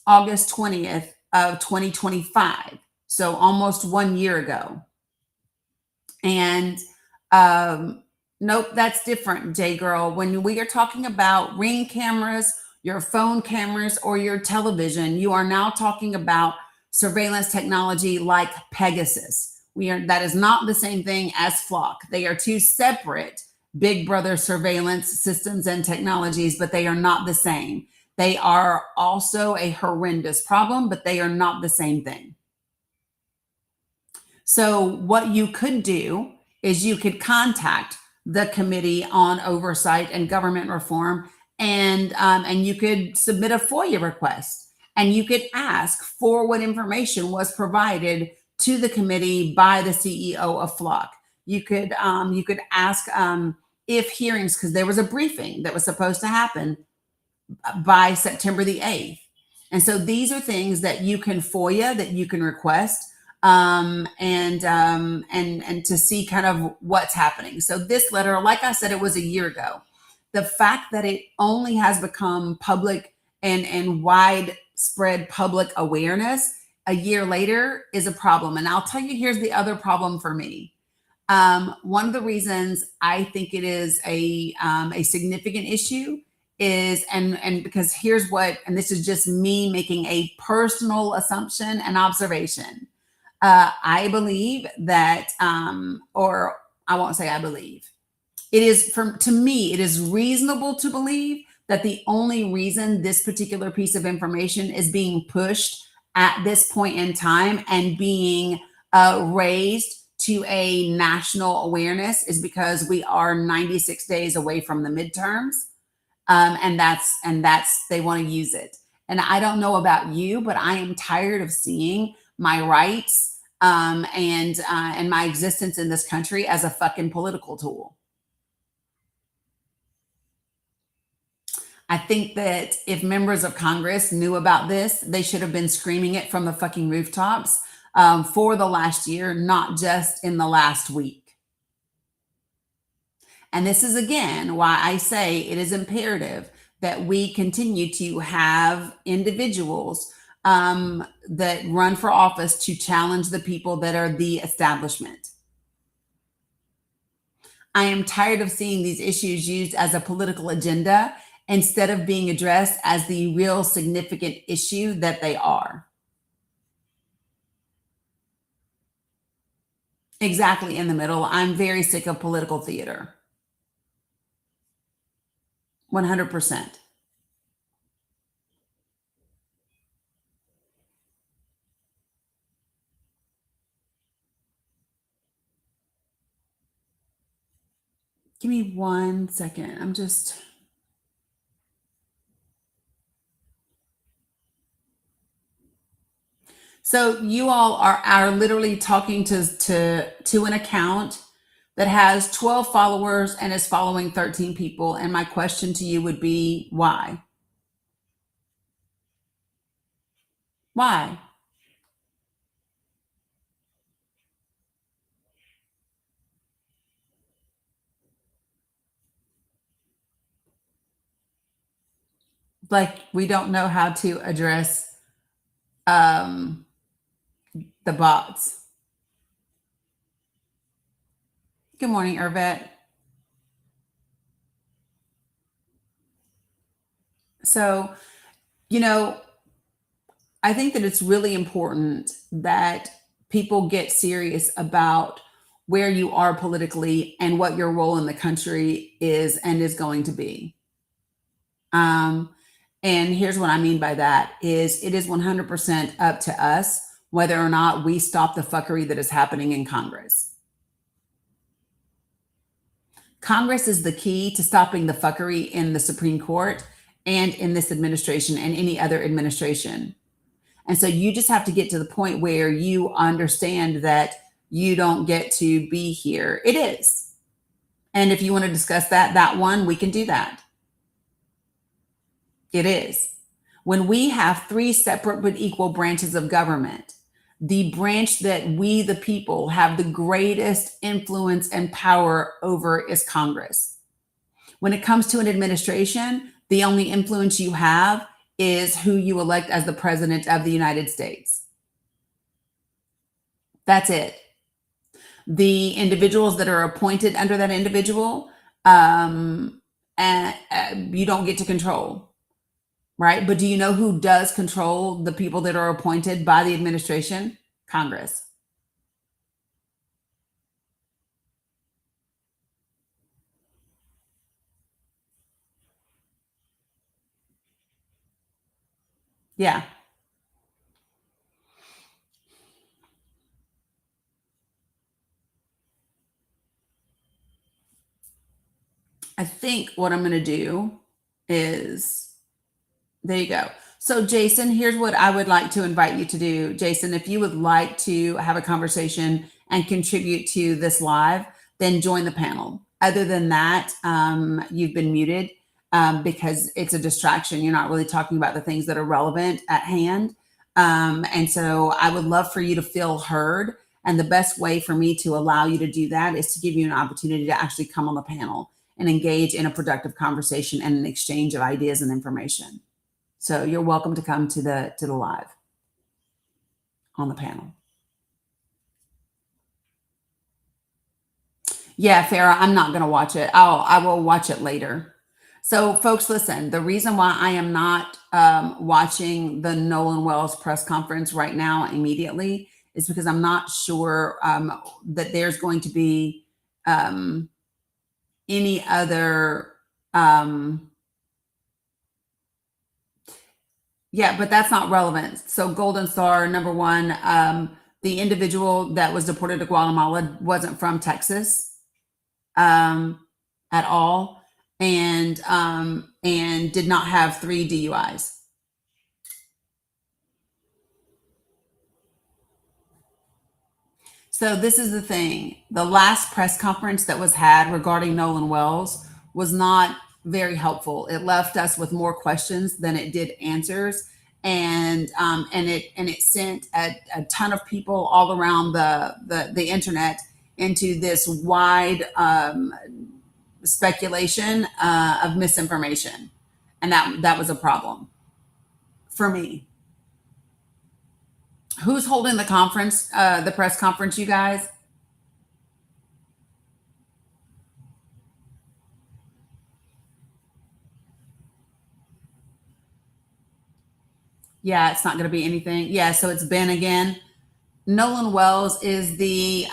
Speaker 1: August 20th of 2025, so almost 1 year ago. And Nope, that's different, J girl. When we are talking about Ring cameras, your phone cameras, or your television, you are now talking about surveillance technology like Pegasus. That is not the same thing as Flock. They are two separate Big Brother surveillance systems and technologies, but they are not the same. They are also a horrendous problem, but they are not the same thing. So what you could do is you could contact the Committee on Oversight and Government Reform, and you could submit a FOIA request, and you could ask for what information was provided to the committee by the CEO of Flock. You could ask if hearings, because there was a briefing that was supposed to happen by September the 8th. And so these are things that you can FOIA, that you can request, and to see kind of what's happening. So this letter, like I said, it was a year ago. The fact that it only has become public and widespread public awareness a year later is a problem. And I'll tell you, here's the other problem for me. One of the reasons I think it is a significant issue is, and because here's what, and this is just me making a personal assumption and observation. I believe that, or I won't say I believe. It is, to me, it is reasonable to believe that the only reason this particular piece of information is being pushed at this point in time and being raised to a national awareness is because we are 96 days away from the midterms. And that's they want to use it. And I don't know about you, but I am tired of seeing my rights and my existence in this country as a fucking political tool. I think that if members of Congress knew about this, they should have been screaming it from the fucking rooftops for the last year, not just in the last week. And this is, again, why I say it is imperative that we continue to have individuals that run for office to challenge the people that are the establishment. I am tired of seeing these issues used as a political agenda instead of being addressed as the real significant issue that they are. Exactly in the middle. I'm very sick of political theater. 100%. Give me 1 second. I'm just... So you all are literally talking to an account that has 12 followers and is following 13 people. And my question to you would be, why? Why? Like, we don't know how to address the bots. Good morning, Irvette. So, I think that it's really important that people get serious about where you are politically and what your role in the country is and is going to be. And here's what I mean by that is it is 100% up to us whether or not we stop the fuckery that is happening in Congress. Congress is the key to stopping the fuckery in the Supreme Court and in this administration and any other administration. And so you just have to get to the point where you understand that you don't get to be here. It is. And if you want to discuss that one, we can do that. It is. When we have three separate but equal branches of government, the branch that we, the people, have the greatest influence and power over is Congress. When it comes to an administration, the only influence you have is who you elect as the president of the United States. That's it. the individuals that are appointed under that individual, and you don't get to control, right? But do you know who does control the people that are appointed by the administration? Congress. Yeah. I think what I'm going to do is, there you go. So Jason, here's what I would like to invite you to do. Jason, if you would like to have a conversation and contribute to this live, then join the panel. Other than that, you've been muted because it's a distraction. You're not really talking about the things that are relevant at hand. And so I would love for you to feel heard. And the best way for me to allow you to do that is to give you an opportunity to actually come on the panel and engage in a productive conversation and an exchange of ideas and information. So you're welcome to come to the live on the panel. Yeah, Farah, I'm not going to watch it. I will watch it later. So folks, listen, the reason why I am not watching the Nolan Wells press conference right now immediately is because I'm not sure that there's going to be any other yeah, but that's not relevant. So Golden Star, number one, the individual that was deported to Guatemala wasn't from Texas at all, and did not have 3 DUIs. So this is the thing. The last press conference that was had regarding Nolan Wells was not very helpful. It left us with more questions than it did answers, and it sent a ton of people all around the internet into this wide speculation of misinformation, and that was a problem for me. Who's holding the conference, the press conference, you guys? Yeah, it's not going to be anything. Yeah, so it's Ben again. Nolan Wells is the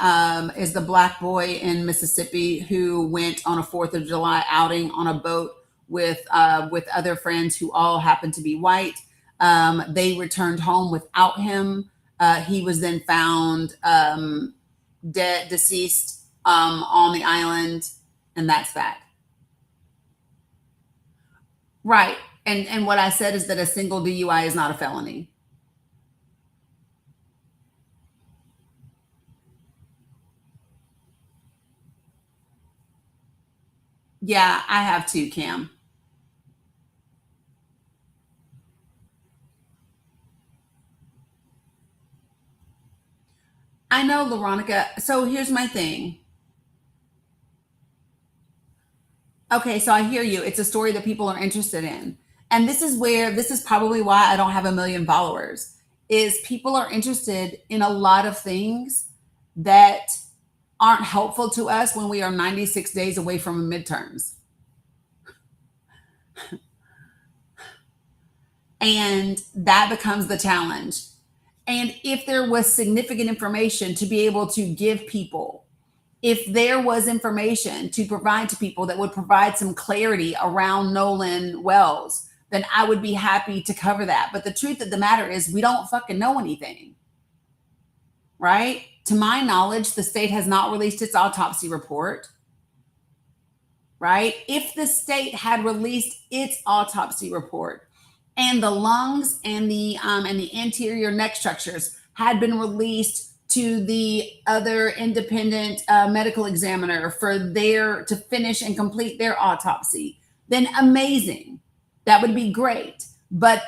Speaker 1: black boy in Mississippi who went on a 4th of July outing on a boat with other friends who all happened to be white. They returned home without him. He was then found dead, deceased on the island, and that's that. Right. And what I said is that a single DUI is not a felony. Yeah, I have too, Cam. I know, Veronica. So here's my thing. Okay, so I hear you. It's a story that people are interested in. And this is probably why I don't have a million followers, is people are interested in a lot of things that aren't helpful to us when we are 96 days away from midterms. And that becomes the challenge. And if there was significant information to be able to give people, if there was information to provide to people that would provide some clarity around Nolan Wells, then I would be happy to cover that. But the truth of the matter is we don't fucking know anything, right? To my knowledge, the state has not released its autopsy report, right? If the state had released its autopsy report and the lungs and the anterior neck structures had been released to the other independent medical examiner to finish and complete their autopsy, then amazing. That would be great. But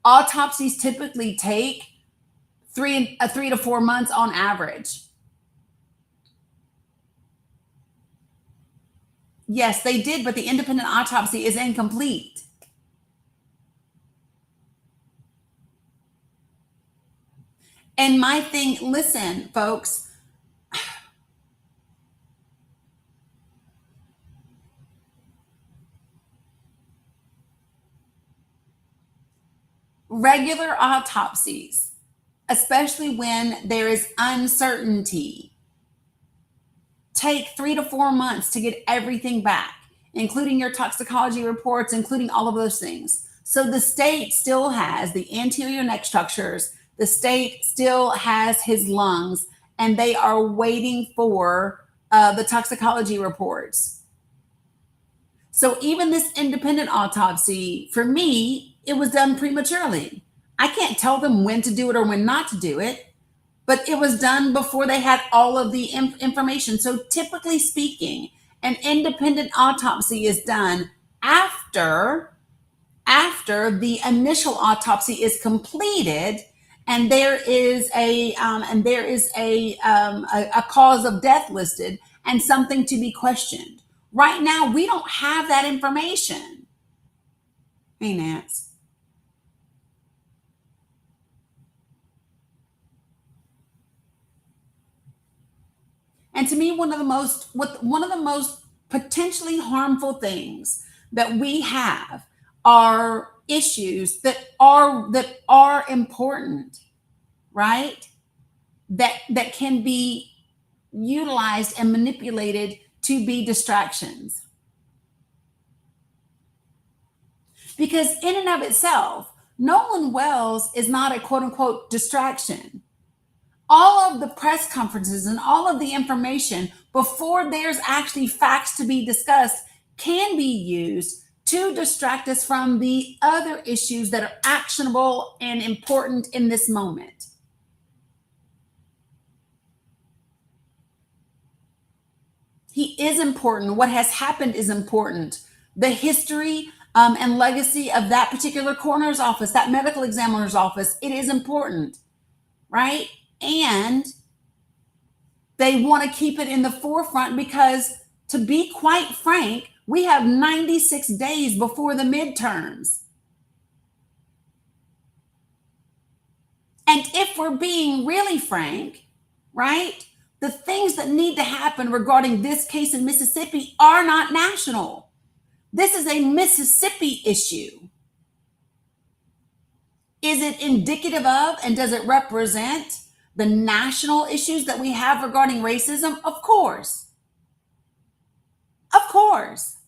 Speaker 1: autopsies typically take 3 to 4 months on average. Yes, they did, but the independent autopsy is incomplete. And my thing, listen, folks, regular autopsies, especially when there is uncertainty, take 3 to 4 months to get everything back, including your toxicology reports, including all of those things. So the state still has the anterior neck structures. The state still has his lungs, and they are waiting for the toxicology reports. So even this independent autopsy, for me, it was done prematurely. I can't tell them when to do it or when not to do it, but it was done before they had all of the information. So typically speaking, an independent autopsy is done after the initial autopsy is completed, and there is a cause of death listed and something to be questioned. Right now, we don't have that information. Hey, Nance. And to me, one of the most potentially harmful things that we have are issues that are important, right? That can be utilized and manipulated to be distractions. Because in and of itself, Nolan Wells is not a quote unquote distraction. All of the press conferences and all of the information before there's actually facts to be discussed can be used to distract us from the other issues that are actionable and important in this moment. He is important. What has happened is important. The history and legacy of that particular coroner's office, that medical examiner's office, it is important, right? And they want to keep it in the forefront because, to be quite frank, we have 96 days before the midterms. And if we're being really frank, right, the things that need to happen regarding this case in Mississippi are not national. This is a Mississippi issue. Is it indicative of, and does it represent the national issues that we have regarding racism? Of course. Of course.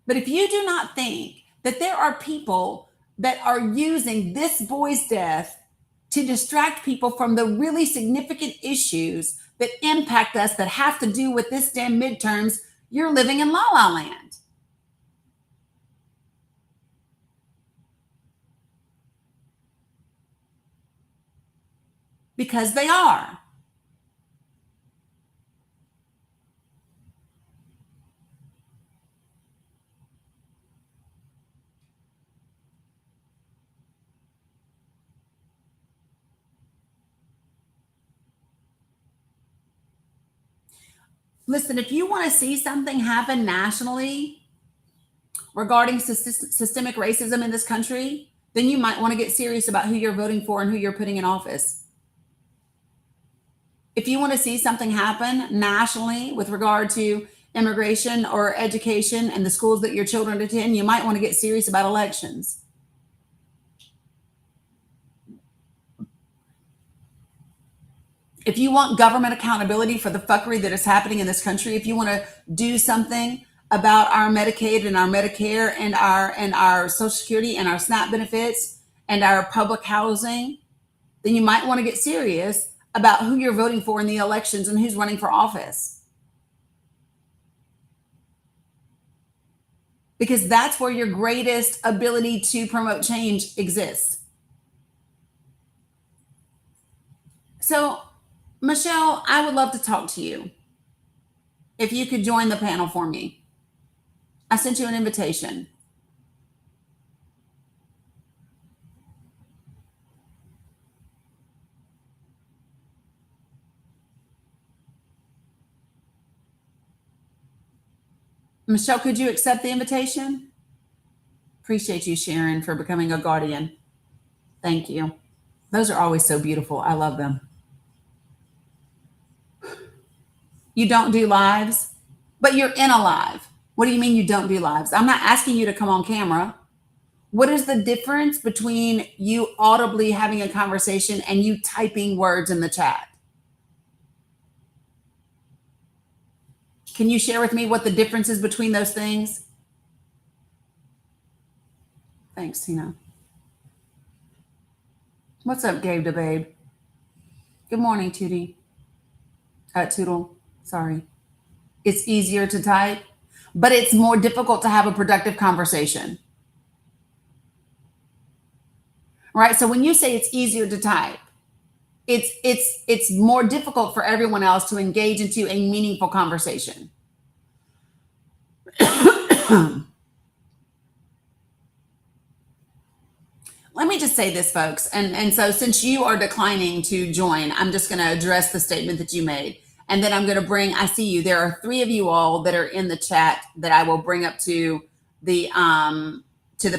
Speaker 1: But if you do not think that there are people that are using this boy's death to distract people from the really significant issues that impact us, that have to do with this damn midterms, you're living in La La Land. Because they are. Listen, if you want to see something happen nationally regarding systemic racism in this country, then you might want to get serious about who you're voting for and who you're putting in office. If you want to see something happen nationally with regard to immigration or education and the schools that your children attend, you might want to get serious about elections. If you want government accountability for the fuckery that is happening in this country, if you want to do something about our Medicaid and our Medicare and our Social Security and our SNAP benefits and our public housing, then you might want to get serious about who you're voting for in the elections and who's running for office. Because that's where your greatest ability to promote change exists. So, Michelle, I would love to talk to you. If you could join the panel for me. I sent you an invitation. Michelle, could you accept the invitation? Appreciate you, Sharon, for becoming a guardian. Thank you. Those are always so beautiful. I love them. You don't do lives? But you're in a live. What do you mean you don't do lives? I'm not asking you to come on camera. What is the difference between you audibly having a conversation and you typing words in the chat? Can you share with me what the difference is between those things? Thanks, Tina. What's up, Gabe to Babe? Good morning, Tootie. Toodle. Sorry. It's easier to type, but it's more difficult to have a productive conversation. Right? So when you say it's easier to type, it's more difficult for everyone else to engage into a meaningful conversation. Let me just say this, folks. And so since you are declining to join, I'm just going to address the statement that you made. And then I'm going to bring, I see you. There are 3 of you all that are in the chat that I will bring up to the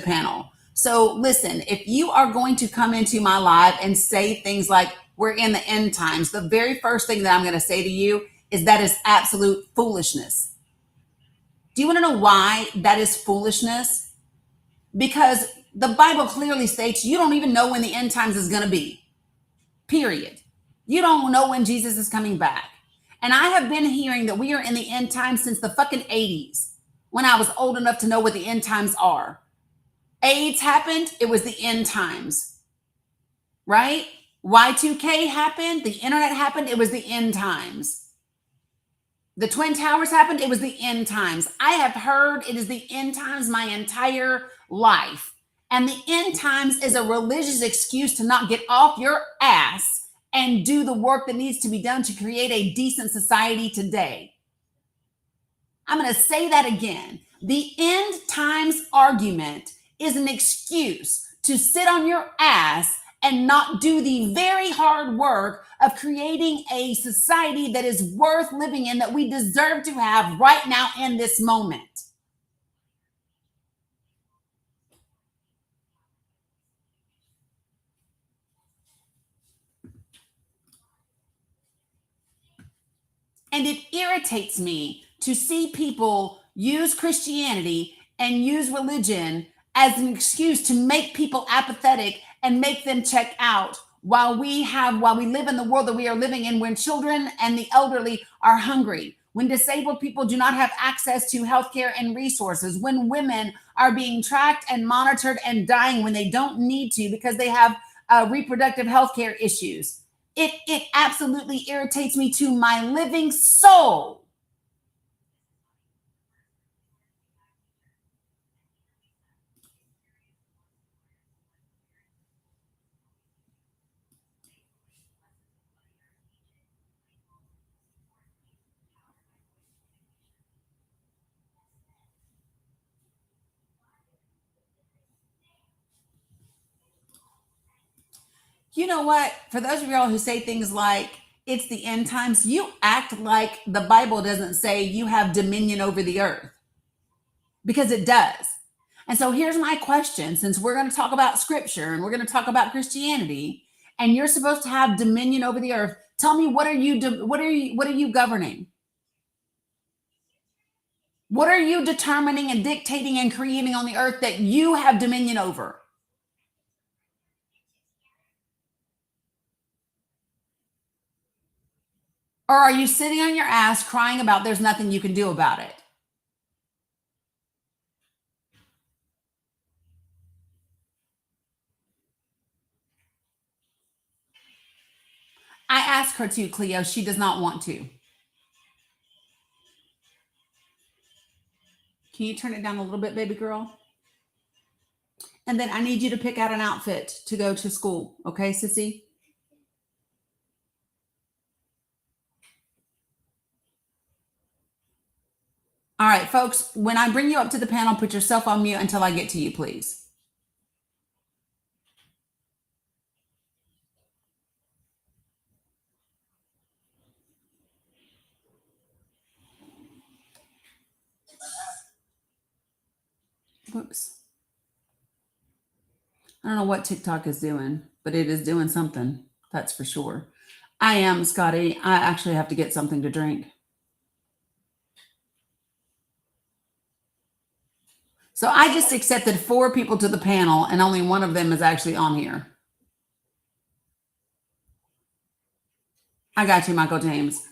Speaker 1: panel. So listen, if you are going to come into my live and say things like, we're in the end times, the very first thing that I'm going to say to you is that is absolute foolishness. Do you want to know why that is foolishness? Because the Bible clearly states you don't even know when the end times is going to be. Period. You don't know when Jesus is coming back. And I have been hearing that we are in the end times since the fucking 80s, when I was old enough to know what the end times are. AIDS happened, it was the end times. Right? Y2K happened, the internet happened, it was the end times. The Twin Towers happened, it was the end times. I have heard it is the end times my entire life. And the end times is a religious excuse to not get off your ass and do the work that needs to be done to create a decent society today. I'm going to say that again. The end times argument is an excuse to sit on your ass and not do the very hard work of creating a society that is worth living in, that we deserve to have right now in this moment. And it irritates me to see people use Christianity and use religion as an excuse to make people apathetic and make them check out while we live in the world that we are living in, when children and the elderly are hungry, when disabled people do not have access to healthcare and resources, when women are being tracked and monitored and dying when they don't need to because they have reproductive healthcare issues. It absolutely irritates me to my living soul. You know what? For those of y'all who say things like, it's the end times, you act like the Bible doesn't say you have dominion over the earth, because it does. And so here's my question, since we're going to talk about scripture and we're going to talk about Christianity, and you're supposed to have dominion over the earth, tell me, what are you governing? What are you determining and dictating and creating on the earth that you have dominion over? Or are you sitting on your ass crying about there's nothing you can do about it? I asked her to, Cleo. She does not want to. Can you turn it down a little bit, baby girl? And then I need you to pick out an outfit to go to school. Okay, sissy? All right, folks, when I bring you up to the panel, put yourself on mute until I get to you, please. Whoops. I don't know what TikTok is doing, but it is doing something. That's for sure. I am, Scotty. I actually have to get something to drink. So I just accepted 4 people to the panel, and only one of them is actually on here. I got you, Michael James.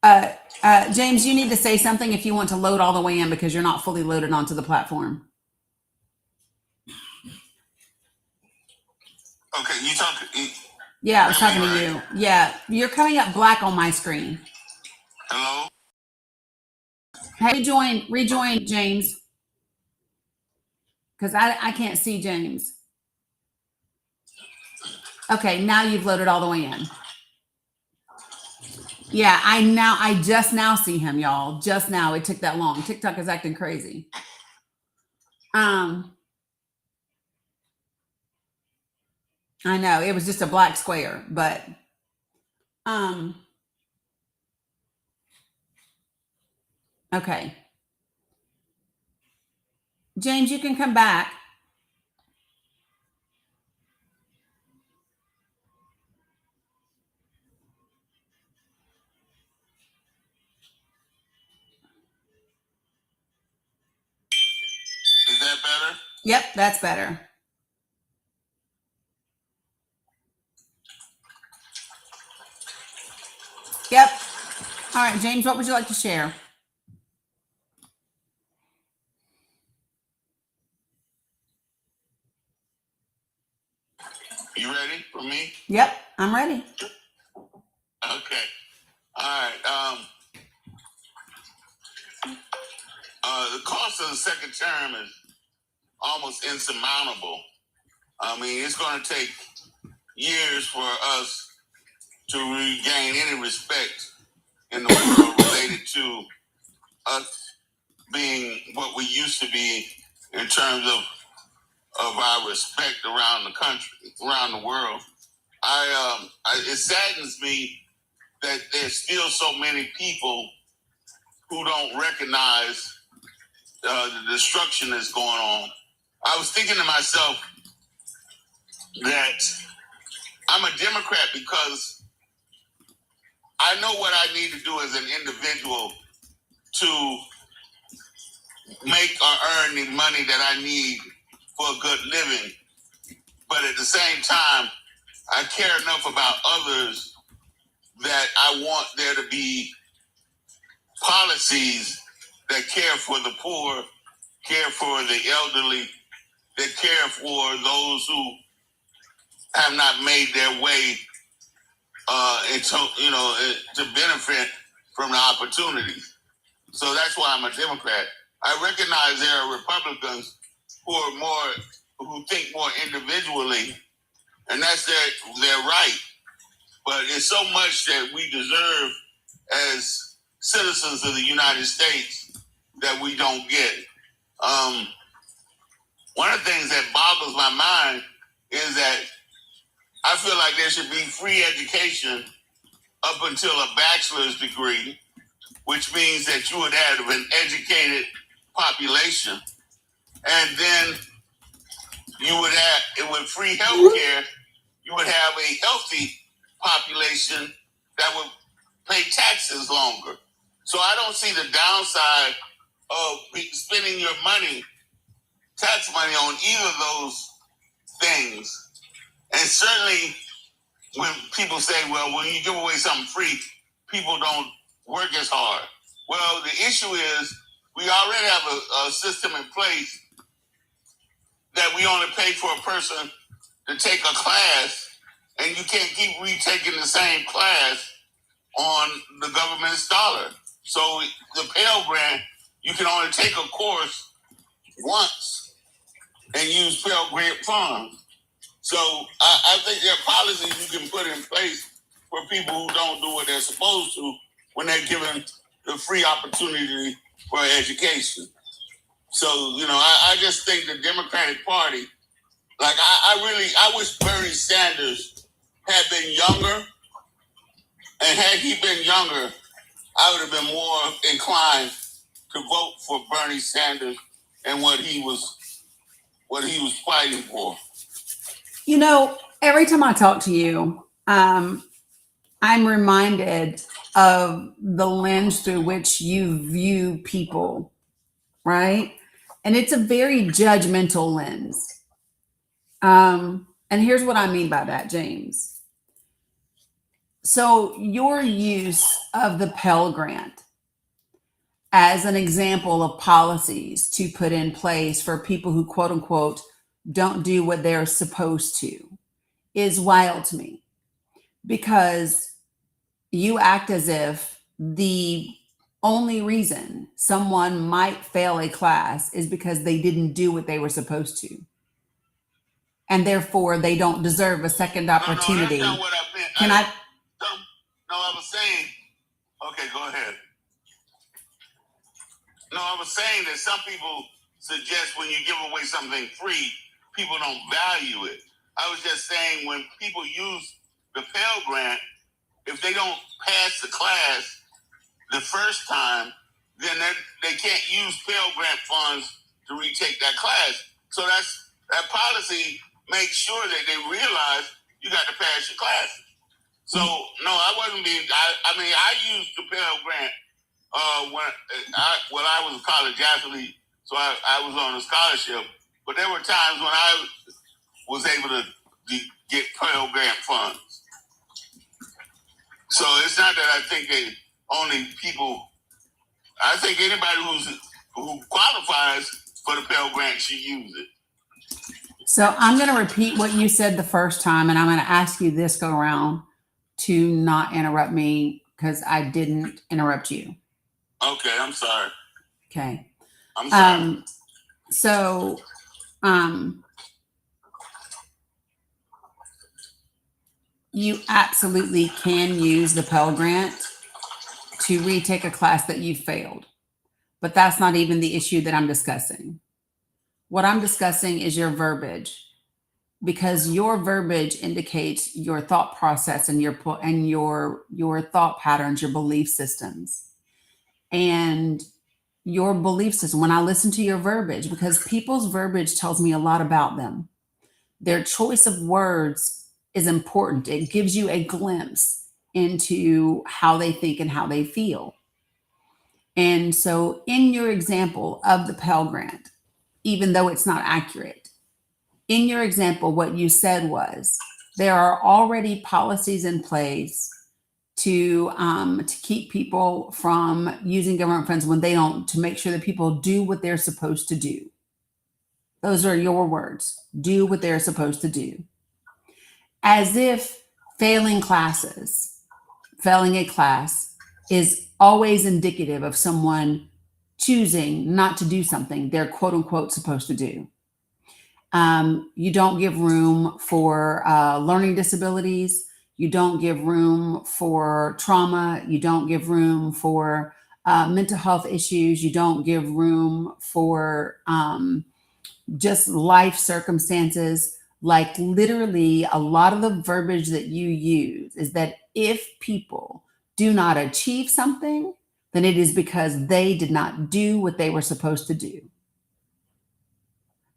Speaker 1: James, you need to say something if you want to load all the way in because you're not fully loaded onto the platform.
Speaker 3: Okay, you talking?
Speaker 1: Yeah, I was talking to
Speaker 3: Right.
Speaker 1: you. Yeah, you're coming up black on my screen.
Speaker 3: Hello?
Speaker 1: Hey, rejoin James. Because I can't see James. Okay, now you've loaded all the way in. Yeah, I just now see him, y'all. Just now. It took that long. TikTok is acting crazy. I know it was just a black square, but okay. James, you can come back.
Speaker 3: Is that better?
Speaker 1: Yep, that's better. Yep. All right, James, what would you like to share?
Speaker 3: You ready for me?
Speaker 1: Yep, I'm ready.
Speaker 3: Okay. All right. The cost of the second term is almost insurmountable. I mean, it's going to take years for us to regain any respect in the world related to us being what we used to be in terms of our respect around the country, around the world. It saddens me that there's still so many people who don't recognize the destruction that's going on. I was thinking to myself that I'm a Democrat because I know what I need to do as an individual to make or earn the money that I need for a good living. But at the same time, I care enough about others that I want there to be policies that care for the poor, care for the elderly, that care for those who have not made their way to benefit from the opportunities. So that's why I'm a Democrat. I recognize there are Republicans who think more individually, and that's their right. But it's so much that we deserve as citizens of the United States that we don't get. One of the things that boggles my mind is that I feel like there should be free education up until a bachelor's degree, which means that you would have an educated population. And then with free healthcare, you would have a healthy population that would pay taxes longer. So I don't see the downside of spending your money, tax money, on either of those things. And certainly when people say, well, when you give away something free, people don't work as hard. Well, the issue is we already have a system in place that we only pay for a person to take a class, and you can't keep retaking the same class on the government's dollar. So the Pell Grant, you can only take a course once and use Pell Grant funds. So I think there are policies you can put in place for people who don't do what they're supposed to when they're given the free opportunity for education. So, I just think the Democratic Party, like I wish Bernie Sanders had been younger. And had he been younger, I would have been more inclined to vote for Bernie Sanders and what he was fighting for.
Speaker 1: Every time I talk to you, I'm reminded of the lens through which you view people, right? And it's a very judgmental lens. And here's what I mean by that, James. So your use of the Pell Grant as an example of policies to put in place for people who, quote unquote, don't do what they're supposed to is wild to me, because you act as if the only reason someone might fail a class is because they didn't do what they were supposed to, and therefore they don't deserve a second opportunity.
Speaker 5: No, that's not what I meant.
Speaker 1: Can I?
Speaker 5: No, I was saying. Okay, go ahead. No, I was saying that some people suggest when you give away something free, people don't value it. I was just saying when people use the Pell Grant, if they don't pass the class the first time, then they can't use Pell Grant funds to retake that class. So that policy makes sure that they realize you got to pass your class. So no, I wasn't being. I mean, I used the Pell Grant when I was a college athlete, so I was on a scholarship. But there were times when I was able to get Pell Grant funds. So it's not that I think that only people. I think anybody who qualifies for the Pell Grant should use it.
Speaker 1: So I'm going to repeat what you said the first time, and I'm going to ask you this go around to not interrupt me, because I didn't interrupt you.
Speaker 5: Okay, I'm sorry.
Speaker 1: Okay.
Speaker 5: I'm sorry.
Speaker 1: You absolutely can use the Pell Grant to retake a class that you failed, but that's not even the issue that I'm discussing. What I'm discussing is your verbiage, because your verbiage indicates your thought process and your thought patterns, your belief systems, and your belief system. When I listen to your verbiage, because people's verbiage tells me a lot about them, their choice of words is important. It gives you a glimpse into how they think and how they feel. And so in your example of the Pell Grant, even though it's not accurate, in your example, what you said was there are already policies in place to keep people from using government funds when they don't, to make sure that people do what they're supposed to do. Those are your words. Do what they're supposed to do. As if failing a class is always indicative of someone choosing not to do something they're quote unquote supposed to do. You don't give room for learning disabilities. You don't give room for trauma. You don't give room for mental health issues. You don't give room for just life circumstances. Like literally a lot of the verbiage that you use is that if people do not achieve something, then it is because they did not do what they were supposed to do.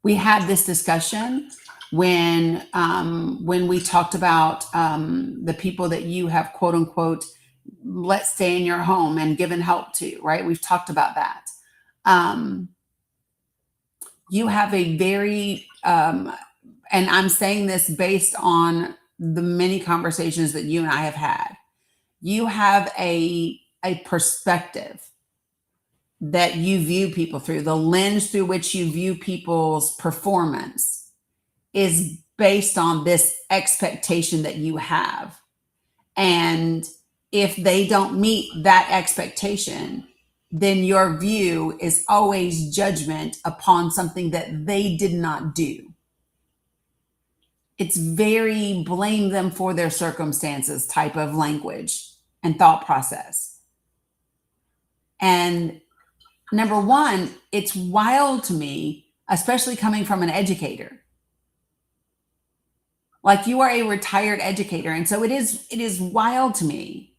Speaker 1: We had this discussion when we talked about the people that you have, quote unquote, let stay in your home and given help to, right? We've talked about that. You have a very, and I'm saying this based on the many conversations that you and I have had. You have a perspective that you view people through. The lens through which you view people's performance is based on this expectation that you have. And if they don't meet that expectation, then your view is always judgment upon something that they did not do. It's very blame them for their circumstances type of language and thought process. And number one, it's wild to me, especially coming from an educator. Like you are a retired educator. And so it is wild to me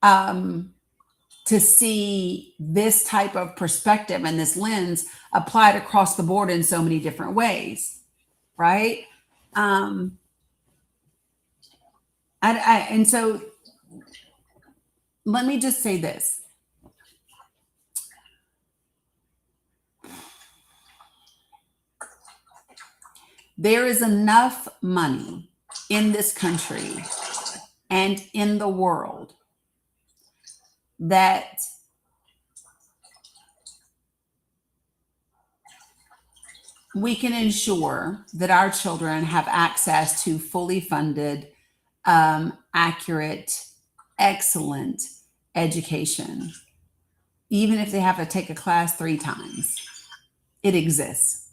Speaker 1: to see this type of perspective and this lens applied across the board in so many different ways, right? And so let me just say this. There is enough money in this country and in the world that we can ensure that our children have access to fully funded, accurate, excellent education, even if they have to take a class 3 times. It exists.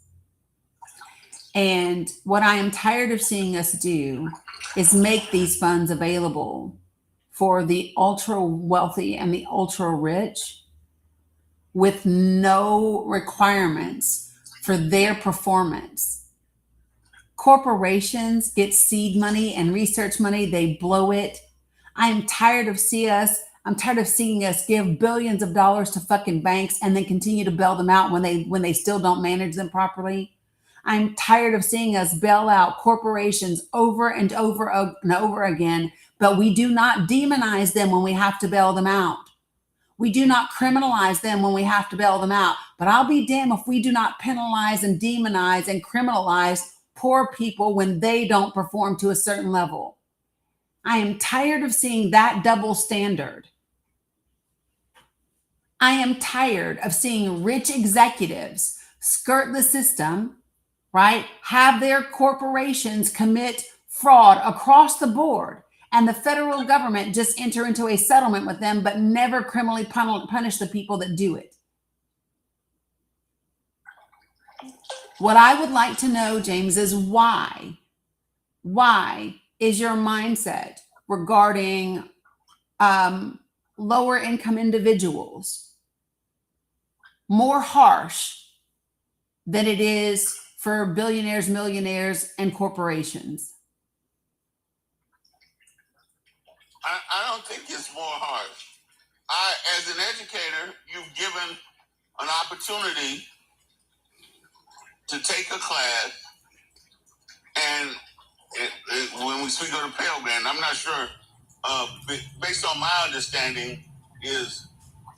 Speaker 1: And what I am tired of seeing us do is make these funds available for the ultra wealthy and the ultra rich with no requirements for their performance. Corporations get seed money and research money, they blow it. I'm tired of seeing us give billions of dollars to fucking banks and then continue to bail them out when they still don't manage them properly. I'm tired of seeing us bail out corporations over and over and over again, but we do not demonize them when we have to bail them out. We do not criminalize them when we have to bail them out. But I'll be damned if we do not penalize and demonize and criminalize poor people when they don't perform to a certain level. I am tired of seeing that double standard. I am tired of seeing rich executives skirt the system, right? Have their corporations commit fraud across the board, and the federal government just enter into a settlement with them, but never criminally punish the people that do it. What I would like to know, James, is why is your mindset regarding lower income individuals more harsh than it is for billionaires, millionaires, and corporations?
Speaker 5: I don't think it's more harsh. As an educator, you've given an opportunity to take a class, and when we speak of the Pell Grant, I'm not sure, based on my understanding is,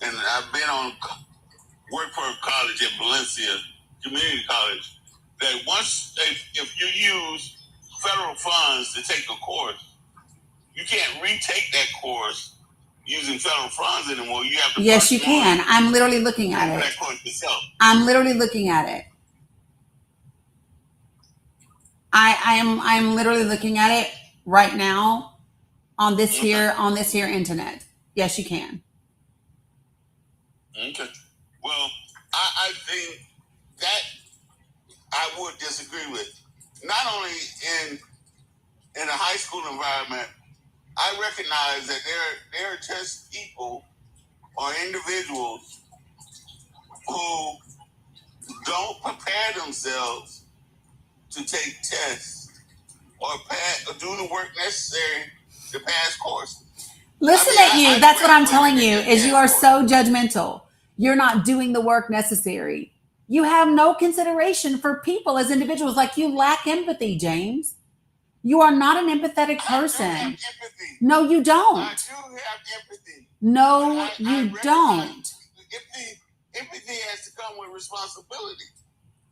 Speaker 5: and I've been on work for a college at Valencia Community College, that if you use federal funds to take a course, you can't retake that course using federal funds anymore. You have to.
Speaker 1: Yes, you can. I'm literally looking at it.
Speaker 5: That course yourself.
Speaker 1: I'm literally looking at it. I'm literally looking at it right now on this here internet. Yes, you can.
Speaker 5: Okay. Well, I think that I would disagree with. Not only in a high school environment, I recognize that there are just people or individuals who don't prepare themselves to take tests or do the work necessary to pass courses.
Speaker 1: Listen at you. That's what I'm telling you, is you are so judgmental. You're not doing the work necessary. You have no consideration for people as individuals. Like, you lack empathy, James. You are not an empathetic person.
Speaker 5: I do have empathy.
Speaker 1: No, you don't.
Speaker 5: I do have empathy.
Speaker 1: No, you don't.
Speaker 5: Empathy has to come with responsibility.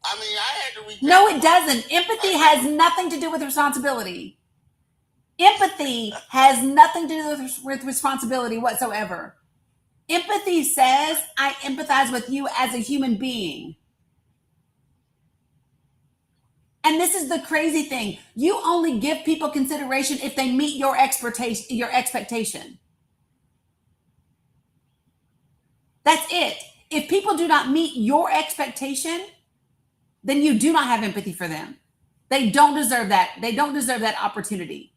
Speaker 5: I mean, I had to read.
Speaker 1: No, it doesn't. Empathy has nothing to do with responsibility. Empathy has nothing to do with responsibility whatsoever. Empathy says, I empathize with you as a human being. And this is the crazy thing. You only give people consideration if they meet your expectation. That's it. If people do not meet your expectation, then you do not have empathy for them. They don't deserve that. They don't deserve that opportunity.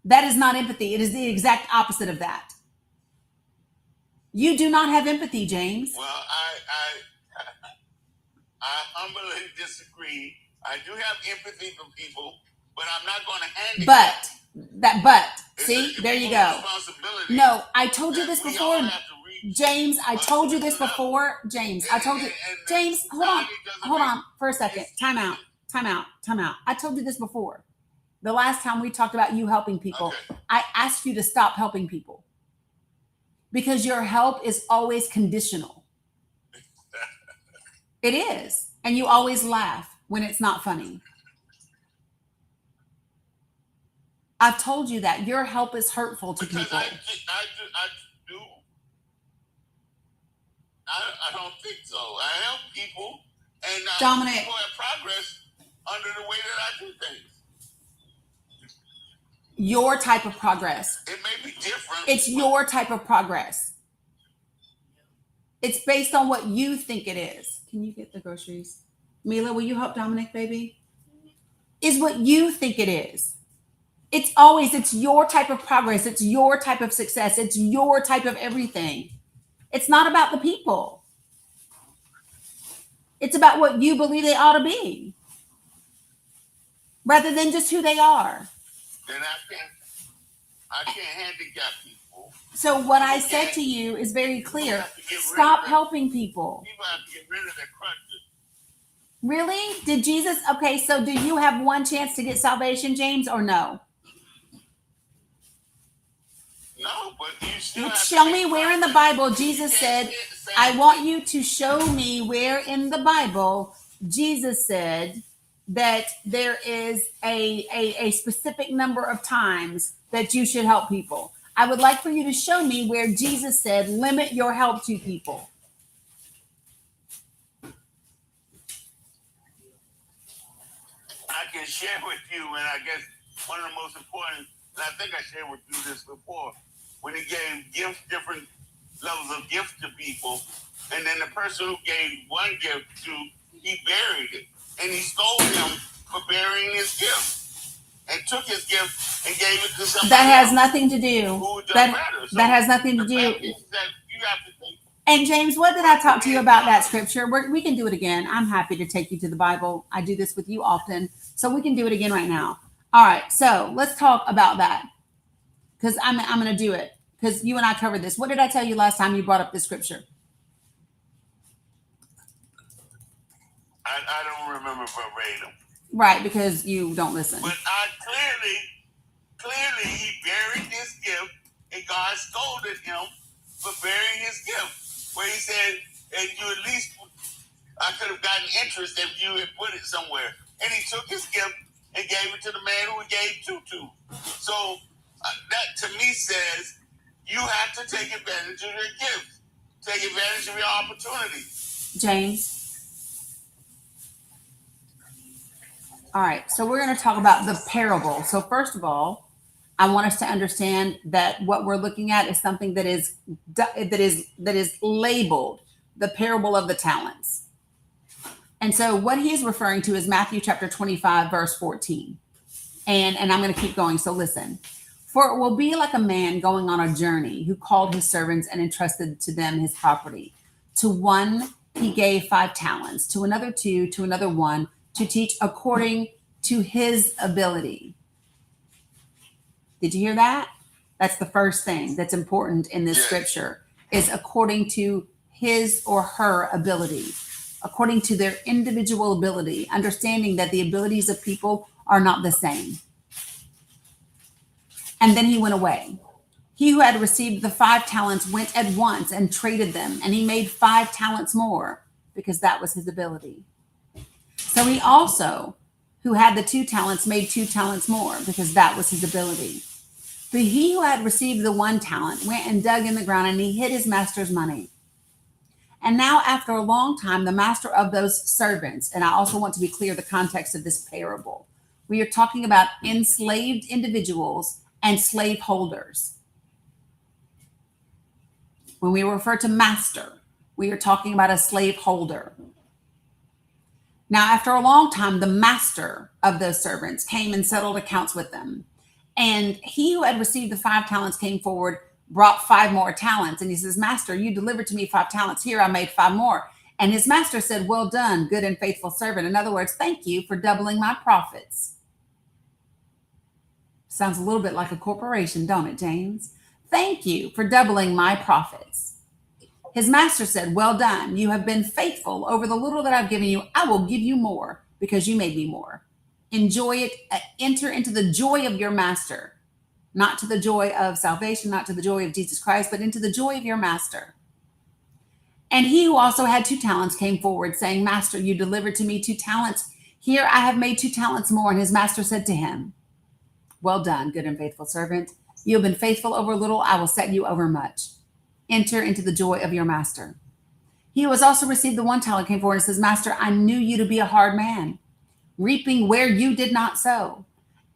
Speaker 1: That is not empathy. It is the exact opposite of that. You do not have empathy, James.
Speaker 5: Well, I humbly disagree. I do have empathy for people, but I'm not going to handicap.
Speaker 1: See, there you go. No, I told you this before. James, I told you this before. James, I told you. James, hold on for a second. Time out. I told you this before. The last time we talked about you helping people, okay. I asked you to stop helping people because your help is always conditional. It is. And you always laugh when it's not funny. I've told you that your help is hurtful to
Speaker 5: Because
Speaker 1: people.
Speaker 5: I do. I don't think so. I help people, and
Speaker 1: Dominic.
Speaker 5: people have progress under the way that I do things.
Speaker 1: Your type of progress.
Speaker 5: It may be different.
Speaker 1: It's your type of progress. It's based on what you think it is. Can you get the groceries? Mila, will you help Dominic, baby? Is what you think it is. It's your type of progress. It's your type of success. It's your type of everything. It's not about the people. It's about what you believe they ought to be, rather than just who they are.
Speaker 5: Then I can't handicap people.
Speaker 1: So what I said to you is very clear. Stop helping people.
Speaker 5: People have to get rid of their crutches.
Speaker 1: Really? Did Jesus? Okay, so do you have one chance to get salvation, James, or no?
Speaker 5: No, but you still have
Speaker 1: Show
Speaker 5: to
Speaker 1: me
Speaker 5: take
Speaker 1: where in the
Speaker 5: practice.
Speaker 1: Bible Jesus
Speaker 5: You can't
Speaker 1: said,
Speaker 5: get the same
Speaker 1: I
Speaker 5: thing.
Speaker 1: want you to show me where in the Bible Jesus said that there is a specific number of times that you should help people. I would like for you to show me where Jesus said, limit your help to people.
Speaker 5: I can share with you, and I guess one of the most important, and I think I shared with you this before, when he gave gifts, different levels of gifts to people, and then the person who gave one gift to, he buried it, and he stole him for burying his gift, and took his gift and gave it to somebody
Speaker 1: That has
Speaker 5: else
Speaker 1: nothing to do.
Speaker 5: who does
Speaker 1: That
Speaker 5: better. So
Speaker 1: has nothing to
Speaker 5: the
Speaker 1: do.
Speaker 5: fact is that you have to think.
Speaker 1: And James, what did I talk to you about that scripture? We can do it again. I'm happy to take you to the Bible. I do this with you often, so we can do it again right now. All right, so let's talk about that, because I'm going to do it, because you and I covered this. What did I tell you last time you brought up this scripture?
Speaker 5: I don't remember verbatim.
Speaker 1: Right, because you don't listen.
Speaker 5: But clearly he buried his gift, and God scolded him for burying his gift. Where he said, and you at least, I could have gotten interest if you had put it somewhere. And he took his gift and gave it to the man who he gave to. So that to me says you have to take advantage of your gift. Take advantage of your opportunity.
Speaker 1: James. All right, so we're going to talk about the parable. So first of all, I want us to understand that what we're looking at is something that is labeled the parable of the talents. And so what he is referring to is Matthew chapter 25, verse 14. And I'm going to keep going. So listen. For it will be like a man going on a journey who called his servants and entrusted to them his property. To one he gave 5 talents, to another 2, to another 1, to teach according to his ability. Did you hear that? That's the first thing that's important in this scripture, is according to his or her ability, according to their individual ability, understanding that the abilities of people are not the same. And then he went away. He who had received the 5 talents went at once and traded them, and he made 5 talents more, because that was his ability. So he also, who had the 2 talents, made 2 talents more, because that was his ability. But he who had received the 1 talent went and dug in the ground, and he hid his master's money. And now, after a long time, the master of those servants, and I also want to be clear the context of this parable, we are talking about enslaved individuals and slave holders. When we refer to master, we are talking about a slave holder. Now, after a long time, the master of those servants came and settled accounts with them. And he who had received the 5 talents came forward, brought 5 more talents. And he says, Master, you delivered to me 5 talents. Here, I made 5 more. And his master said, well done, good and faithful servant. In other words, thank you for doubling my profits. Sounds a little bit like a corporation, don't it, James? Thank you for doubling my profits. His master said, well done. You have been faithful over the little that I've given you. I will give you more because you made me more. Enjoy it. Enter into the joy of your master, not to the joy of salvation, not to the joy of Jesus Christ, but into the joy of your master. And he who also had 2 talents came forward saying, Master, you delivered to me 2 talents. Here I have made 2 talents more. And his master said to him, Well done, good and faithful servant. You have been faithful over little, I will set you over much. Enter into the joy of your master. He who has also received the 1 talent came forward and says, Master, I knew you to be a hard man, reaping where you did not sow,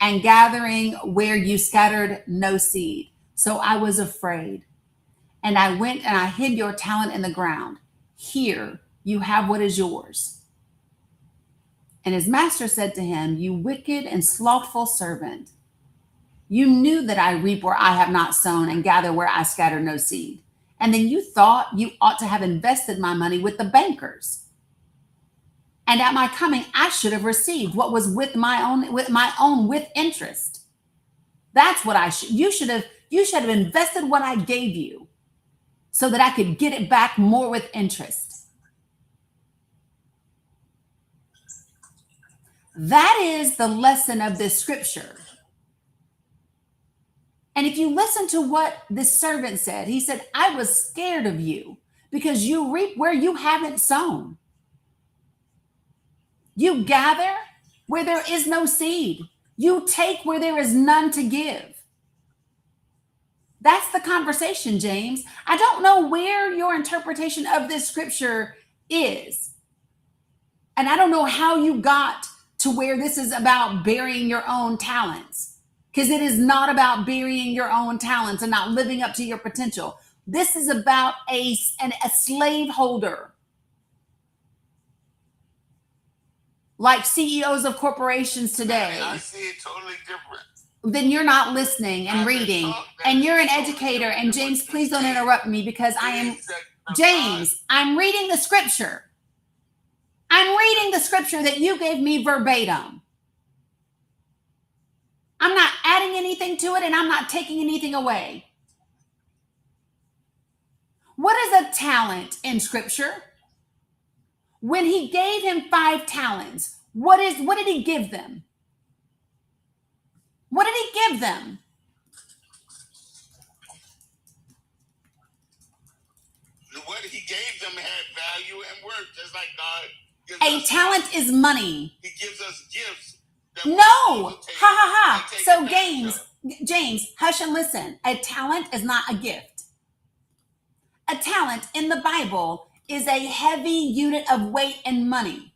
Speaker 1: and gathering where you scattered no seed. So I was afraid, and I went and I hid your talent in the ground. Here you have what is yours. And his master said to him, You wicked and slothful servant, you knew that I reap where I have not sown and gather where I scatter no seed. And then you thought you ought to have invested my money with the bankers. And at my coming, I should have received what was with my own with interest. That's what you should have invested what I gave you so that I could get it back more with interest. That is the lesson of this scripture. And if you listen to what this servant said, he said, I was scared of you because you reap where you haven't sown. You gather where there is no seed. You take where there is none to give. That's the conversation, James. I don't know where your interpretation of this scripture is. And I don't know how you got to where this is about burying your own talents. Because it is not about burying your own talents and not living up to your potential. This is about a slave holder. Like CEOs of corporations today.
Speaker 5: I see it totally different.
Speaker 1: Then you're not listening and reading. And you're an educator. And James, please don't interrupt me because James, I'm reading the scripture. I'm reading the scripture that you gave me verbatim. I'm not adding anything to it and I'm not taking anything away. What is a talent in scripture? When he gave him 5 talents, what did he give them? What did he give them?
Speaker 5: What he gave them had value and worth, just like God gives
Speaker 1: A talent is money.
Speaker 5: He gives us gifts.
Speaker 1: No, ha ha ha. So James, hush and listen. A talent is not a gift. A talent in the Bible is a heavy unit of weight and money.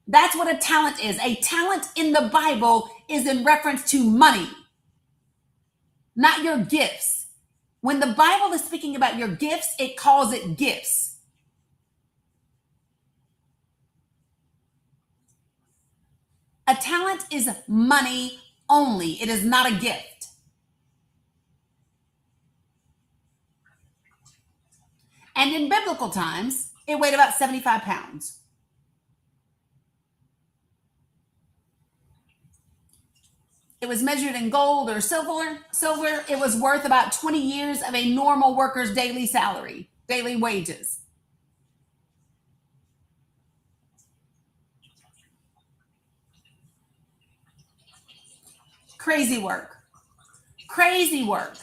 Speaker 1: That's what a talent is. A talent in the Bible is in reference to money, not your gifts. When the Bible is speaking about your gifts, it calls it gifts. A talent is money only. It is not a gift. And in biblical times, it weighed about 75 pounds. It was measured in gold or silver. It was worth about 20 years of a normal worker's daily salary, daily wages. Crazy work. Crazy work.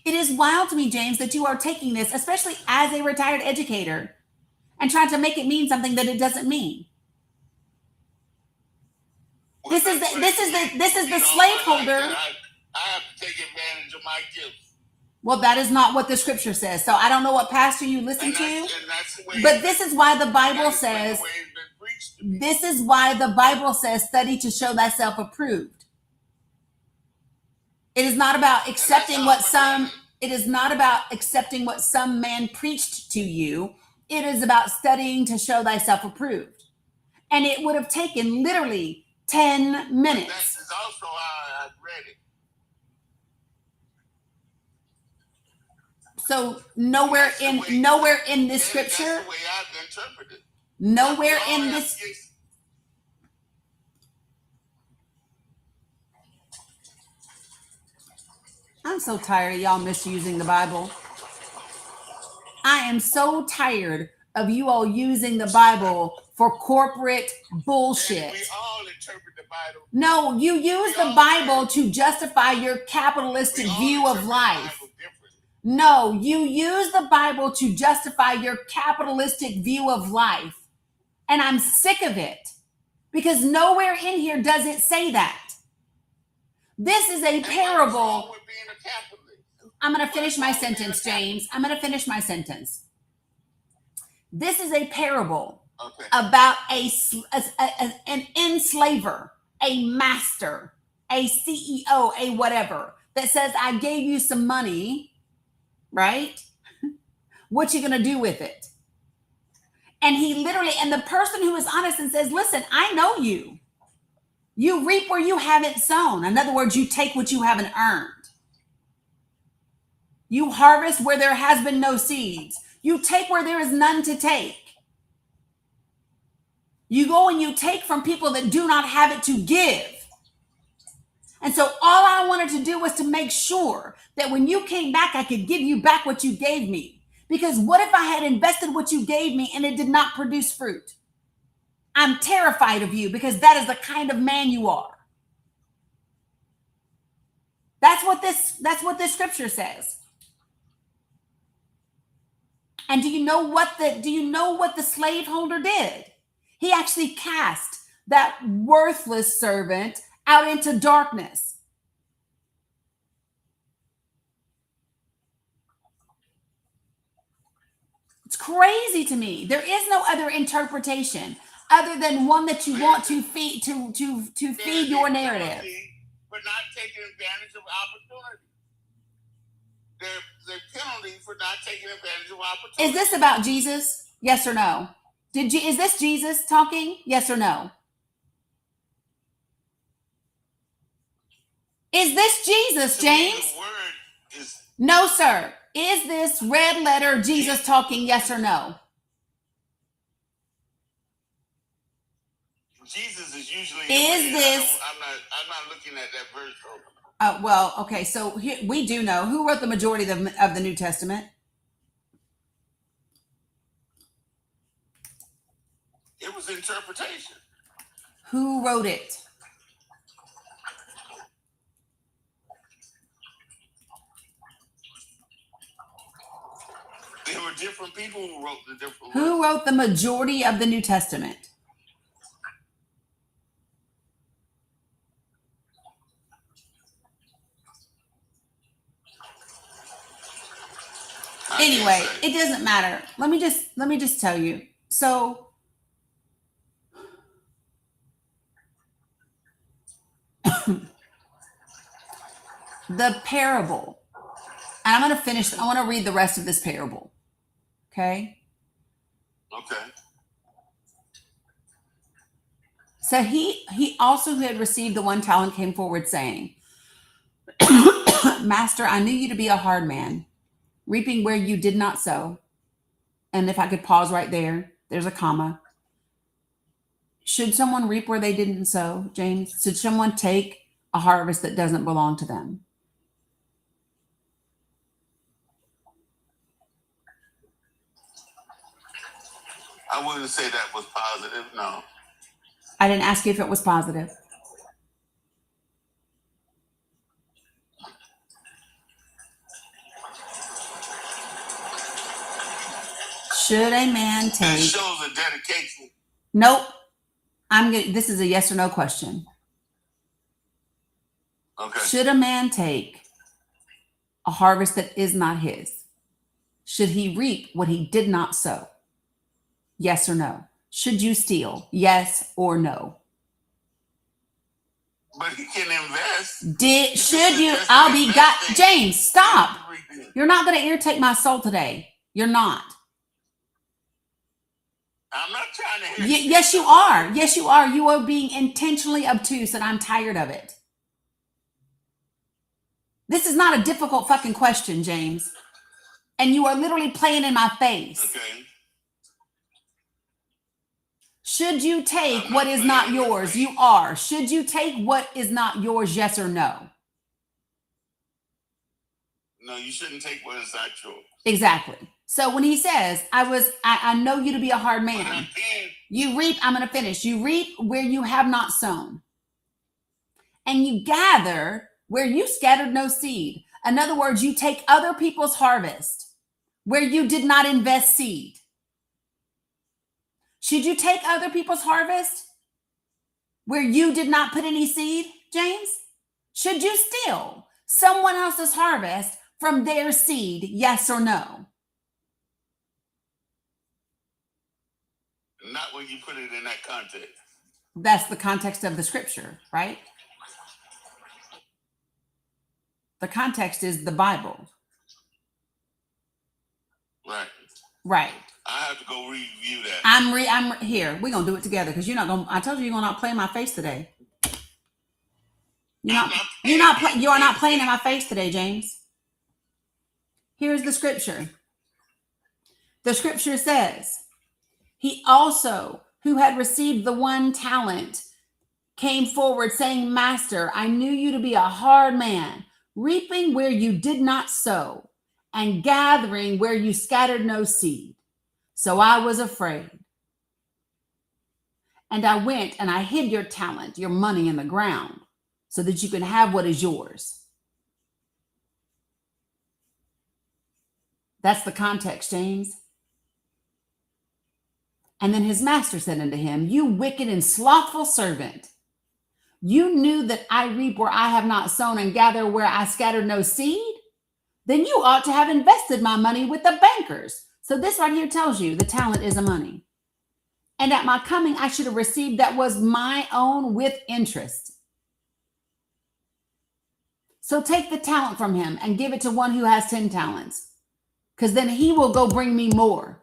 Speaker 1: It is wild to me, James, that you are taking this, especially as a retired educator, and trying to make it mean something that it doesn't mean. This is the slaveholder.
Speaker 5: I have to take advantage of my gifts.
Speaker 1: Well, that is not what the scripture says. So I don't know what pastor you listen to, but this is why the Bible says, study to show thyself approved. It is not about accepting what some man preached to you. It is about studying to show thyself approved. And it would have taken literally 10 minutes.
Speaker 5: That is also how I read it.
Speaker 1: So nowhere in this scripture,
Speaker 5: That's the way I've interpreted.
Speaker 1: nowhere in this. I'm so tired of y'all misusing the Bible. I am so tired of you all using the Bible for corporate bullshit.
Speaker 5: We all interpret the Bible.
Speaker 1: No, you use the Bible to justify your capitalistic view of life. No, you use the Bible to justify your capitalistic view of life. And I'm sick of it because nowhere in here does it say that. This is a parable.
Speaker 5: With being a capitalist?
Speaker 1: I'm going to finish my sentence, James. I'm going to finish my sentence. This is a parable about an enslaver, a master, a CEO, a whatever, that says, I gave you some money, right? What you going to do with it? And he literally, and the person who is honest and says, listen, I know you. You reap where you haven't sown. In other words, you take what you haven't earned. You harvest where there has been no seeds. You take where there is none to take. You go and you take from people that do not have it to give. And so all I wanted to do was to make sure that when you came back, I could give you back what you gave me. Because what if I had invested what you gave me and it did not produce fruit? I'm terrified of you because that is the kind of man you are. That's what this scripture says. And do you know what the slaveholder did? He actually cast that worthless servant out into darkness. It's crazy to me. There is no other interpretation other than one that you want to feed to feed your narrative.
Speaker 5: For not taking advantage of opportunity. Their penalty for not taking advantage of opportunity.
Speaker 1: Is this about Jesus? Yes or no? Is this Jesus talking? Yes or no? Is this Jesus, James?
Speaker 5: The word is
Speaker 1: no, sir. Is this red letter Jesus talking? Yes or no?
Speaker 5: Jesus is usually.
Speaker 1: Is this?
Speaker 5: I'm not looking at that verse.
Speaker 1: Well, okay. So here, we do know who wrote the majority of the New Testament.
Speaker 5: It was interpretation.
Speaker 1: Who wrote it?
Speaker 5: There were different people who wrote the different.
Speaker 1: Who wrote the majority of the New Testament? Anyway, it doesn't matter. Let me just tell you. So the parable, and I want to read the rest of this parable. Okay?
Speaker 5: Okay.
Speaker 1: So he also who had received the 1 talent came forward saying, Master, I knew you to be a hard man, reaping where you did not sow. And if I could pause right there, there's a comma. Should someone reap where they didn't sow, James? Should someone take a harvest that doesn't belong to them?
Speaker 5: I wouldn't say that was positive, no.
Speaker 1: I didn't ask you if it was positive. Should a man take?
Speaker 5: It shows a dedication.
Speaker 1: Nope. This is a yes or no question.
Speaker 5: Okay.
Speaker 1: Should a man take a harvest that is not his? Should he reap what he did not sow? Yes or no? Should you steal? Yes or no?
Speaker 5: But he can invest.
Speaker 1: Should you? I'll be got. James, stop. You're not going to irritate my soul today. You're not.
Speaker 5: I'm not trying to hear.
Speaker 1: Yes, you are. Yes, you are. You are being intentionally obtuse, and I'm tired of it. This is not a difficult fucking question, James. And you are literally playing in my face.
Speaker 5: Okay.
Speaker 1: Should you take what is not yours? You are. Should you take what is not yours? Yes or no?
Speaker 5: No, you shouldn't take what is not yours.
Speaker 1: Exactly. So when he says, I know you to be a hard man. You reap, I'm going to finish. You reap where you have not sown. And you gather where you scattered no seed. In other words, you take other people's harvest where you did not invest seed. Should you take other people's harvest where you did not put any seed, James? Should you steal someone else's harvest from their seed? Yes or no?
Speaker 5: Not when you put it in that context.
Speaker 1: That's the context of the scripture, right? The context is the Bible.
Speaker 5: Right.
Speaker 1: Right.
Speaker 5: I have to go review that.
Speaker 1: I'm here. We're gonna do it together because you're not gonna. I told you you're gonna not play in my face today. You are not playing in my face today, James. Here's the scripture. The scripture says, he also, who had received the 1 talent, came forward saying, Master, I knew you to be a hard man, reaping where you did not sow, and gathering where you scattered no seed. So I was afraid. And I went and I hid your talent, your money in the ground, so that you can have what is yours. That's the context, James. And then his master said unto him, you wicked and slothful servant, you knew that I reap where I have not sown and gather where I scattered no seed? Then you ought to have invested my money with the bankers. So this right here tells you the talent is a money. And at my coming, I should have received that was my own with interest. So take the talent from him and give it to one who has 10 talents, because then he will go bring me more.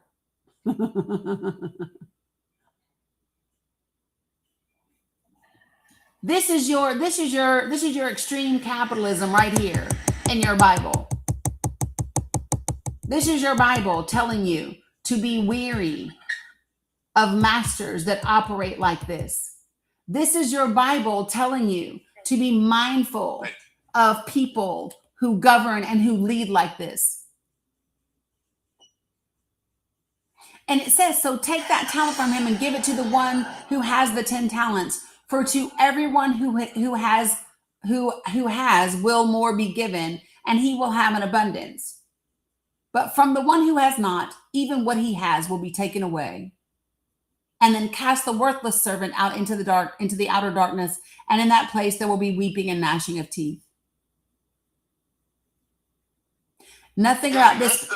Speaker 1: This is your extreme capitalism right here in your Bible. This is your Bible telling you to be weary of masters that operate like this. This is your Bible telling you to be mindful of people who govern and who lead like this. And it says, so take that talent from him and give it to the one who has the 10 talents. For to everyone who has will more be given, and he will have an abundance. But from the one who has not, even what he has will be taken away. And then cast the worthless servant out into the dark, into the outer darkness, and in that place there will be weeping and gnashing of teeth. Nothing about this.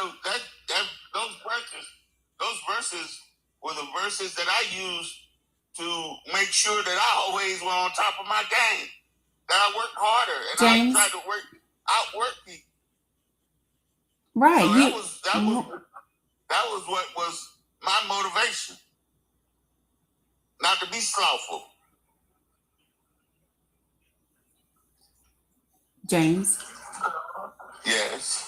Speaker 5: Those verses were the verses that I used to make sure that I always were on top of my game. That I worked harder and
Speaker 1: James,
Speaker 5: I tried to outwork people.
Speaker 1: Right.
Speaker 5: So that was what was my motivation. Not to be slothful.
Speaker 1: James.
Speaker 5: Yes.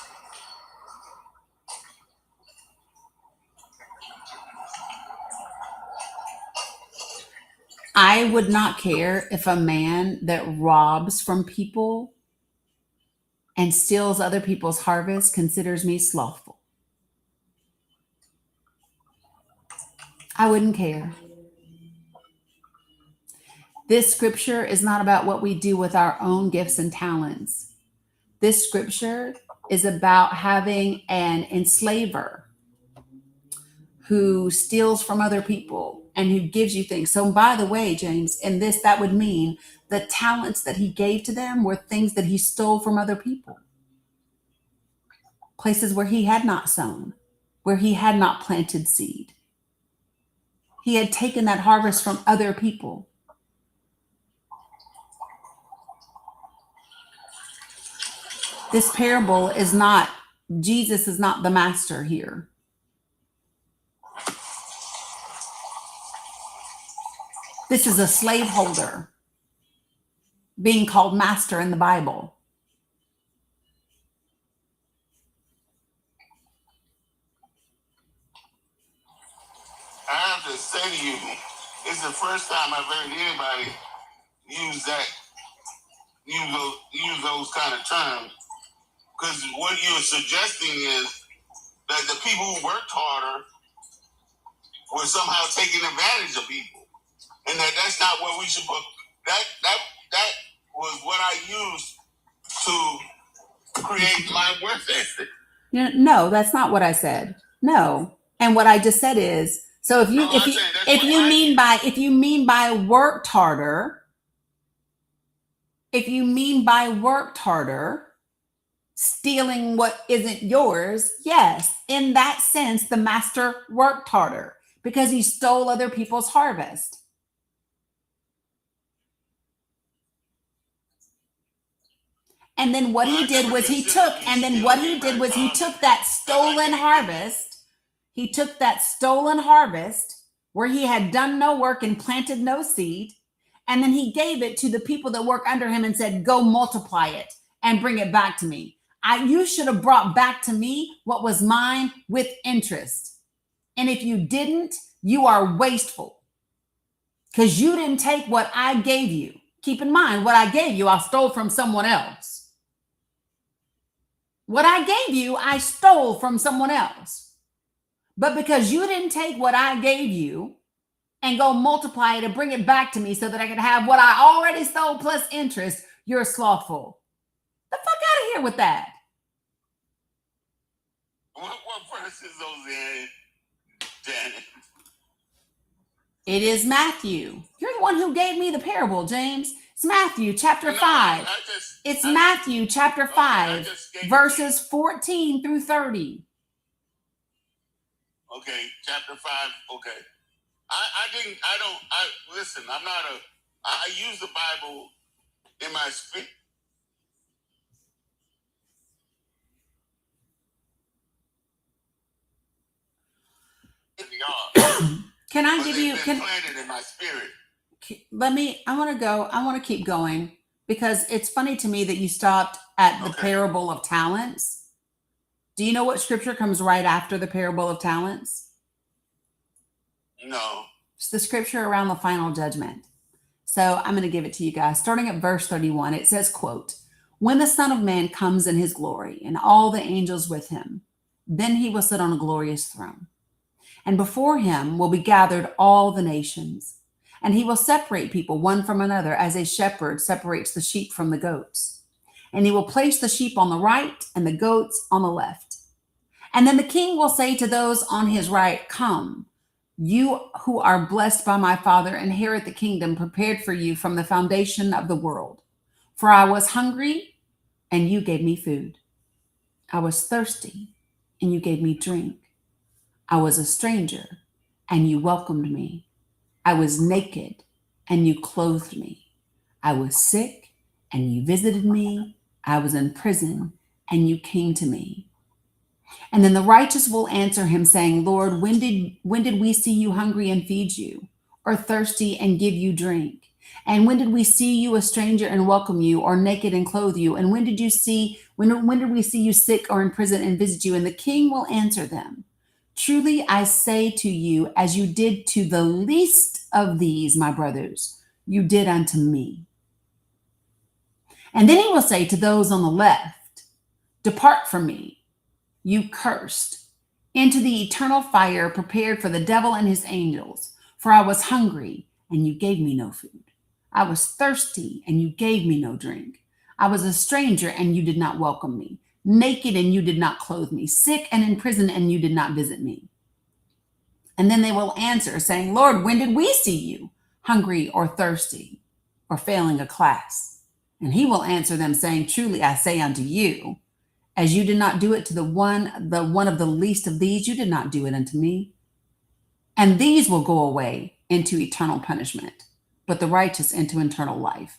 Speaker 1: I would not care if a man that robs from people and steals other people's harvest considers me slothful. I wouldn't care. This scripture is not about what we do with our own gifts and talents. This scripture is about having an enslaver who steals from other people and who gives you things. So by the way, James, in this, that would mean the talents that he gave to them were things that he stole from other people. Places where he had not sown, where he had not planted seed. He had taken that harvest from other people. This parable is not, Jesus is not the master here. This is a slaveholder being called master in the Bible.
Speaker 5: I have to say to you, it's the first time I've heard anybody use those kind of terms. Because what you're suggesting is that the people who worked harder were somehow taking advantage of people. And that's not what we should put. That was what I used to create my work ethic.
Speaker 1: No, that's not what I said. No. And what I just said is, So if you
Speaker 5: No,
Speaker 1: if
Speaker 5: I'm
Speaker 1: you
Speaker 5: saying that's
Speaker 1: if
Speaker 5: what
Speaker 1: you
Speaker 5: I
Speaker 1: mean
Speaker 5: do.
Speaker 1: by if you mean by worked harder, if you mean by worked harder, stealing what isn't yours, yes, in that sense, the master worked harder because he stole other people's harvest. And then what
Speaker 5: Well,
Speaker 1: he
Speaker 5: I
Speaker 1: did
Speaker 5: never
Speaker 1: was he
Speaker 5: considered
Speaker 1: took,
Speaker 5: you
Speaker 1: and then what
Speaker 5: stealing
Speaker 1: he did
Speaker 5: anybody's
Speaker 1: was he
Speaker 5: harvest.
Speaker 1: took that
Speaker 5: Because I
Speaker 1: stolen
Speaker 5: give it to you.
Speaker 1: harvest, he took that stolen harvest where he had done no work and planted no seed, and then he gave it to the people that work under him and said, go multiply it and bring it back to me. You should have brought back to me what was mine with interest. And if you didn't, you are wasteful because you didn't take what I gave you. Keep in mind, what I gave you, I stole from someone else. What I gave you, I stole from someone else. But because you didn't take what I gave you and go multiply it and bring it back to me so that I could have what I already stole plus interest, you're slothful. The fuck out of here with that.
Speaker 5: What verse is those in, Dani?
Speaker 1: It is Matthew. You're the one who gave me the parable, James. It's Matthew chapter
Speaker 5: No,
Speaker 1: 5. It's
Speaker 5: I-
Speaker 1: Matthew chapter
Speaker 5: Okay, I
Speaker 1: 5,
Speaker 5: just gave it to
Speaker 1: verses 14 through 30.
Speaker 5: Okay, chapter 5. Okay. Listen, I use the Bible in my spirit.
Speaker 1: Can I
Speaker 5: But
Speaker 1: give
Speaker 5: they've
Speaker 1: you,
Speaker 5: been planted in my spirit.
Speaker 1: I want to keep going because it's funny to me that you stopped at the
Speaker 5: Okay.
Speaker 1: parable of talents. Do you know what scripture comes right after the parable of talents?
Speaker 5: No.
Speaker 1: It's the scripture around the final judgment. So I'm going to give it to you guys. Starting at verse 31, it says, quote, when the Son of Man comes in his glory and all the angels with him, then he will sit on a glorious throne. And before him will be gathered all the nations. And he will separate people one from another as a shepherd separates the sheep from the goats. And he will place the sheep on the right and the goats on the left. And then the king will say to those on his right, come, you who are blessed by my Father, inherit the kingdom prepared for you from the foundation of the world. For I was hungry, and you gave me food. I was thirsty, and you gave me drink. I was a stranger, and you welcomed me. I was naked, and you clothed me. I was sick, and you visited me. I was in prison, and you came to me. And then the righteous will answer him, saying, Lord, when did we see you hungry and feed you, or thirsty and give you drink? And when did we see you a stranger and welcome you, or naked and clothe you? And when did we see you sick or in prison and visit you? And the king will answer them, truly I say to you, as you did to the least of these, my brothers, you did unto me. And then he will say to those on the left, depart from me, you cursed, into the eternal fire prepared for the devil and his angels. For I was hungry, and you gave me no food. I was thirsty, and you gave me no drink. I was a stranger, and you did not welcome me. Naked, and you did not clothe me. Sick and in prison, and you did not visit me. And then they will answer, saying, Lord, when did we see you hungry or thirsty or failing a class? And he will answer them, saying, truly I say unto you, as you did not do it to the one of the least of these, you did not do it unto me. And these will go away into eternal punishment, but the righteous into eternal life.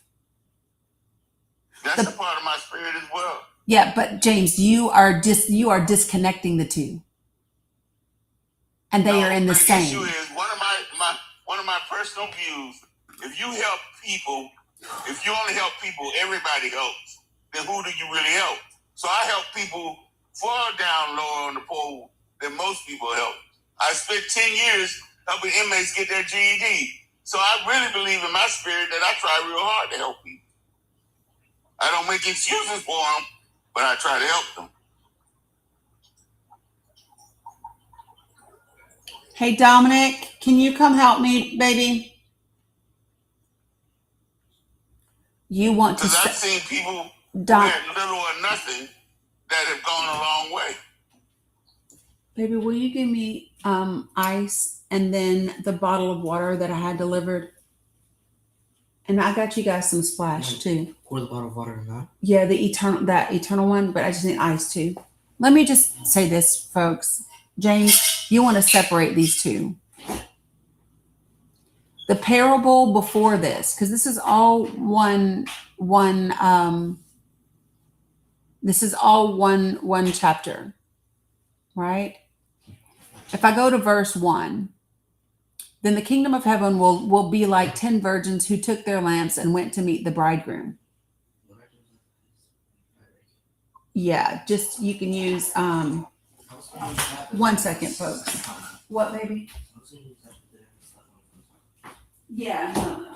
Speaker 5: That's a part of my spirit as well.
Speaker 1: Yeah, but James, you are disconnecting the two. And they are in the same.
Speaker 5: The issue is one of my personal views, if you help people, if you only help people, everybody helps, then who do you really help? So I help people far down lower on the pole than most people help. I spent 10 years helping inmates get their GED. So I really believe in my spirit that I try real hard to help people. I don't make excuses for them, but I try to help them.
Speaker 1: Hey, Dominic, can you come help me, baby? You want to...
Speaker 5: Because I've seen people who had little or nothing that have gone a long way.
Speaker 1: Baby, will you give me ice and then the bottle of water that I had delivered? And I got you guys some splash too.
Speaker 6: Pour the bottle of water in that.
Speaker 1: Yeah, that eternal one, but I just need ice too. Let me just say this, folks. James, you want to separate these two. The parable before this, because this is all one this is all one chapter, right? If I go to verse 1, then the kingdom of heaven will be like 10 virgins who took their lamps and went to meet the bridegroom. Yeah, just you can use 1 second, folks. What, baby? Yeah, no.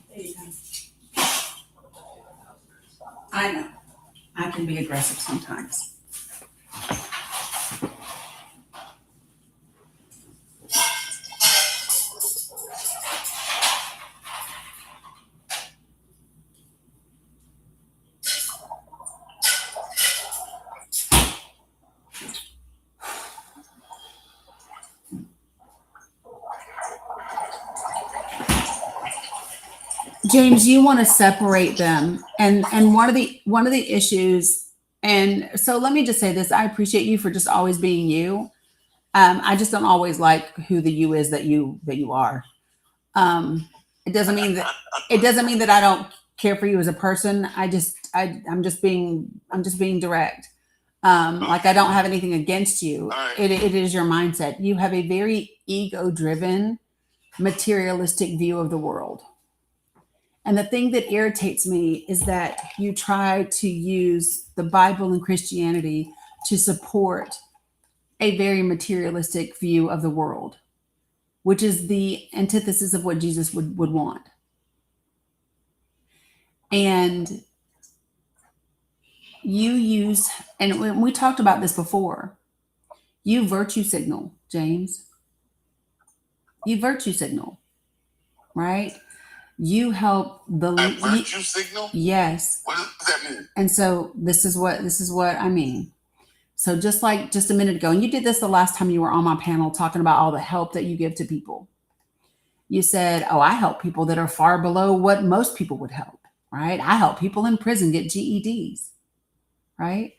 Speaker 1: There you go. I know. I can be aggressive sometimes. James, you want to separate them, and one of the issues, and so let me just say this: I appreciate you for just always being you. I just don't always like who the you is that you are. It doesn't mean that I don't care for you as a person. I'm just being direct. Like I don't have anything against you.
Speaker 5: Right.
Speaker 1: It is your mindset. You have a very ego-driven, materialistic view of the world. And the thing that irritates me is that you try to use the Bible and Christianity to support a very materialistic view of the world, which is the antithesis of what Jesus would want. And you use, and when we talked about this before, you virtue signal, James. You virtue signal, right? You help the
Speaker 5: virtue signal?
Speaker 1: Yes.
Speaker 5: What does that mean?
Speaker 1: And so this is what I mean. So just a minute ago, and you did this the last time you were on my panel talking about all the help that you give to people. You said, "Oh, I help people that are far below what most people would help." Right? I help people in prison get GEDs. Right?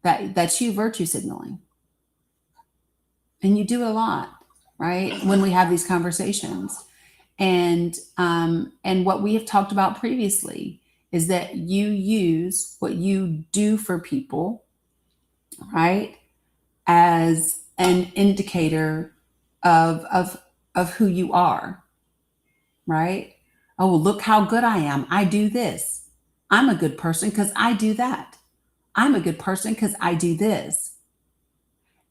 Speaker 1: That's you virtue signaling. And you do it a lot, right? When we have these conversations. And what we have talked about previously is that you use what you do for people, right, as an indicator of who you are, right? Oh, look how good I am. I do this. I'm a good person because I do that. I'm a good person because I do this.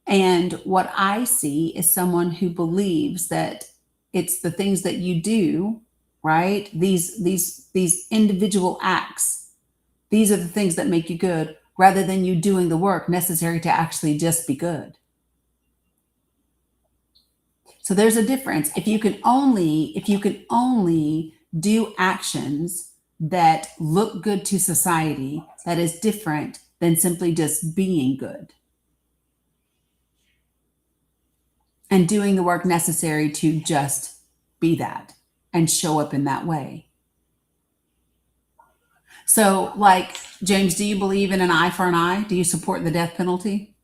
Speaker 1: And what I see is someone who believes that it's the things that you do, right? These individual acts. These are the things that make you good, rather than you doing the work necessary to actually just be good. So there's a difference. If you can only do actions that look good to society, that is different than simply just being good and doing the work necessary to just be that and show up in that way. So, like, James, do you believe in an eye for an eye? Do you support the death penalty?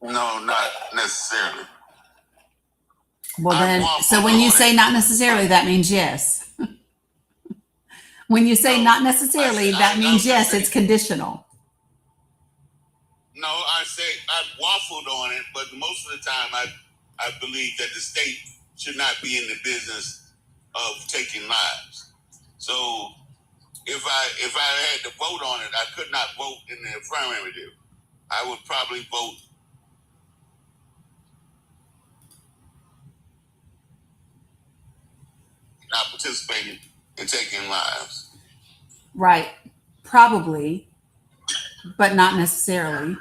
Speaker 5: No, not necessarily.
Speaker 1: Well, then, so when you say not necessarily, that means yes. When you say not necessarily, that means yes, it's conditional.
Speaker 5: No, I say I waffled on it, but most of the time I believe that the state should not be in the business of taking lives. So if I had to vote on it, I could not vote in the affirmative. I would probably vote not participating in taking lives.
Speaker 1: Right. Probably, but not necessarily.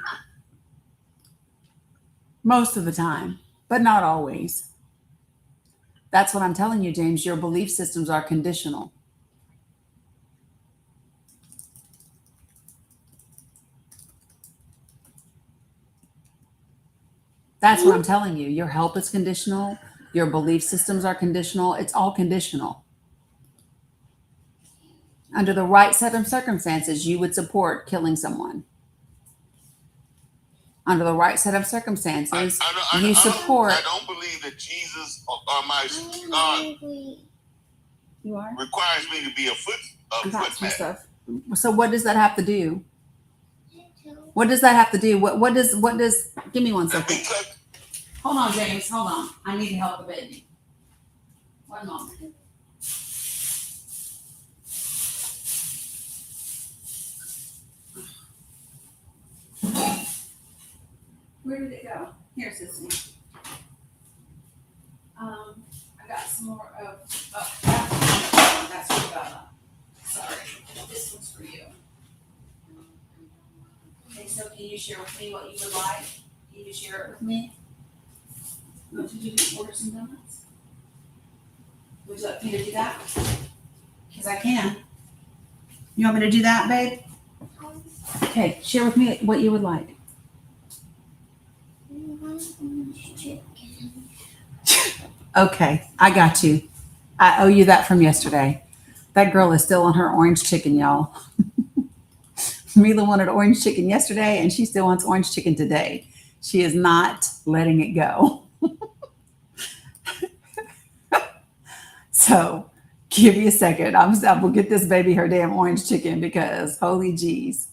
Speaker 1: Most of the time, but not always. That's what I'm telling you, James. Your belief systems are conditional. That's what I'm telling you. Your help is conditional. Your belief systems are conditional. It's all conditional. Under the right set of circumstances, you would support killing someone. Under the right set of circumstances, you support.
Speaker 5: I don't believe that Jesus or my God
Speaker 1: You are?
Speaker 5: requires me to be a footman.
Speaker 1: Stuff. So what does that have to do? What does that have to do? What does give me 1 second. Hold on, James. Hold on. I need to help the baby. 1 moment. Where did it go? Here, Sissy. I got some more of that's for Bella. Sorry. This one's for you. Okay, so can you share with me what you would like? Can you share it with me? Would you order some donuts? Would you like me to do that? Because I can. You want me to do that, babe? Okay, share with me what you would like. Okay, I got you. I owe you that from yesterday. That girl is still on her orange chicken, y'all. Mila wanted orange chicken yesterday, and she still wants orange chicken today. She is not letting it go. So give me a second. I will get this baby her damn orange chicken because holy jeez.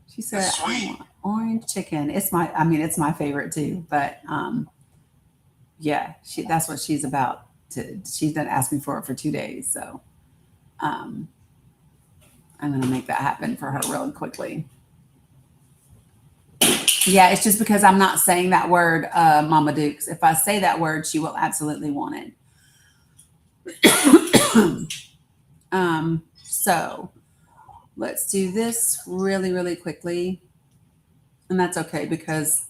Speaker 1: She said, I want orange chicken. It's my favorite too, but yeah, that's what she's about. She's been asking for it for 2 days. So I'm going to make that happen for her really quickly. Yeah, it's just because I'm not saying that word, Mama Dukes. If I say that word, she will absolutely want it. So let's do this really, really quickly. And that's okay because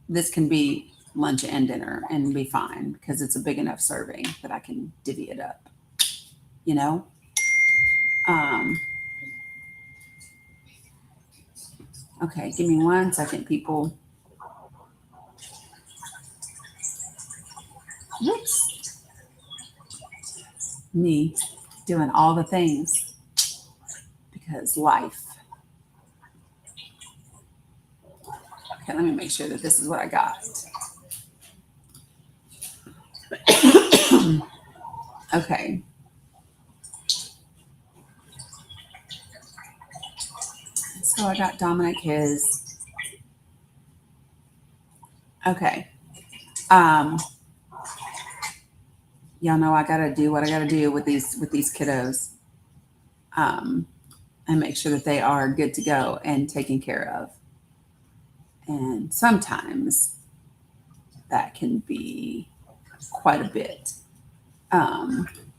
Speaker 1: this can be lunch and dinner and be fine because it's a big enough serving that I can divvy it up, you know? Okay, give me 1 second, people. Whoops. Me doing all the things because life. Okay, let me make sure that this is what I got. Okay. So I got Dominic his. Okay. Y'all know I gotta do what I gotta do with these kiddos. And make sure that they are good to go and taken care of. And sometimes that can be quite a bit.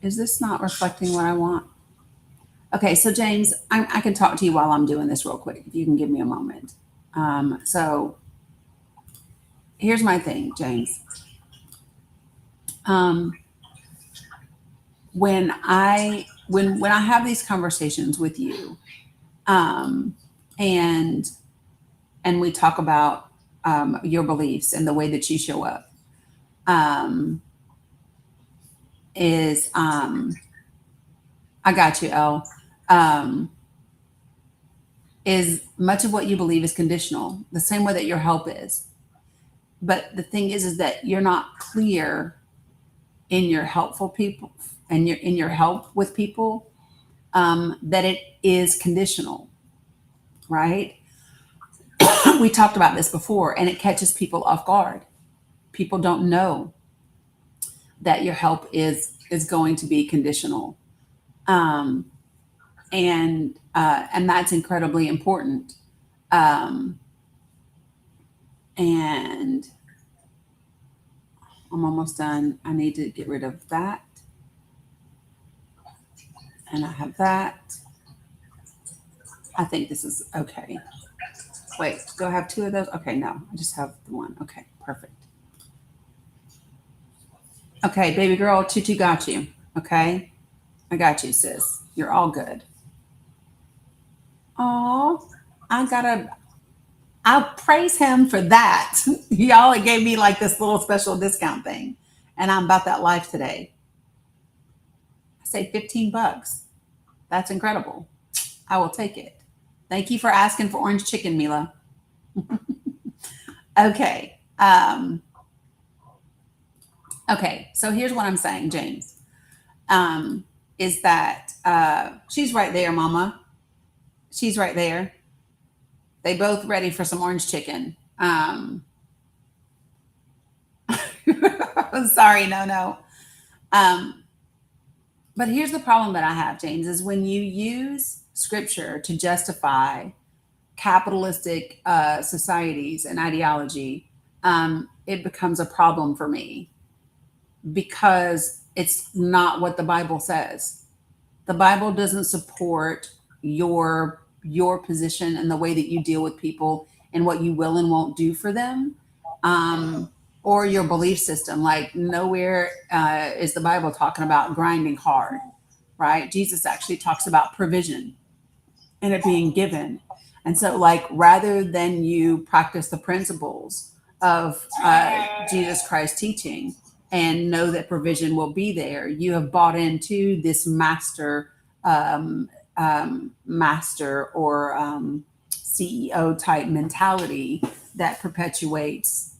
Speaker 1: Is this not reflecting what I want? Okay, so James, I can talk to you while I'm doing this real quick, if you can give me a moment. So here's my thing, James. When I have these conversations with you, and we talk about your beliefs and the way that you show up, I got you, Elle. Is much of what you believe is conditional, the same way that your help is. But the thing is that you're not clear in your helpful people and in your help with people, that it is conditional, right? We talked about this before, and it catches people off guard. People don't know that your help is going to be conditional, and that's incredibly important. And I'm almost done. I need to get rid of that. And I have that. I think this is okay. Wait, do I have 2 of those? Okay, no, I just have the one. Okay, perfect. Okay, baby girl, Tutu got you. Okay, I got you, sis. You're all good. Oh, I praise him for that. Y'all, it gave me like this little special discount thing, and I'm about that life today. I say $15. That's incredible. I will take it. Thank you for asking for orange chicken, Mila. Okay. Okay. So here's what I'm saying, James. Is that she's right there, Mama. She's right there. They both ready for some orange chicken. Sorry, no. But here's the problem that I have, James, is when you use scripture to justify capitalistic societies and ideology, it becomes a problem for me because it's not what the Bible says. The Bible doesn't support your position and the way that you deal with people and what you will and won't do for them, or your belief system. Like nowhere is the Bible talking about grinding hard, right? Jesus actually talks about provision and it being given. And so, like, rather than you practice the principles of Jesus Christ's teaching and know that provision will be there, you have bought into this master or CEO type mentality that perpetuates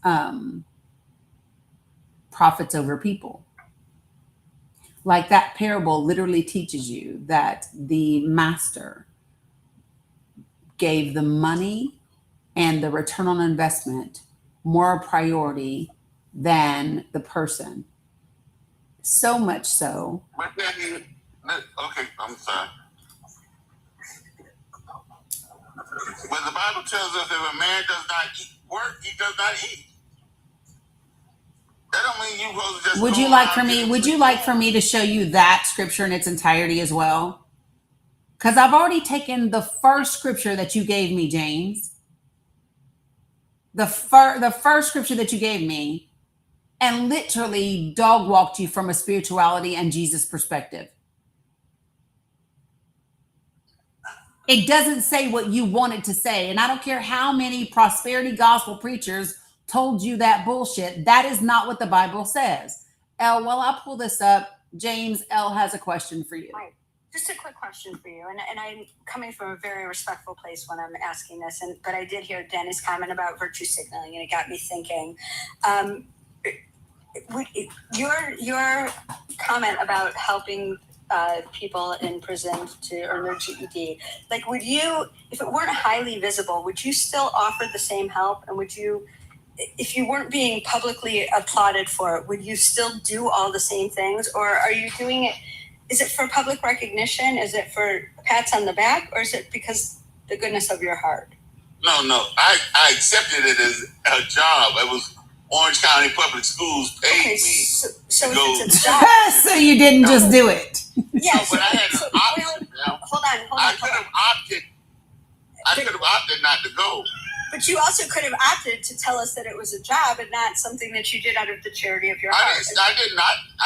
Speaker 1: profits over people. Like that parable literally teaches you that the master gave the money and the return on investment more priority than the person. So much so.
Speaker 5: But then okay, I'm sorry. But the Bible tells us if a man does not work, he does not eat. That don't mean you supposed to just.
Speaker 1: Would you like for me to show you that scripture in its entirety as well? Because I've already taken the first scripture that you gave me, James. The first scripture that you gave me, and literally dog walked you from a spirituality and Jesus perspective. It doesn't say what you want it to say. And I don't care how many prosperity gospel preachers told you that bullshit. That is not what the Bible says. Elle, while I pull this up, James, Elle has a question for you.
Speaker 6: Right. Just a quick question for you. And I'm coming from a very respectful place when I'm asking this. But I did hear Dani's comment about virtue signaling, and it got me thinking. Your comment about helping people in prison to earn their GED, like, would you, if it weren't highly visible, would you still offer the same help? And would you, if you weren't being publicly applauded for it, would you still do all the same things? Or are you doing it, is it for public recognition? Is it for pats on the back? Or is it because the goodness of your heart?
Speaker 5: No. I accepted it as a job. It was Orange County Public Schools paid me.
Speaker 6: So if
Speaker 5: go-
Speaker 6: it's a job.
Speaker 1: So you didn't just do it.
Speaker 6: Yeah,
Speaker 5: No, but I had an option.
Speaker 6: hold on.
Speaker 5: I could have opted. I could have opted not to go.
Speaker 6: But you also could have opted to tell us that it was a job and not something that you did out of the charity of your heart.
Speaker 5: I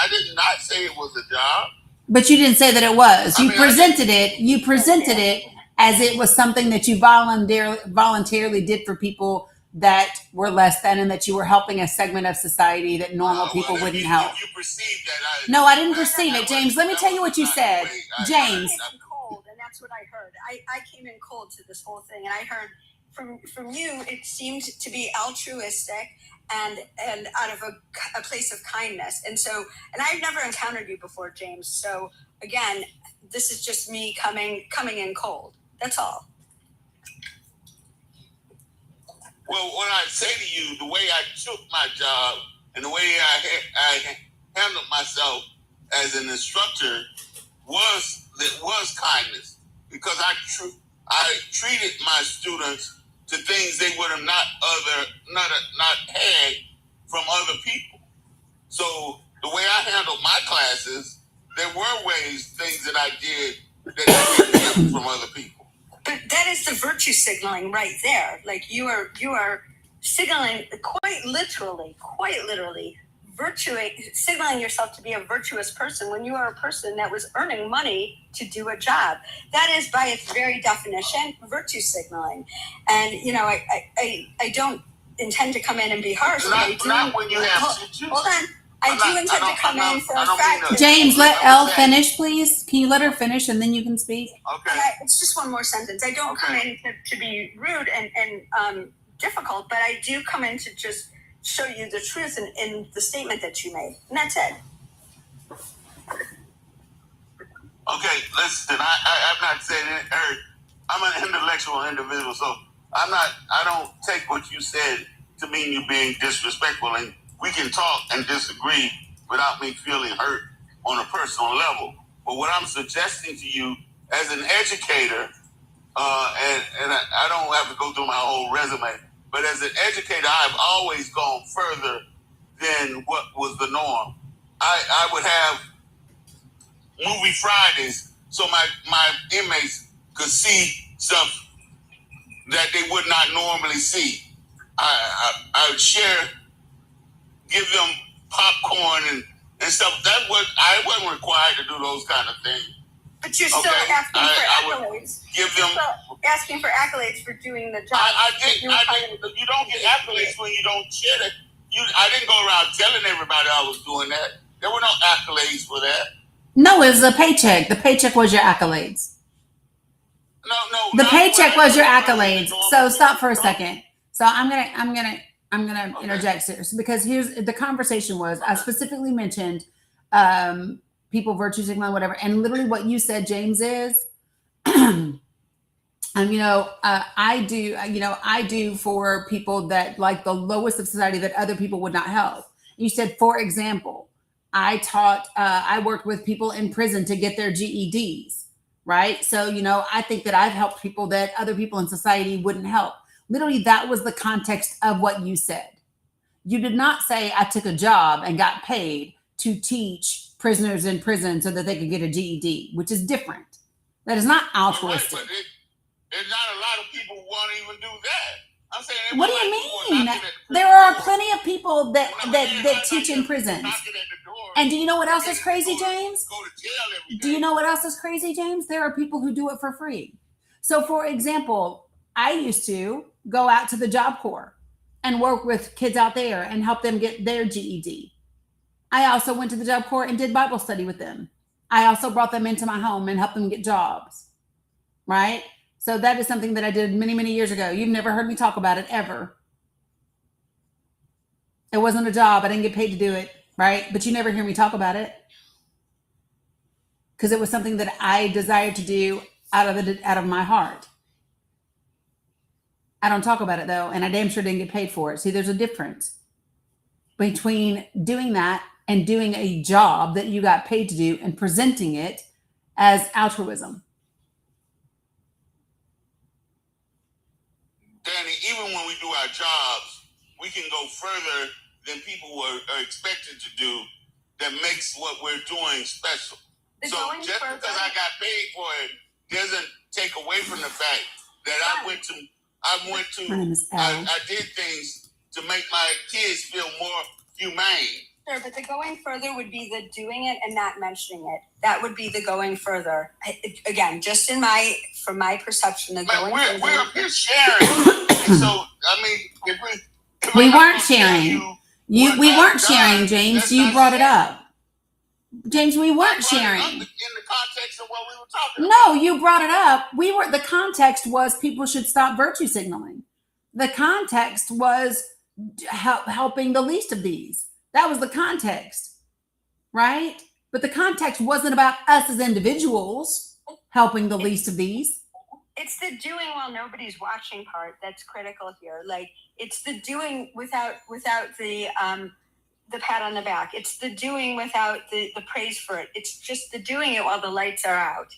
Speaker 5: did not say it was a job.
Speaker 1: But you didn't say that it was. You
Speaker 5: I
Speaker 1: presented it as it was something that you voluntarily did for people that were less than, and that you were helping a segment of society that normal people wouldn't help.
Speaker 5: You perceived that.
Speaker 1: No, I didn't perceive it, James. Let me tell you what you said. James.
Speaker 6: I came in cold, and that's what I heard. I came in cold to this whole thing, and I heard from you, it seemed to be altruistic and out of a place of kindness. And I've never encountered you before, James. So again, this is just me coming in cold. That's all.
Speaker 5: Well, when I say to you, the way I took my job and the way I handled myself as an instructor was kindness, because I treated my students to things they would have not had from other people. So the way I handled my classes, there were things that I did that I didn't get from other people.
Speaker 6: But that is the virtue signaling right there. Like you are signaling quite literally signaling yourself to be a virtuous person when you are a person that was earning money to do a job. That is, by its very definition, virtue signaling. And I don't intend to come in and be harsh.
Speaker 5: Not when you have
Speaker 6: hold on. I do intend to come in for a fact.
Speaker 1: James, let Elle finish, please. Can you let her finish and then you can speak?
Speaker 5: Okay.
Speaker 6: It's just one more sentence. I don't come in to be rude and difficult, but I do come in to just show you the truth in the statement that you made. And that's it.
Speaker 5: Okay, listen, I'm not saying it hurt. I'm an intellectual individual, so I don't take what you said to mean you being disrespectful, and we can talk and disagree without me feeling hurt on a personal level. But what I'm suggesting to you as an educator, and I don't have to go through my whole resume, but as an educator, I've always gone further than what was the norm. I would have movie Fridays so my inmates could see stuff that they would not normally see. I would give them popcorn and stuff. I wasn't required to do those kind of things.
Speaker 6: But you're still asking for accolades.
Speaker 5: Give them
Speaker 6: asking for accolades for doing the job.
Speaker 5: You don't get accolades when you don't share it. I didn't go around telling everybody I was doing that. There were no accolades for that.
Speaker 1: No, it was a paycheck. The paycheck was your accolades.
Speaker 5: No.
Speaker 1: The paycheck was your accolades. So stop for a second. So I'm gonna interject here because here's the conversation was. I specifically mentioned people virtue signaling, whatever, and literally what you said, James, is, I do for people that like the lowest of society that other people would not help. You said, for example, I worked with people in prison to get their GEDs, right? So, I think that I've helped people that other people in society wouldn't help. Literally, that was the context of what you said. You did not say I took a job and got paid to teach prisoners in prison so that they could get a GED, which is different. That is not altruistic.
Speaker 5: Right, but there's not a lot of people who want to even do that. I'm saying,
Speaker 1: what do you mean? There are plenty of people that teach in prisons. And do you know what else is crazy, James? Do you know what else is crazy, James? There are people who do it for free. So, for example, I used to go out to the Job Corps and work with kids out there and help them get their GED. I also went to the Job Corps and did Bible study with them. I also brought them into my home and helped them get jobs, right? So that is something that I did many, many years ago. You've never heard me talk about it ever. It wasn't a job. I didn't get paid to do it, right? But you never hear me talk about it because it was something that I desired to do out of my heart. I don't talk about it though, and I damn sure didn't get paid for it. See, there's a difference between doing that and doing a job that you got paid to do and presenting it as altruism.
Speaker 5: Danny, even when we do our jobs, we can go further than people are expected to do that makes what we're doing special. So just because I got paid for it doesn't take away from the fact that I did things to make my kids feel more humane.
Speaker 6: Sure, but the going further would be the doing it and not mentioning it. That would be the going further. Again, just from my perception of going further.
Speaker 5: We're up here sharing. So, I mean, if
Speaker 1: we weren't sharing. We weren't sharing, James. You brought it up. James, we weren't sharing.
Speaker 5: In the context of what we were talking about.
Speaker 1: No, you brought it up. The context was people should stop virtue signaling. The context was helping the least of these. That was the context, right? But the context wasn't about us as individuals helping the least of these.
Speaker 6: It's the doing while nobody's watching part that's critical here. Like, it's the doing without the pat on the back. It's the doing without the praise for it. It's just the doing it while the lights are out.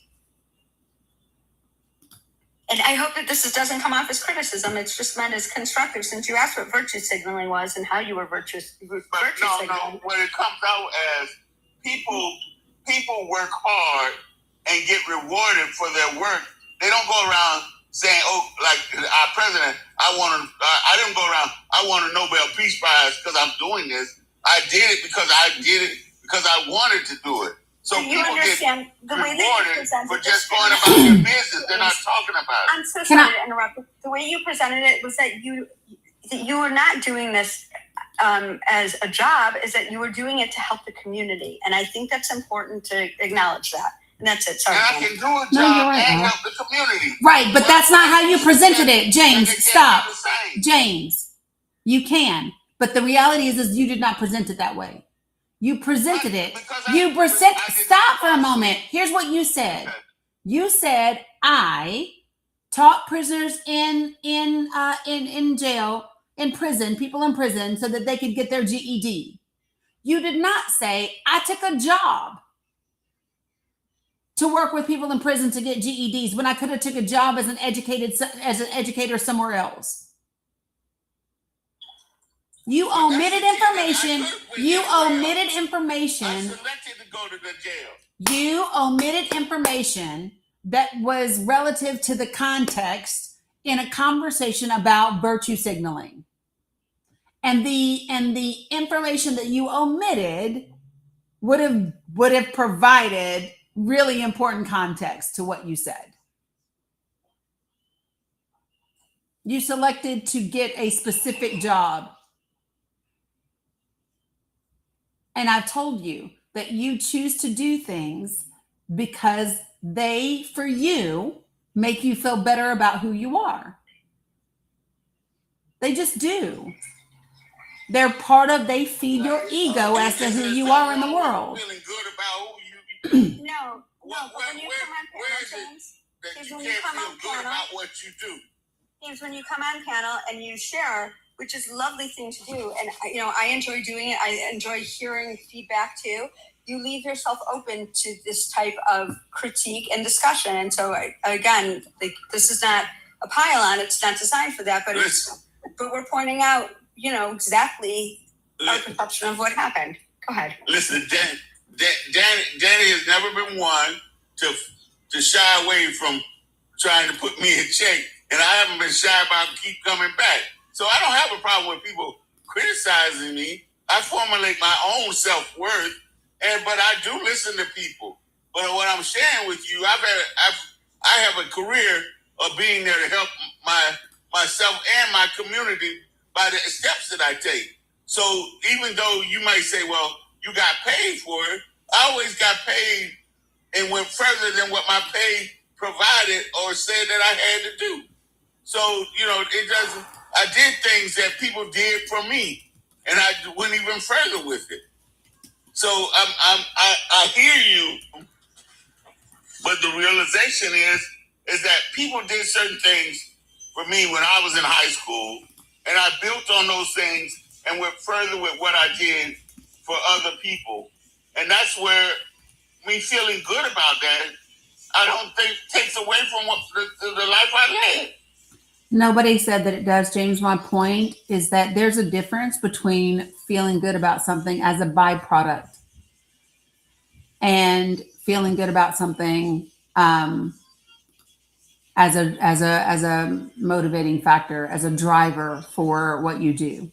Speaker 6: And I hope that this doesn't come off as criticism. It's just meant as constructive, since you asked what virtue signaling was and how you were virtue signaling.
Speaker 5: No. When it comes out as people work hard and get rewarded for their work, they don't go around saying, "Oh, like our president, I didn't go around. I want a Nobel Peace Prize because I'm doing this." I did it because I wanted to do it. So
Speaker 6: you
Speaker 5: people
Speaker 6: understand the way that you
Speaker 5: rewarded
Speaker 6: presented
Speaker 5: for
Speaker 6: this
Speaker 5: just
Speaker 6: to
Speaker 5: going
Speaker 6: me.
Speaker 5: about their business. They're not talking about it.
Speaker 6: I'm so
Speaker 1: Can
Speaker 6: sorry to interrupt. The way you presented it was that you were not doing this as a job, is that you were doing it to help the community. And I think that's important to acknowledge that. And that's it. Sorry.
Speaker 5: And I can do a
Speaker 1: No,
Speaker 5: job
Speaker 1: you're right,
Speaker 5: and
Speaker 1: Al.
Speaker 5: help the community.
Speaker 1: Right, but that's not how you presented it. James,
Speaker 5: They can't
Speaker 1: stop.
Speaker 5: do the same.
Speaker 1: James, you can. But the reality is you did not present it that way. You presented it. Stop for a moment. Here's what you said.
Speaker 5: Okay.
Speaker 1: You said, I taught prisoners in jail, in prison, people in prison, so that they could get their GED. You did not say, I took a job to work with people in prison to get GEDs when I could have took a job as an educator somewhere else. You omitted information. You omitted information.
Speaker 5: I selected to go to the jail.
Speaker 1: You omitted information that was relative to the context in a conversation about virtue signaling. And the information that you omitted would have provided really important context to what you said. You selected to get a specific job. And I've told you that you choose to do things because they, for you, make you feel better about who you are. They just do. They feed your ego as to who you are in the world.
Speaker 5: Feeling good about who you
Speaker 6: No, but when you come on panel, James,
Speaker 5: that you
Speaker 6: when
Speaker 5: can't
Speaker 6: you come
Speaker 5: feel
Speaker 6: on
Speaker 5: good
Speaker 6: panel,
Speaker 5: about what you do.
Speaker 6: James, when you come on panel and you share, which is a lovely thing to do, and I enjoy doing it. I enjoy hearing feedback too. You leave yourself open to this type of critique and discussion. And so, again, this is not a pile-on. It's not designed for that. But but we're pointing out, exactly our perception of what happened. Go ahead.
Speaker 5: Listen, Dani has never been one to shy away from trying to put me in check, and I haven't been shy about keep coming back. So I don't have a problem with people criticizing me. I formulate my own self-worth, but I do listen to people. But what I'm sharing with you, I have a career of being there to help myself and my community by the steps that I take. So even though you might say, well, you got paid for it, I always got paid and went further than what my pay provided or said that I had to do. So, it doesn't. I did things that people did for me, and I went even further with it. So I hear you, but the realization is that people did certain things for me when I was in high school, and I built on those things and went further with what I did for other people, and that's where me feeling good about that, I don't think takes away from the life I led.
Speaker 1: Nobody said that it does, James. My point is that there's a difference between feeling good about something as a byproduct and feeling good about something as a motivating factor, as a driver for what you do.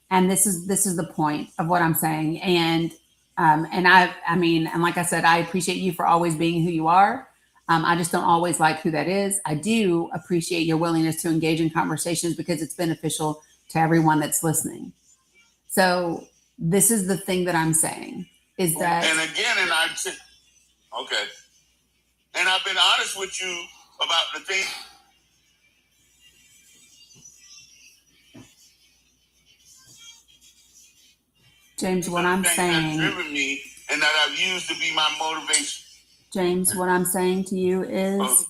Speaker 1: And this is the point of what I'm saying. And like I said, I appreciate you for always being who you are. I just don't always like who that is. I do appreciate your willingness to engage in conversations because it's beneficial to everyone that's listening. So this is the thing that I'm saying is that.
Speaker 5: And again, okay. And I've been honest with you about the thing.
Speaker 1: James, what I'm saying.
Speaker 5: That's driven me and that I've used to be my motivation.
Speaker 1: James, what I'm saying to you is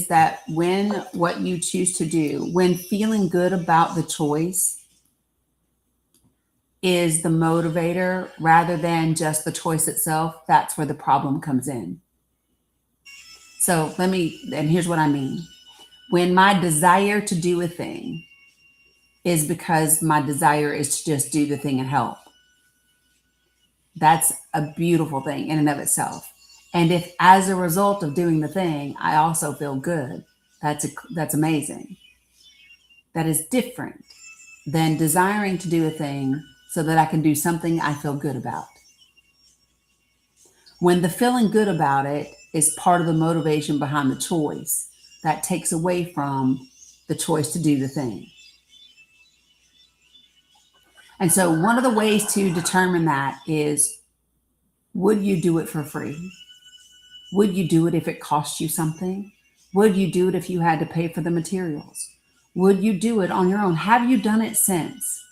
Speaker 1: that when what you choose to do, when feeling good about the choice is the motivator rather than just the choice itself, that's where the problem comes in. So and here's what I mean. When my desire to do a thing is because my desire is to just do the thing and help, that's a beautiful thing in and of itself. And if as a result of doing the thing, I also feel good, that's amazing. That is different than desiring to do a thing so that I can do something I feel good about. When the feeling good about it is part of the motivation behind the choice, that takes away from the choice to do the thing. And so one of the ways to determine that is, would you do it for free? Would you do it if it cost you something? Would you do it if you had to pay for the materials? Would you do it on your own? Have you done it since?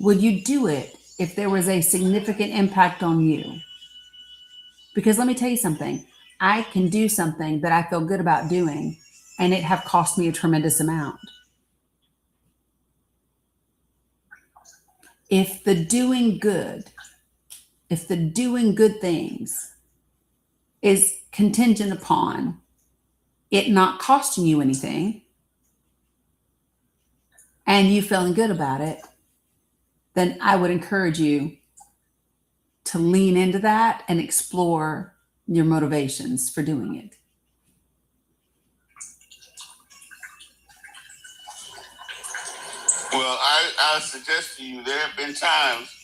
Speaker 1: Would you do it if there was a significant impact on you? Because let me tell you something. I can do something that I feel good about doing, and it have cost me a tremendous amount. If the doing good things is contingent upon it not costing you anything and you feeling good about it, then I would encourage you to lean into that and explore your motivations for doing it.
Speaker 5: Well, I suggest to you, there have been times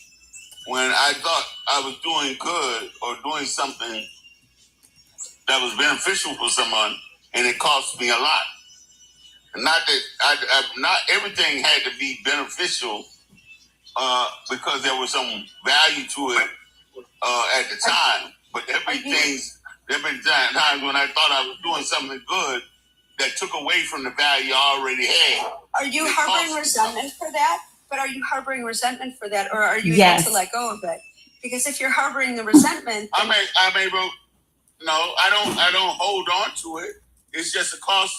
Speaker 5: when I thought I was doing good or doing something that was beneficial for someone, and it cost me a lot. And not that not everything had to be beneficial, because there was some value to it at the time. But there have been times when I thought I was doing something good that took away from the value I already had.
Speaker 6: Are you harboring resentment for that? But are you harboring resentment for that, or are you
Speaker 1: Yes.
Speaker 6: able to let go of it? Because if you're harboring the resentment,
Speaker 5: I don't hold on to it. It's just a cost.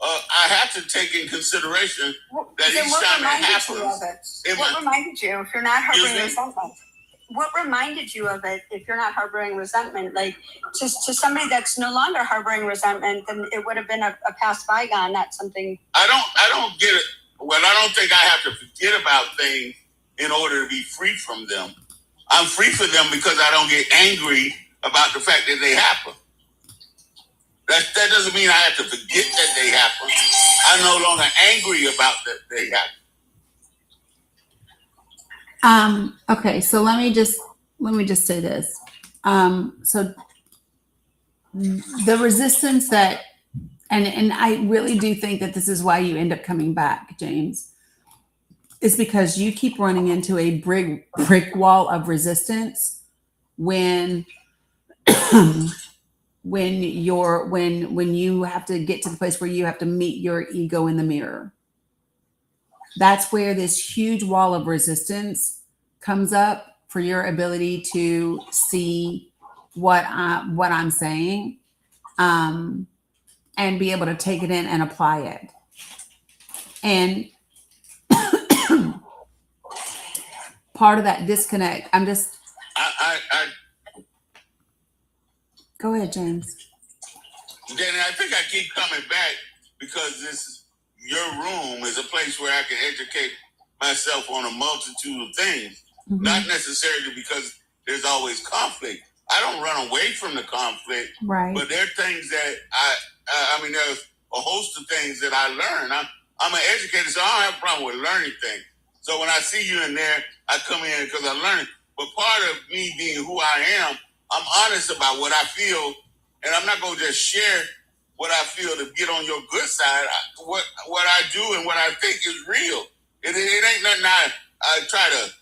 Speaker 5: I have to take in consideration that
Speaker 6: then
Speaker 5: each
Speaker 6: what
Speaker 5: time it
Speaker 6: reminded
Speaker 5: happens.
Speaker 6: you of it? What reminded you, if you're not harboring
Speaker 5: Excuse me?
Speaker 6: resentment? What reminded you of it if you're not harboring resentment? Like to somebody that's no longer harboring resentment, then it would have been a past bygone, not something.
Speaker 5: I don't get it. Well, I don't think I have to forget about things in order to be free from them. I'm free from them because I don't get angry about the fact that they happen. That doesn't mean I have to forget that they happen. I'm no longer angry about that they happen.
Speaker 1: Okay, so let me just say this. So the resistance that, and I really do think that this is why you end up coming back, James, is because you keep running into a brick wall of resistance when when you have to get to the place where you have to meet your ego in the mirror. That's where this huge wall of resistance comes up for your ability to see what I'm saying, and be able to take it in and apply it. And part of that disconnect, go ahead, James.
Speaker 5: Dani, I think I keep coming back because your room is a place where I can educate myself on a multitude of things. Mm-hmm. Not necessarily because there's always conflict. I don't run away from the conflict, right? But there are things that there's a host of things that I learn. I'm an educator, so I don't have a problem with learning things. So when I see you in there, I come in because I learn. But part of me being who I am, I'm honest about what I feel, and I'm not going to just share what I feel to get on your good side. What I do and what I think is real. It ain't nothing I try to,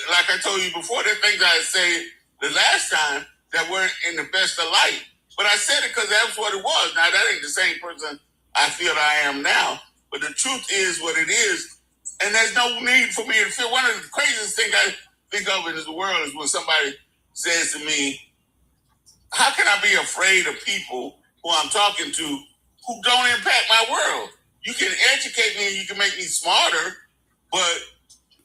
Speaker 5: like I told you before, there are things I say the last time that weren't in the best of light. But I said it because that's what it was. Now, that ain't the same person I feel I am now. But the truth is what it is. And there's no need for me to feel. One of the craziest things I think of in this world is when somebody says to me, how can I be afraid of people who I'm talking to who don't impact my world? You can educate me and you can make me smarter, but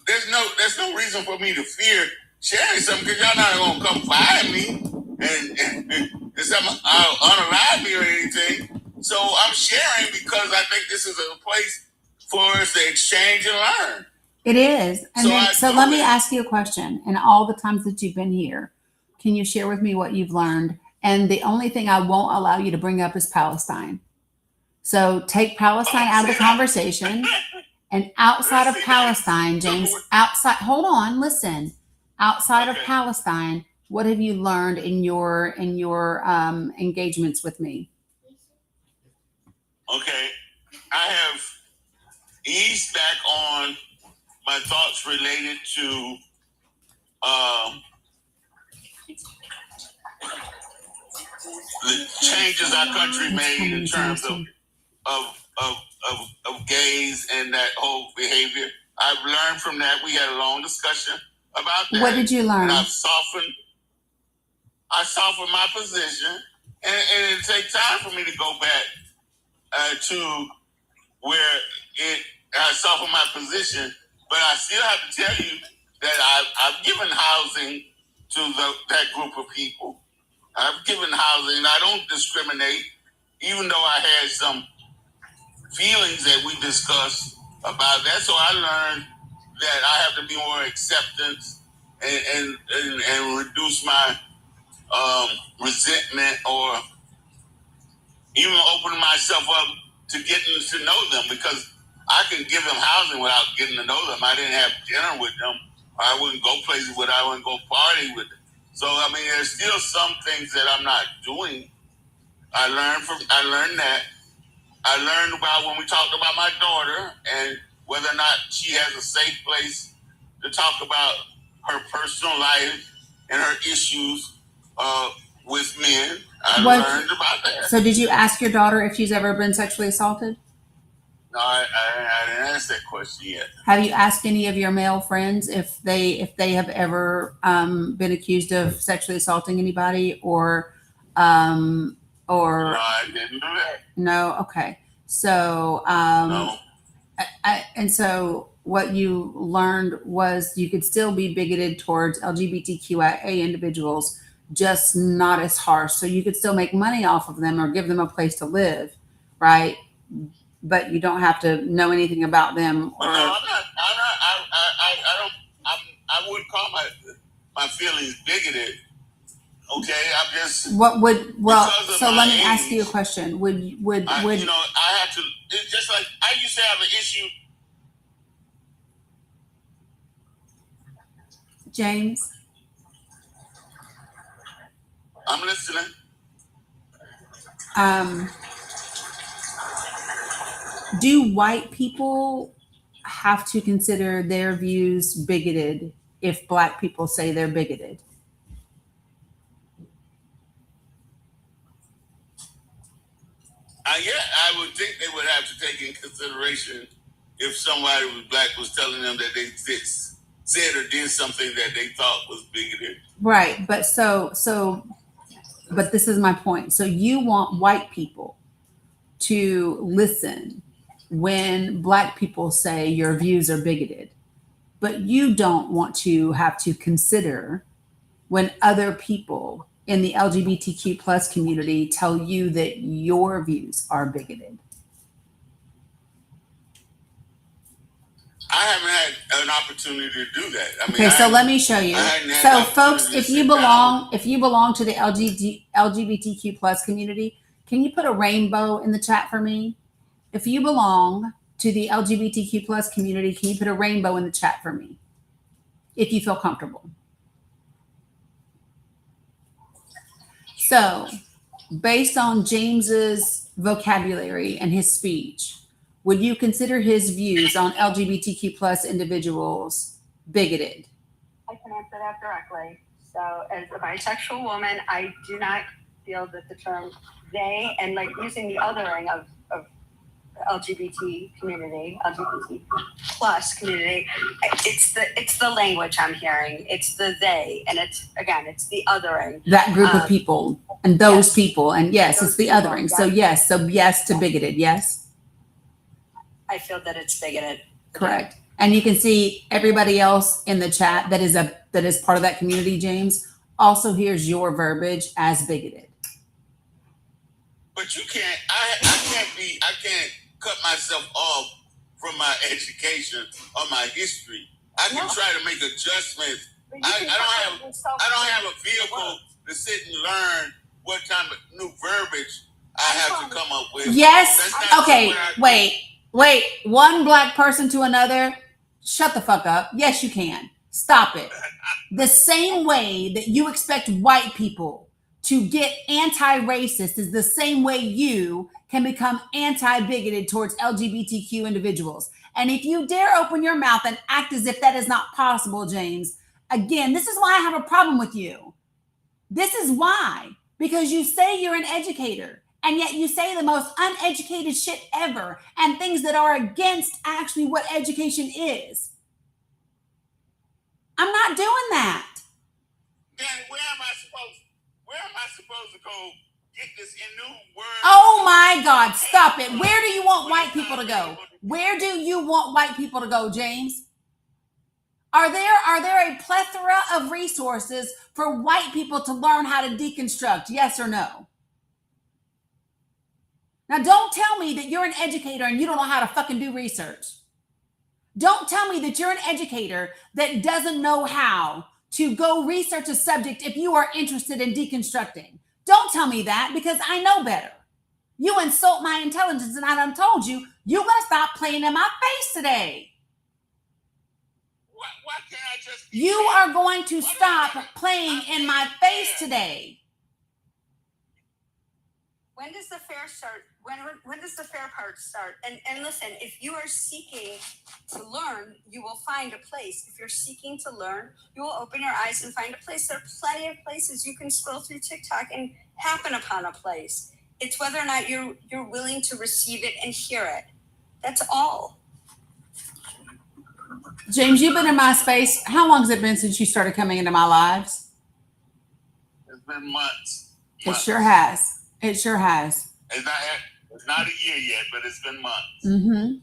Speaker 5: there's no reason for me to fear sharing something because y'all not going to come find me and unalive me or anything. So I'm sharing because I think this is a place for us to exchange and learn.
Speaker 1: It is. And so let me ask you a question. And all the times that you've been here, can you share with me what you've learned? And the only thing I won't allow you to bring up is Palestine. So take Palestine out of the conversation And outside of
Speaker 5: Let's see,
Speaker 1: Palestine, James, outside, hold on, listen. Outside of
Speaker 5: Okay.
Speaker 1: Palestine, what have you learned in your engagements with me?
Speaker 5: Okay, I have eased back on my thoughts related to the changes our country made in terms of gays and that whole behavior. I've learned from that. We had a long discussion about that.
Speaker 1: What did you learn?
Speaker 5: And I softened my position, and it takes time for me to go back to where I softened my position. But I still have to tell you that I've given housing to that group of people. I've given housing, and I don't discriminate, even though I had some feelings that we discussed about that. So I learned that I have to be more acceptance and reduce my resentment, or even opening myself up to getting to know them, because I can give them housing without getting to know them. I didn't have dinner with them. I wouldn't go places with them. I wouldn't go party with them. So, I mean, there's still some things that I'm not doing. I learned that. I learned about when we talked about my daughter and whether or not she has a safe place to talk about her personal life and her issues with men. I learned about that.
Speaker 1: So did you ask your daughter if she's ever been sexually assaulted?
Speaker 5: No, I didn't ask that question yet.
Speaker 1: Have you asked any of your male friends if they have ever been accused of sexually assaulting anybody, or
Speaker 5: No, I didn't do that.
Speaker 1: no? Okay. So
Speaker 5: No.
Speaker 1: and so what you learned was you could still be bigoted towards LGBTQIA individuals, just not as harsh. So you could still make money off of them or give them a place to live, right? But you don't have to know anything about them. Or,
Speaker 5: No, I'm not. I wouldn't call my feelings bigoted. Okay, I'm just.
Speaker 1: what would so let me
Speaker 5: age,
Speaker 1: ask you a question. Would
Speaker 5: you know, I have to. It's just like I used to have an issue.
Speaker 1: James?
Speaker 5: I'm listening.
Speaker 1: Do white people have to consider their views bigoted if black people say they're bigoted?
Speaker 5: Yeah, I would think they would have to take in consideration if somebody was black was telling them that they said or did something that they thought was bigoted.
Speaker 1: Right, but but this is my point. So you want white people to listen when black people say your views are bigoted, but you don't want to have to consider when other people in the LGBTQ plus community tell you that your views are bigoted.
Speaker 5: I haven't had an opportunity to do that. I mean,
Speaker 1: okay, so let me show you. So folks, if you belong to the LGBTQ plus community, can you put a rainbow in the chat for me? If you belong to the LGBTQ plus community, can you put a rainbow in the chat for me? If you feel comfortable. So, based on James's vocabulary and his speech, would you consider his views on LGBTQ plus individuals bigoted?
Speaker 6: I can answer that directly. So as a bisexual woman, I do not feel that the term they and like using the othering of LGBT community, LGBT plus community, it's the language I'm hearing. It's the they, and it's the othering.
Speaker 1: That group of people and those
Speaker 6: yes.
Speaker 1: people, and yes,
Speaker 6: Those
Speaker 1: it's the
Speaker 6: people,
Speaker 1: othering.
Speaker 6: yeah.
Speaker 1: So yes to bigoted, yes?
Speaker 6: I feel that it's bigoted.
Speaker 1: Correct. And you can see everybody else in the chat that is part of that community, James, also hears your verbiage as bigoted.
Speaker 5: But you can't. I can't cut myself off from my education or my history. I can try to make adjustments. I don't have a vehicle to sit and learn what kind of new verbiage I have to come up with.
Speaker 1: Yes. Okay. Wait. Wait, one black person to another? Shut the fuck up. Yes, you can. Stop it. The same way that you expect white people to get anti-racist is the same way you can become anti-bigoted towards LGBTQ individuals. And if you dare open your mouth and act as if that is not possible, James, again, this is why I have a problem with you. This is why. Because you say you're an educator, and yet you say the most uneducated shit ever and things that are against actually what education is. I'm not doing that.
Speaker 5: Then where am I supposed to go get this new word?
Speaker 1: Oh my God, stop it. Where do you want white people to go? Where do you want white people to go, James? Are there a plethora of resources for white people to learn how to deconstruct? Yes or no? Now, don't tell me that you're an educator and you don't know how to fucking do research. Don't tell me that you're an educator that doesn't know how to go research a subject if you are interested in deconstructing. Don't tell me that, because I know better. You insult my intelligence, and I done told you, you're going to stop playing in my face today.
Speaker 5: Why can't I just?
Speaker 1: You are going to stop playing in my face today.
Speaker 6: When does the fair start? When does the fair part start? And listen, if you are seeking to learn, you will find a place. If you're seeking to learn, you will open your eyes and find a place. There are plenty of places you can scroll through TikTok and happen upon a place. It's whether or not you're willing to receive it and hear it. That's all.
Speaker 1: James, you've been in my space. How long has it been since you started coming into my lives?
Speaker 5: It's been months.
Speaker 1: It sure has. It sure has.
Speaker 5: It's not a year yet, but it's been months.
Speaker 1: Mm-hmm.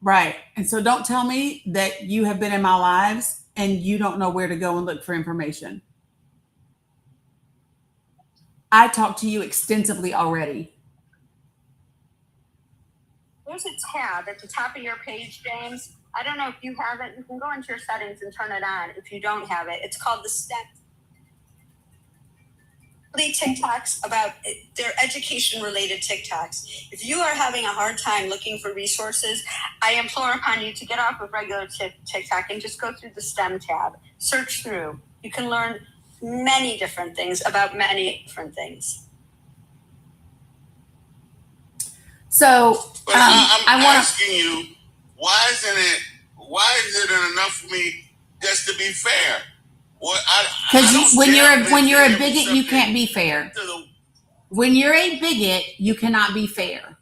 Speaker 1: Right. And so don't tell me that you have been in my lives and you don't know where to go and look for information. I talked to you extensively already.
Speaker 6: There's a tab at the top of your page, James. I don't know if you have it. You can go into your settings and turn it on if you don't have it. It's called the STEM. TikToks about their education-related TikToks. If you are having a hard time looking for resources, I implore upon you to get off of regular TikTok and just go through the STEM tab. Search through. You can learn many different things about many different things.
Speaker 1: So
Speaker 5: but I'm asking you, why isn't it enough for me just to be fair?
Speaker 1: Because when you're a bigot, you can't be fair. When you're a bigot, you cannot be fair.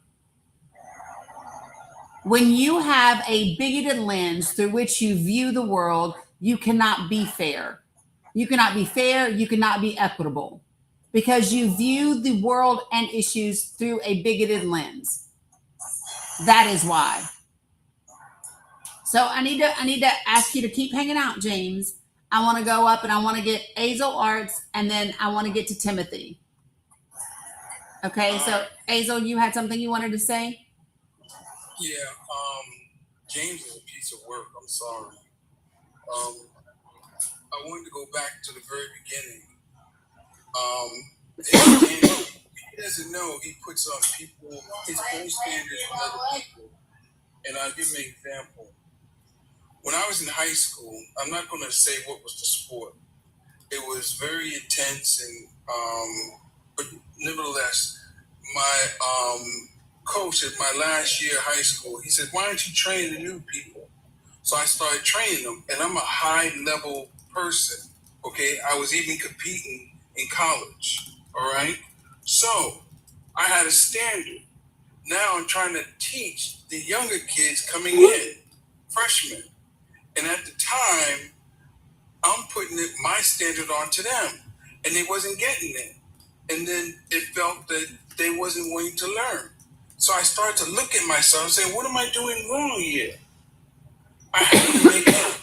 Speaker 1: When you have a bigoted lens through which you view the world, you cannot be fair. You cannot be fair. You cannot be equitable, because you view the world and issues through a bigoted lens. That is why. So I need to ask you to keep hanging out, James. I want to go up and I want to get Azel Arts, and then I want to get to Timothy. Okay, so Azel, you had something you wanted to say?
Speaker 7: Yeah, James is a piece of work. I'm sorry. I wanted to go back to the very beginning. He doesn't know he puts on people his own standards on other people. And I'll give you an example. When I was in high school, I'm not going to say what was the sport. It was very intense, and but nevertheless, my coach at my last year of high school, he said, "Why don't you train the new people?" So I started training them, and I'm a high-level person. Okay, I was even competing in college. All right, so I had a standard. Now I'm trying to teach the younger kids coming in, freshmen. And at the time, I'm putting my standard onto them, and they wasn't getting it. And then it felt that they wasn't willing to learn. So I started to look at myself and say, what am I doing wrong here? I have to make it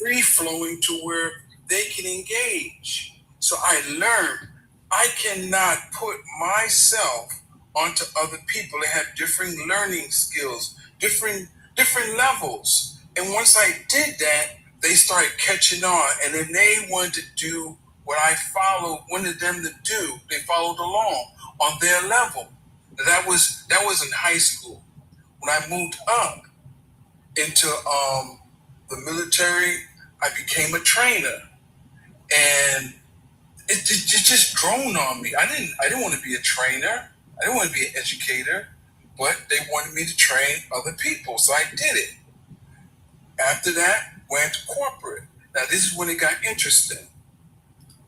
Speaker 7: free-flowing to where they can engage. So I learned I cannot put myself onto other people that have different learning skills, different levels. And once I did that, they started catching on, and then they wanted to do what I wanted them to do. They followed along on their level. That was in high school. When I moved up into the military, I became a trainer, and it just grown on me. I didn't want to be a trainer. I didn't want to be an educator, but they wanted me to train other people, so I did it. After that, went to corporate. Now this is when it got interesting.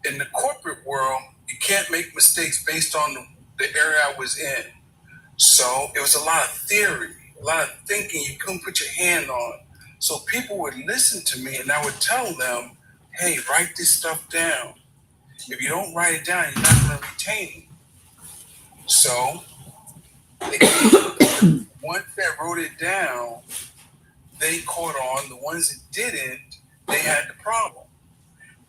Speaker 7: In the corporate world, you can't make mistakes based on the area I was in. So it was a lot of theory, a lot of thinking you couldn't put your hand on. So people would listen to me, and I would tell them, hey, write this stuff down. If you don't write it down, you're not going to retain it. So once that wrote it down, they caught on. The ones that didn't, they had the problem.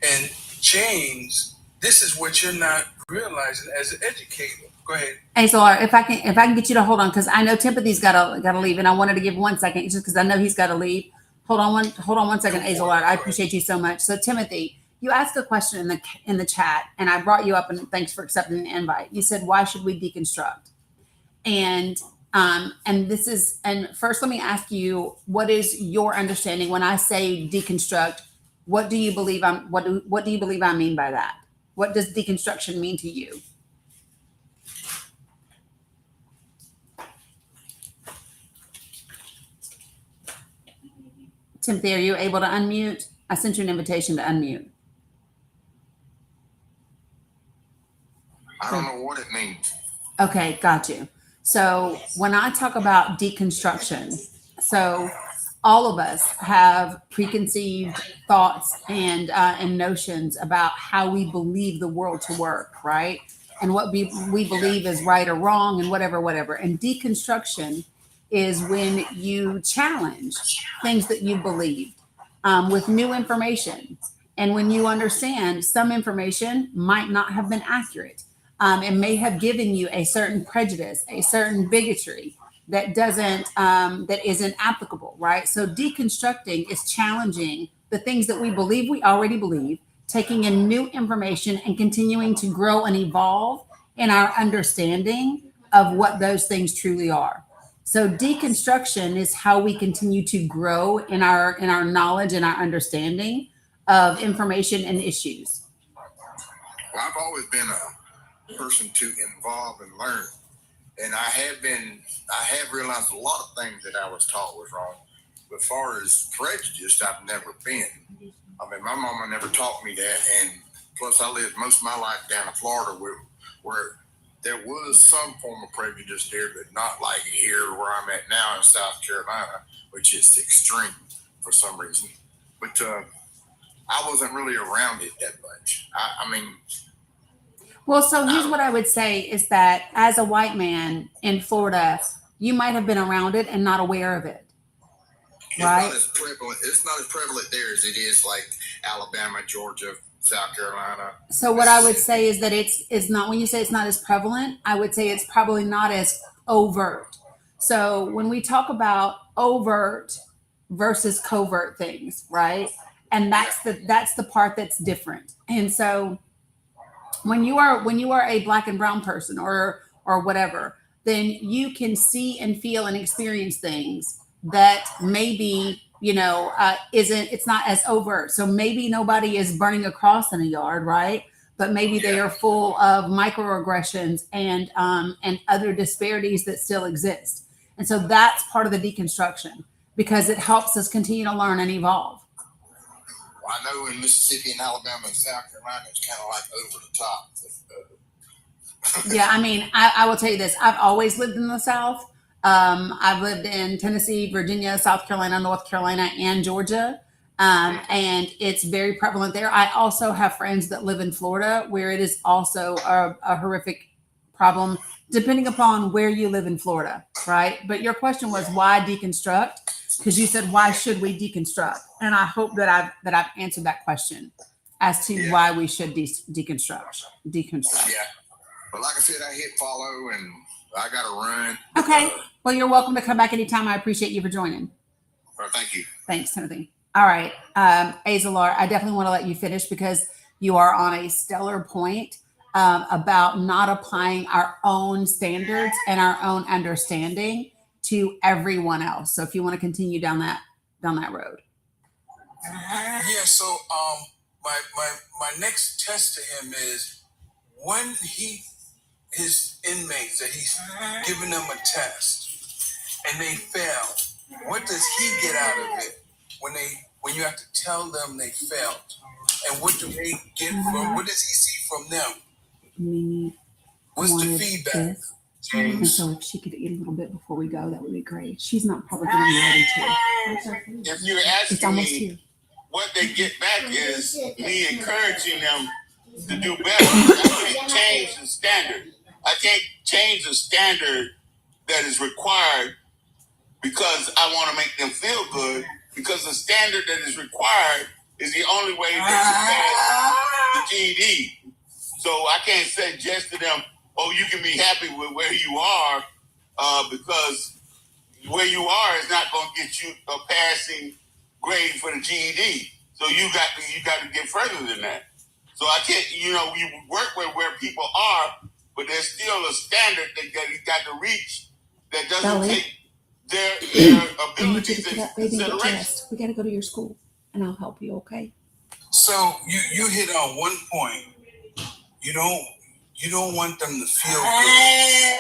Speaker 7: And James, this is what you're not realizing as an educator. Go ahead.
Speaker 1: Hey, Solar, if I can get you to hold on, because I know Timothy's gotta leave, and I wanted to give 1 second just because I know he's got to leave. Hold on 1 second, Azolar. I appreciate you so much. So Timothy, you asked a question in the chat, and I brought you up, and thanks for accepting the invite. You said, why should we deconstruct? And first let me ask you, what is your understanding when I say deconstruct? What do you believe what do you believe I mean by that? What does deconstruction mean to you? Timothy, are you able to unmute? I sent you an invitation to unmute.
Speaker 8: I don't know what it means.
Speaker 1: Okay, got you. So when I talk about deconstruction, so all of us have preconceived thoughts and notions about how we believe the world to work, right? And what we believe is right or wrong and whatever. And deconstruction is when you challenge things that you believed with new information. And when you understand some information might not have been accurate. It may have given you a certain prejudice, a certain bigotry that isn't applicable, right? So deconstructing is challenging the things that we believe we already believe, taking in new information and continuing to grow and evolve in our understanding of what those things truly are. So deconstruction is how we continue to grow in our knowledge and our understanding of information and issues.
Speaker 8: Well, I've always been a person to involve and learn. And I have realized a lot of things that I was taught was wrong. But as far as prejudiced, I've never been. I mean, my mama never taught me that. And plus I lived most of my life down in Florida where there was some form of prejudice there, but not like here where I'm at now in South Carolina, which is extreme for some reason. But I wasn't really around it that much. I mean,
Speaker 1: well, so here's what I would say is that as a white man in Florida, you might have been around it and not aware of it. Right?
Speaker 8: It's not as prevalent there as it is like Alabama, Georgia, South Carolina.
Speaker 1: So what I would say is that it's not, when you say it's not as prevalent, I would say it's probably not as overt. So when we talk about overt versus covert things, right? And that's the part that's different. And so when you are a black and brown person or whatever, then you can see and feel and experience things that maybe, it's not as overt. So maybe nobody is burning a cross in a yard, right? But maybe they are full of microaggressions and other disparities that still exist. And so that's part of the deconstruction because it helps us continue to learn and evolve.
Speaker 8: Well, I know in Mississippi and Alabama and South Carolina, it's kind of like over the top.
Speaker 1: Yeah, I mean, I will tell you this. I've always lived in the South. I've lived in Tennessee, Virginia, South Carolina, North Carolina, and Georgia. And it's very prevalent there. I also have friends that live in Florida where it is also a horrific problem, depending upon where you live in Florida, right? But your question was why deconstruct? Because you said, why should we deconstruct? And I hope that I've answered that question as to why we should deconstruct.
Speaker 8: Yeah. But like I said, I hit follow and I got to run.
Speaker 1: Okay. Well, you're welcome to come back anytime. I appreciate you for joining.
Speaker 8: Thank you.
Speaker 1: Thanks, Timothy. All right. Azalar, I definitely want to let you finish because you are on a stellar point about not applying our own standards and our own understanding to everyone else. So if you want to continue down that road.
Speaker 7: Yeah. So my next test to him is when his inmates that he's giving them a test and they fail. What does he get out of it when you have to tell them they failed? And what do they get from? What does he see from them? What's the feedback?
Speaker 1: And so if she could eat a little bit before we go, that would be great. She's not probably going to be ready to.
Speaker 5: If you're asking me, what they get back is me encouraging them to do better. I can't change the standard. I can't change the standard that is required because I want to make them feel good, because the standard that is required is the only way they can pass the GED. So I can't suggest to them, oh, you can be happy with where you are, because where you are is not going to get you a passing grade for the GED. So you got to get further than that. So I can't, you work with where people are, but there's still a standard that you got to reach that doesn't take their abilities into consideration.
Speaker 1: We got to go to your school, and I'll help you. Okay.
Speaker 7: So you hit on one point. You don't want them to feel good.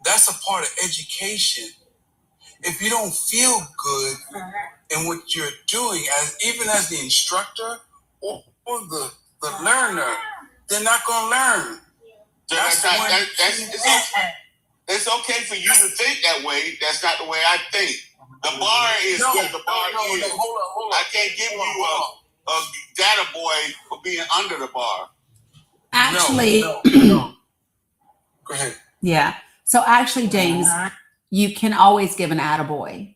Speaker 7: That's a part of education. If you don't feel good in what you're doing, even as the instructor or the learner, they're not going to learn.
Speaker 5: It's okay for you to think that way. That's not the way I think. The bar is where the bar is. Hold on. I can't give you a data boy for being under the bar.
Speaker 1: Actually,
Speaker 7: no. Go ahead.
Speaker 1: Yeah. So actually, James, you can always give an attaboy.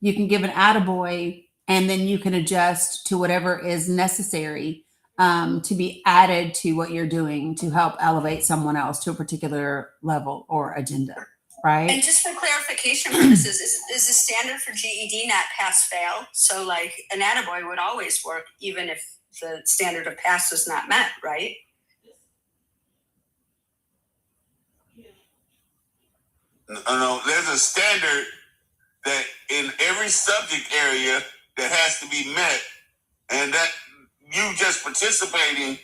Speaker 1: You can give an attaboy, and then you can adjust to whatever is necessary to be added to what you're doing to help elevate someone else to a particular level or agenda, right?
Speaker 6: And just for clarification purposes, is the standard for GED not pass-fail? So like an attaboy would always work even if the standard of pass was not met, right?
Speaker 5: No, there's a standard that in every subject area that has to be met, and that you just participating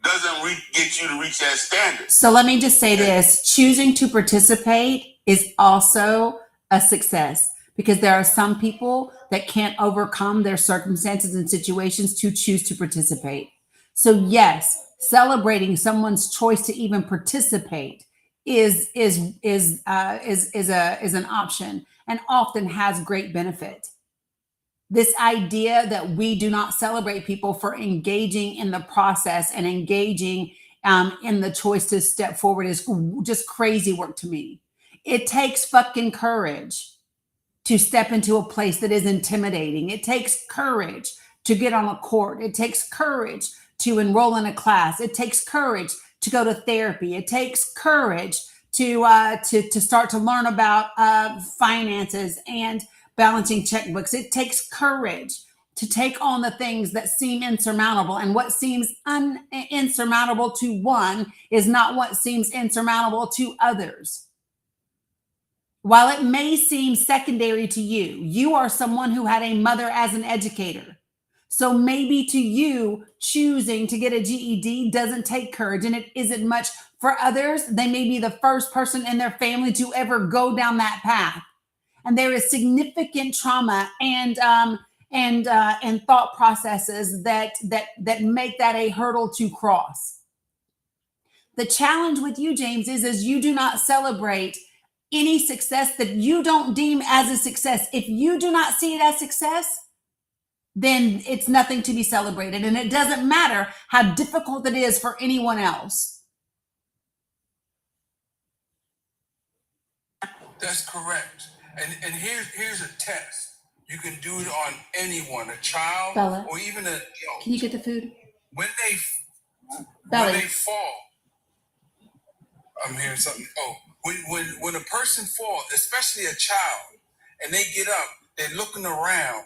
Speaker 5: doesn't get you to reach that standard.
Speaker 1: So let me just say this. Choosing to participate is also a success, because there are some people that can't overcome their circumstances and situations to choose to participate. So yes, celebrating someone's choice to even participate is an option and often has great benefit. This idea that we do not celebrate people for engaging in the process and engaging in the choice to step forward is just crazy work to me. It takes fucking courage to step into a place that is intimidating. It takes courage to get on a court. It takes courage to enroll in a class. It takes courage to go to therapy. It takes courage to start to learn about finances and balancing checkbooks. It takes courage to take on the things that seem insurmountable, and what seems insurmountable to one is not what seems insurmountable to others. While it may seem secondary to you, you are someone who had a mother as an educator. So maybe to you, choosing to get a GED doesn't take courage, and it isn't much. For others, they may be the first person in their family to ever go down that path. And there is significant trauma and thought processes that make that a hurdle to cross. The challenge with you, James, is you do not celebrate any success that you don't deem as a success. If you do not see it as success, then it's nothing to be celebrated. And it doesn't matter how difficult it is for anyone else.
Speaker 7: That's correct. And here's a test. You can do it on anyone, a child,
Speaker 1: Bella,
Speaker 7: or even an adult.
Speaker 1: Can you get the food?
Speaker 7: When they fall, I'm hearing something. Oh, when a person falls, especially a child, and they get up, they're looking around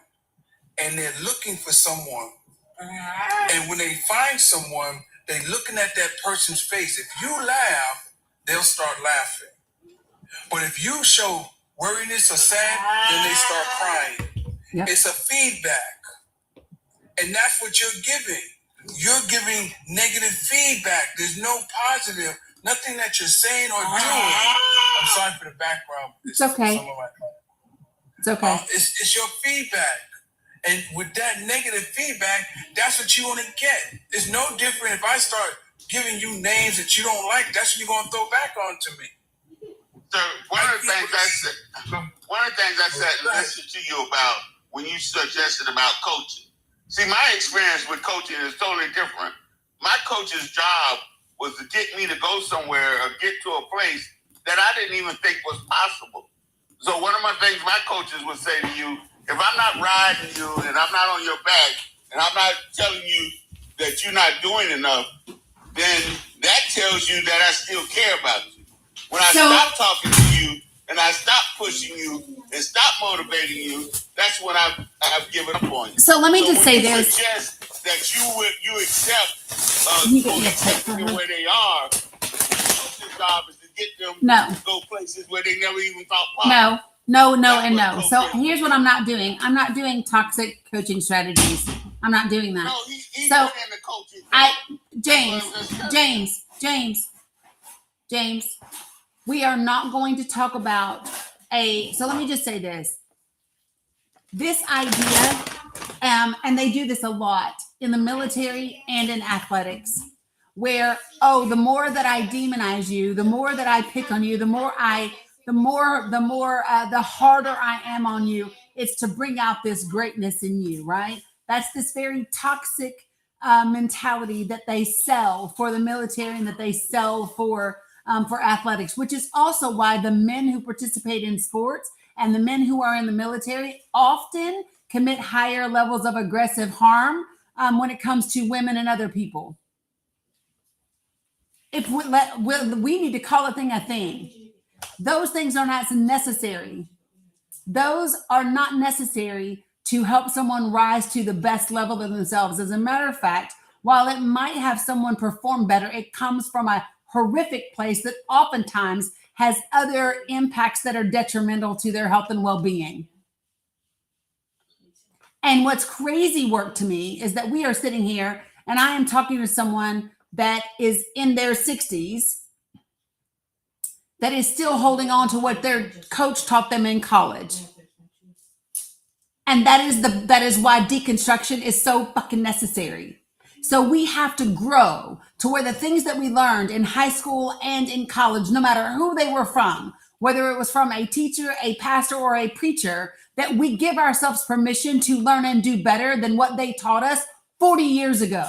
Speaker 7: and they're looking for someone. And when they find someone, they're looking at that person's face. If you laugh, they'll start laughing. But if you show worriness or sad, then they start crying.
Speaker 1: Yep.
Speaker 7: It's a feedback. And that's what you're giving. You're giving negative feedback. There's no positive, nothing that you're saying or doing. I'm sorry for the background.
Speaker 1: It's okay. It's okay.
Speaker 7: It's your feedback. And with that negative feedback, that's what you want to get. It's no different if I start giving you names that you don't like. That's what you're going to throw back onto me.
Speaker 5: So one of the things I said, listen to you about when you suggested about coaching. See, my experience with coaching is totally different. My coach's job was to get me to go somewhere or get to a place that I didn't even think was possible. So one of my things my coaches would say to you, if I'm not riding you and I'm not on your back and I'm not telling you that you're not doing enough, then that tells you that I still care about you. When I stop talking to you and I stop pushing you and stop motivating you, that's when I've given up on you.
Speaker 1: So let me just say this.
Speaker 5: Suggest that you accept
Speaker 1: You get your tip for her.
Speaker 5: where they are. Your job is to get them to go places where they never even thought possible.
Speaker 1: No. So here's what I'm not doing. I'm not doing toxic coaching strategies. I'm not doing that.
Speaker 5: No, he's
Speaker 1: So
Speaker 5: in the coaching.
Speaker 1: James, we are not going to talk about so let me just say this. This idea, and they do this a lot in the military and in athletics, where, the more that I demonize you, the more that I pick on you, the harder I am on you, it's to bring out this greatness in you, right? That's this very toxic mentality that they sell for the military and that they sell for athletics, which is also why the men who participate in sports and the men who are in the military often commit higher levels of aggressive harm when it comes to women and other people. If we need to call a thing a thing. Those things are not necessary. Those are not necessary to help someone rise to the best level of themselves. As a matter of fact, while it might have someone perform better, it comes from a horrific place that oftentimes has other impacts that are detrimental to their health and well-being. And what's crazy work to me is that we are sitting here and I am talking to someone that is in their 60s that is still holding on to what their coach taught them in college. And that is why deconstruction is so fucking necessary. So we have to grow to where the things that we learned in high school and in college, no matter who they were from, whether it was from a teacher, a pastor, or a preacher, that we give ourselves permission to learn and do better than what they taught us 40 years ago.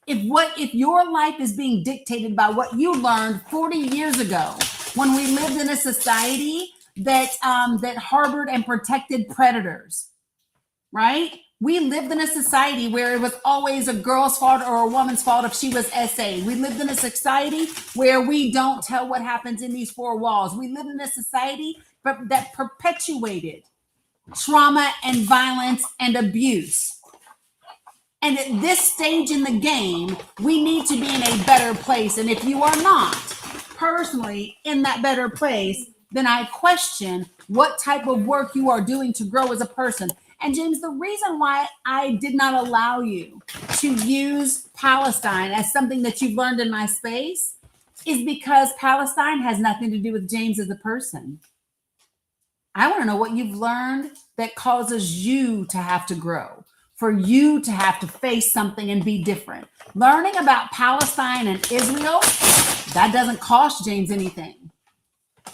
Speaker 1: If your life is being dictated by what you learned 40 years ago, when we lived in a society that harbored and protected predators, right? We lived in a society where it was always a girl's fault or a woman's fault if she was SA. We lived in a society where we don't tell what happens in these four walls. We lived in a society that perpetuated trauma and violence and abuse. And at this stage in the game, we need to be in a better place. And if you are not personally in that better place, then I question what type of work you are doing to grow as a person. And James, the reason why I did not allow you to use Palestine as something that you've learned in my space is because Palestine has nothing to do with James as a person. I want to know what you've learned that causes you to have to grow, for you to have to face something and be different. Learning about Palestine and Israel, that doesn't cost James anything.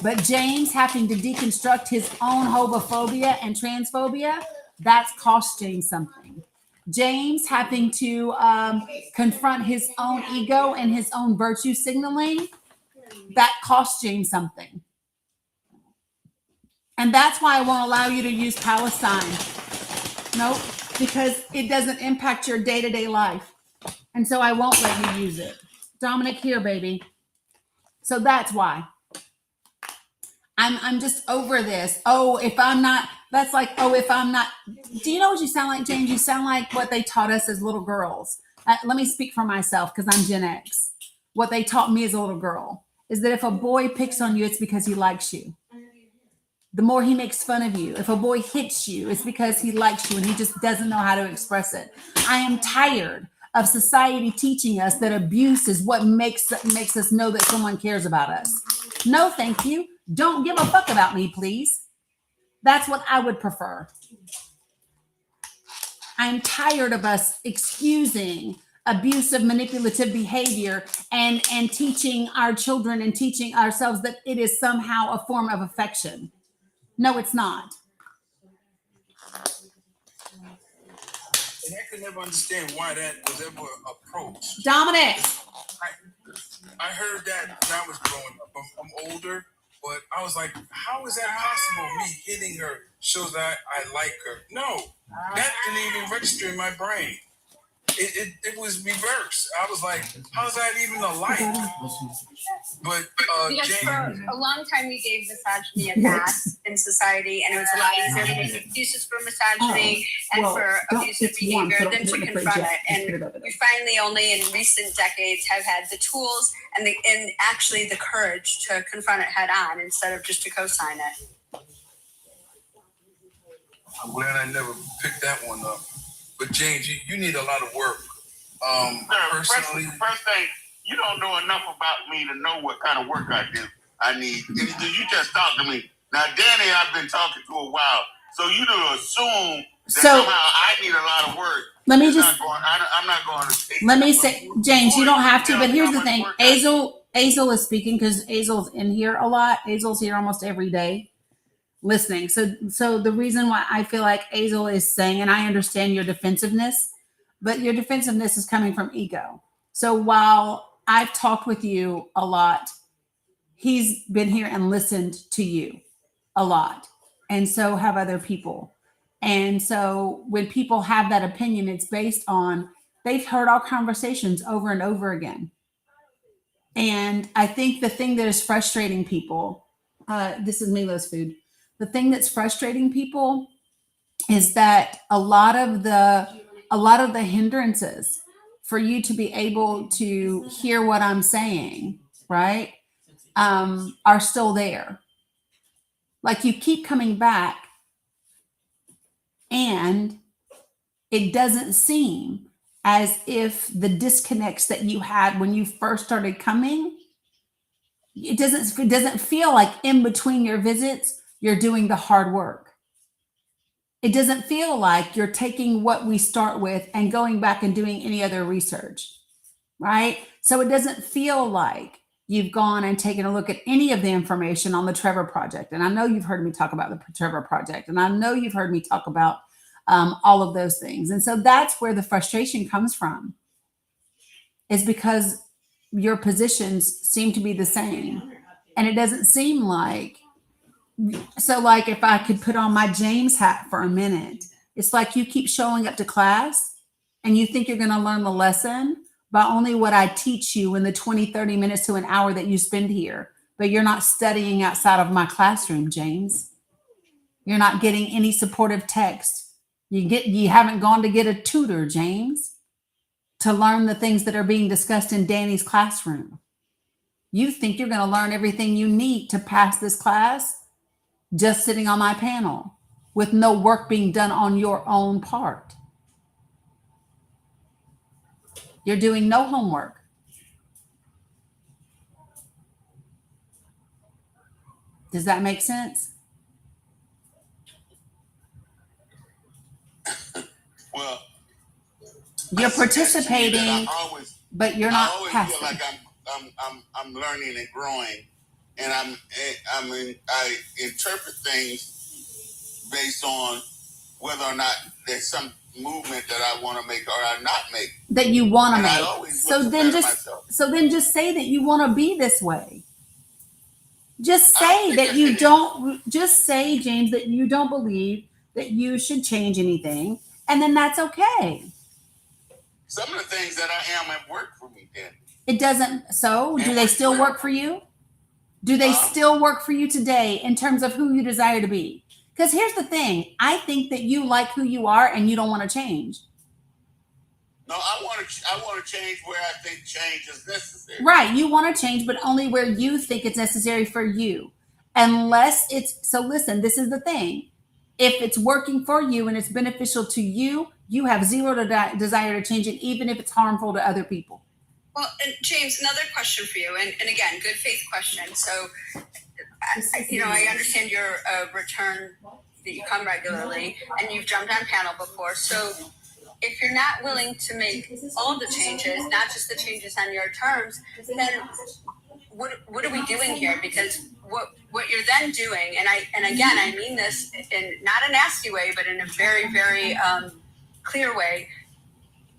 Speaker 1: But James having to deconstruct his own homophobia and transphobia, that's cost James something. James having to confront his own ego and his own virtue signaling, that cost James something. And that's why I won't allow you to use Palestine. Nope, because it doesn't impact your day-to-day life. And so I won't let you use it. Dominic, here, baby. So that's why. I'm just over this. Oh, if I'm not, that's like, oh, if I'm not, do you know what you sound like, James? You sound like what they taught us as little girls. Let me speak for myself because I'm Gen X. What they taught me as a little girl is that if a boy picks on you, it's because he likes you. the more he makes fun of you. If a boy hits you, it's because he likes you and he just doesn't know how to express it. I am tired of society teaching us that abuse is what makes us know that someone cares about us. No, thank you. Don't give a fuck about me, please. That's what I would prefer. I'm tired of us excusing abusive, manipulative behavior and teaching our children and teaching ourselves that it is somehow a form of affection. No, it's not.
Speaker 7: And I could never understand why that was ever approached.
Speaker 1: Dominic.
Speaker 7: I heard that when I was growing up. I'm older, but I was like, how is that possible? Me hitting her shows that I like her. No, that didn't even register in my brain. It was reversed. I was like, how's that even a like? But
Speaker 6: Because
Speaker 7: Jane,
Speaker 6: for a long time we gave misogyny a pass in society, and it was a lot easier to make excuses for misogyny and for abusive behavior than to confront it. And we finally, only in recent decades, have had the tools and actually the courage to confront it head on instead of just to co-sign it.
Speaker 7: I'm glad I never picked that one up. But James, you need a lot of work. Personally,
Speaker 5: first thing, you don't know enough about me to know what kind of work I need. You just talk to me. Now, Dani, I've been talking to a while, so you don't assume that somehow I need a lot of work.
Speaker 1: Let me just.
Speaker 5: I'm not going to take.
Speaker 1: Let me say, James, you don't have to. But here's the thing: Azel is speaking because Azel's in here a lot. Azel's here almost every day, listening. So the reason why I feel like Azel is saying, and I understand your defensiveness, but your defensiveness is coming from ego. So while I've talked with you a lot, he's been here and listened to you a lot. And so have other people. And so when people have that opinion, it's based on they've heard our conversations over and over again. And I think the thing that is frustrating people, this is Milo's food. The thing that's frustrating people is that a lot of the hindrances for you to be able to hear what I'm saying, right, are still there. Like you keep coming back and it doesn't seem as if the disconnects that you had when you first started coming, it doesn't feel like in between your visits, you're doing the hard work. It doesn't feel like you're taking what we start with and going back and doing any other research, right? So it doesn't feel like you've gone and taken a look at any of the information on the Trevor Project. And I know you've heard me talk about the Trevor Project, and I know you've heard me talk about all of those things. And so that's where the frustration comes from, is because your positions seem to be the same. And it doesn't seem like, so like if I could put on my James hat for a minute, it's like you keep showing up to class and you think you're going to learn the lesson by only what I teach you in the 20, 30 minutes to an hour that you spend here. But you're not studying outside of my classroom, James. You're not getting any supportive text. You haven't gone to get a tutor, James, to learn the things that are being discussed in Dani's classroom. You think you're going to learn everything you need to pass this class just sitting on my panel with no work being done on your own part. You're doing no homework. Does that make sense?
Speaker 5: Well,
Speaker 1: you're participating, but you're not
Speaker 5: I always feel like I'm learning and growing, and I interpret things based on whether or not there's some movement that I want to make or I not make.
Speaker 1: That you want to make. So then just say that you want to be this way. Just say that you don't. Just say, James, that you don't believe that you should change anything, and then that's okay.
Speaker 5: Some of the things that I am have worked for me, then.
Speaker 1: It doesn't. So do they still work for you? Do they still work for you today in terms of who you desire to be? Because here's the thing. I think that you like who you are and you don't want to change.
Speaker 5: No, I want to change where I think change is necessary.
Speaker 1: Right. You want to change, but only where you think it's necessary for you. unless it's, so listen, this is the thing. If it's working for you and it's beneficial to you, you have zero desire to change it, even if it's harmful to other people.
Speaker 6: Well, and James, another question for you, and again, good faith question. So, I understand you're a return that you come regularly, and you've jumped on panel before. So, if you're not willing to make all of the changes, not just the changes on your terms, then what are we doing here? Because what you're then doing, and again, I mean this in not a nasty way, but in a very, very clear way.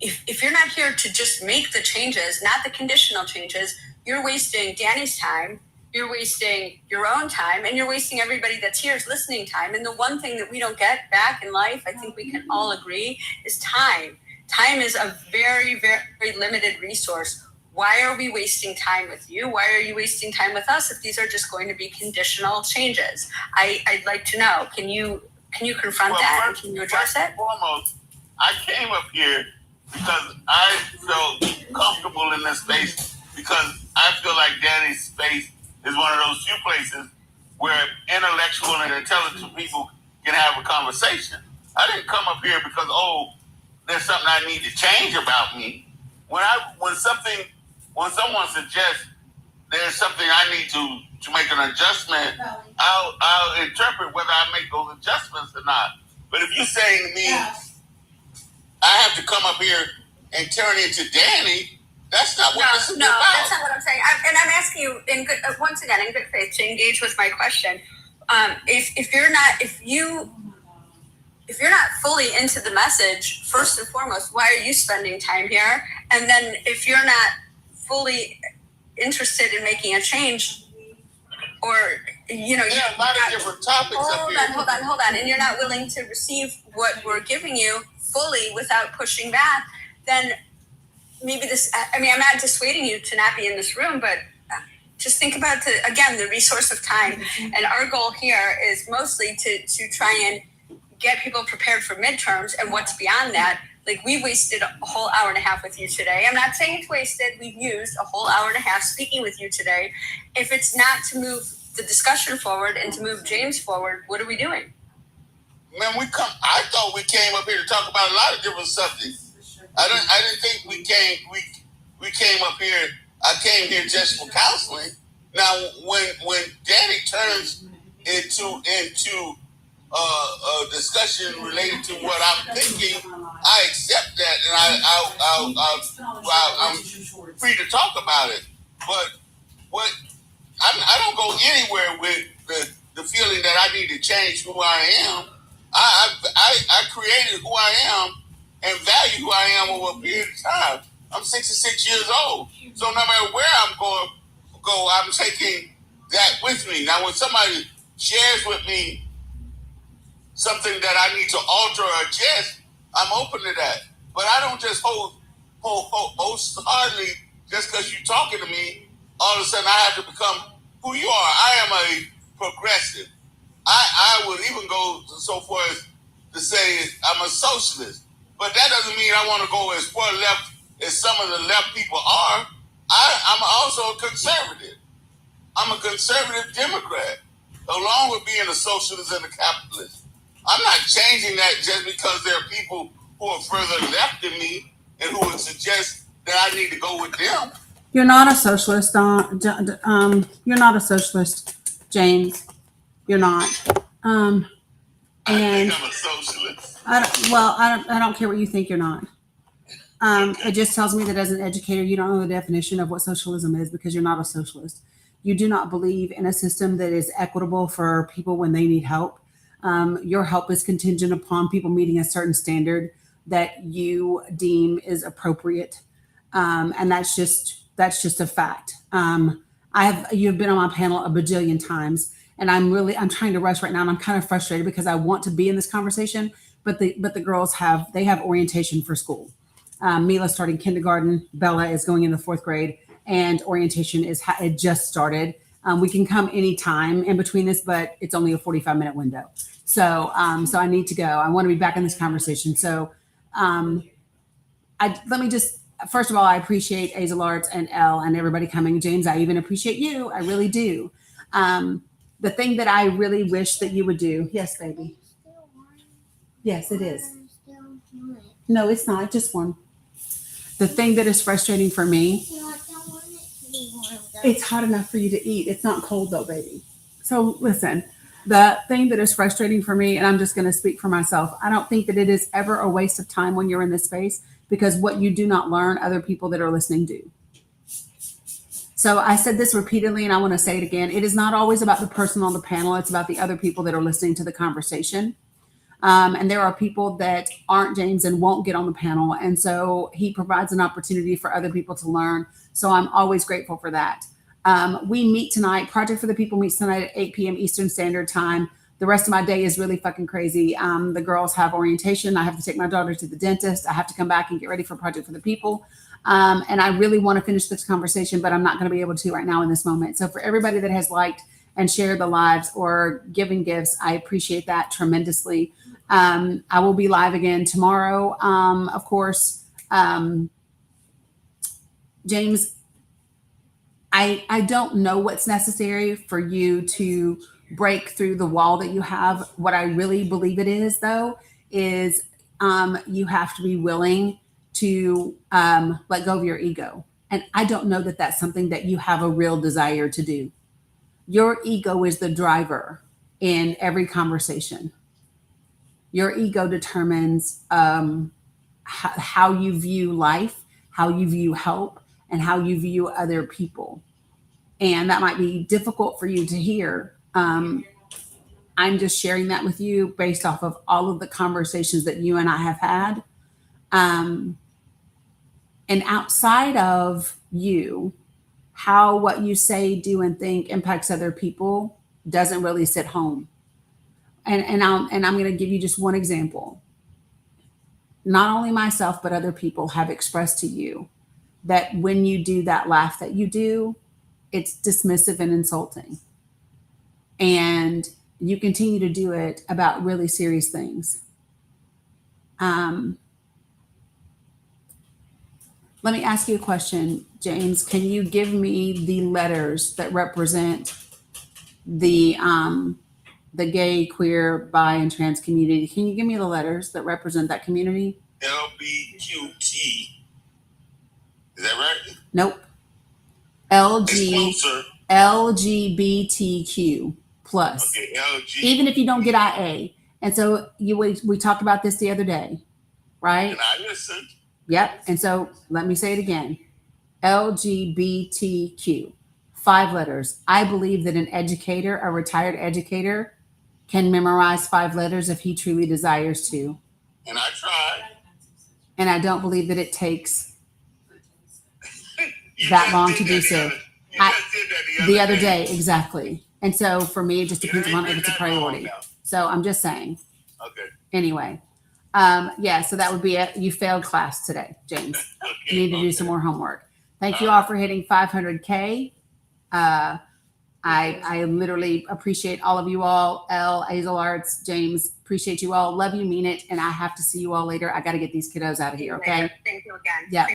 Speaker 6: If you're not here to just make the changes, not the conditional changes, you're wasting Dani's time, you're wasting your own time, and you're wasting everybody that's here's listening time. And the one thing that we don't get back in life, I think we can all agree, is time. Time is a very, very limited resource. Why are we wasting time with you? Why are you wasting time with us if these are just going to be conditional changes? I'd like to know. Can you confront that?
Speaker 5: First,
Speaker 6: can you address it?
Speaker 5: Foremost, I came up here because I felt comfortable in this space because I feel like Dani's space is one of those few places where intellectual and intelligent people can have a conversation. I didn't come up here because, there's something I need to change about me. When someone suggests there's something I need to make an adjustment, I'll interpret whether I make those adjustments or not. But if you're saying to me, I have to come up here and turn into Dani, that's not what this is about.
Speaker 6: No, that's not what I'm saying. I'm asking you once again in good faith to engage with my question. If you're not fully into the message, first and foremost, why are you spending time here? And then if you're not fully interested in making a change, or
Speaker 5: there are a lot of different topics up here.
Speaker 6: Hold on, and you're not willing to receive what we're giving you fully without pushing back, then maybe this, I'm not dissuading you to not be in this room, but just think about the resource of time. And our goal here is mostly to try and get people prepared for midterms and what's beyond that. Like, we wasted a whole hour and a half with you today. I'm not saying it's wasted. We've used a whole hour and a half speaking with you today. If it's not to move the discussion forward and to move James forward, what are we doing?
Speaker 5: Man, I thought we came up here to talk about a lot of different subjects. I didn't think we came up here. I came here just for counseling. Now, when Dani turns into a discussion related to what I'm thinking, I accept that, and I'm free to talk about it. But I don't go anywhere with the feeling that I need to change who I am. I created who I am and value who I am over a period of time. I'm 66 years old, so no matter where I'm going, I'm taking that with me. Now, when somebody shares with me something that I need to alter or adjust, I'm open to that. But I don't just hold hardly just because you're talking to me. All of a sudden, I have to become who you are. I am a progressive. I would even go so far as to say I'm a socialist. But that doesn't mean I want to go as far left as some of the left people are. I'm also a conservative. I'm a conservative Democrat, along with being a socialist and a capitalist. I'm not changing that just because there are people who are further left than me and who would suggest that I need to go with them.
Speaker 1: You're not a socialist, you're not a socialist, James. You're not.
Speaker 5: I think I'm a socialist.
Speaker 1: I don't care what you think. You're not. It just tells me that as an educator, you don't know the definition of what socialism is because you're not a socialist. You do not believe in a system that is equitable for people when they need help. Your help is contingent upon people meeting a certain standard that you deem is appropriate, and that's just a fact. You've been on my panel a bajillion times, and I'm trying to rush right now, and I'm kind of frustrated because I want to be in this conversation, but the girls have orientation for school. Mila's starting kindergarten, Bella is going in the 4th grade, and orientation it just started. We can come anytime in between this, but it's only a 45-minute window. So I need to go. I want to be back in this conversation. So let me just, first of all, I appreciate Azal Arts and Elle and everybody coming. James, I even appreciate you. I really do. The thing that I really wish that you would do. Yes, baby. Yes, it is. No, it's not. Just one. The thing that is frustrating for me, it's hot enough for you to eat. It's not cold though, baby. So listen, the thing that is frustrating for me, and I'm just going to speak for myself, I don't think that it is ever a waste of time when you're in this space, because what you do not learn, other people that are listening do. So I said this repeatedly, and I want to say it again. It is not always about the person on the panel. It's about the other people that are listening to the conversation. And there are people that aren't James and won't get on the panel. And so he provides an opportunity for other people to learn. So I'm always grateful for that. We meet tonight. Project for the People meets tonight at 8 p.m. Eastern Standard Time. The rest of my day is really fucking crazy. The girls have orientation. I have to take my daughter to the dentist. I have to come back and get ready for Project for the People. And I really want to finish this conversation, but I'm not going to be able to right now in this moment. So for everybody that has liked and shared the lives or given gifts, I appreciate that tremendously. I will be live again tomorrow. Of course, James, I don't know what's necessary for you to break through the wall that you have. What I really believe it is, though, is you have to be willing to let go of your ego. And I don't know that that's something that you have a real desire to do. Your ego is the driver in every conversation. Your ego determines how you view life, how you view help, and how you view other people. And that might be difficult for you to hear. I'm just sharing that with you based off of all of the conversations that you and I have had. And outside of you, how what you say, do, and think impacts other people doesn't really sit home. And I'm going to give you just one example. Not only myself, but other people have expressed to you that when you do that laugh that you do, it's dismissive and insulting. And you continue to do it about really serious things. Let me ask you a question, James. Can you give me the letters that represent the gay, queer, bi, and trans community? Can you give me the letters that represent that community?
Speaker 5: LBQT. Is that right?
Speaker 1: Nope. LGBTQ plus.
Speaker 5: Okay, LG.
Speaker 1: Even if you don't get IA. And so we talked about this the other day, right?
Speaker 5: And I listened.
Speaker 1: Yep. And so let me say it again. LGBTQ. 5 letters. I believe that an educator, a retired educator, can memorize 5 letters if he truly desires to.
Speaker 5: And I tried.
Speaker 1: And I don't believe that it takes that long to do so. The other day, exactly. And so for me, it just depends on if it's a priority. So I'm just saying.
Speaker 5: Okay.
Speaker 1: Anyway, so that would be it. You failed class today, James.
Speaker 5: Okay,
Speaker 1: You need to do some more homework. Thank you all for hitting 500K. I literally appreciate all of you all. Hazel Arts, James, appreciate you all. Love you, mean it. And I have to see you all later. I got to get these kiddos out of here. Okay.
Speaker 6: Thank you again.
Speaker 1: Yeah.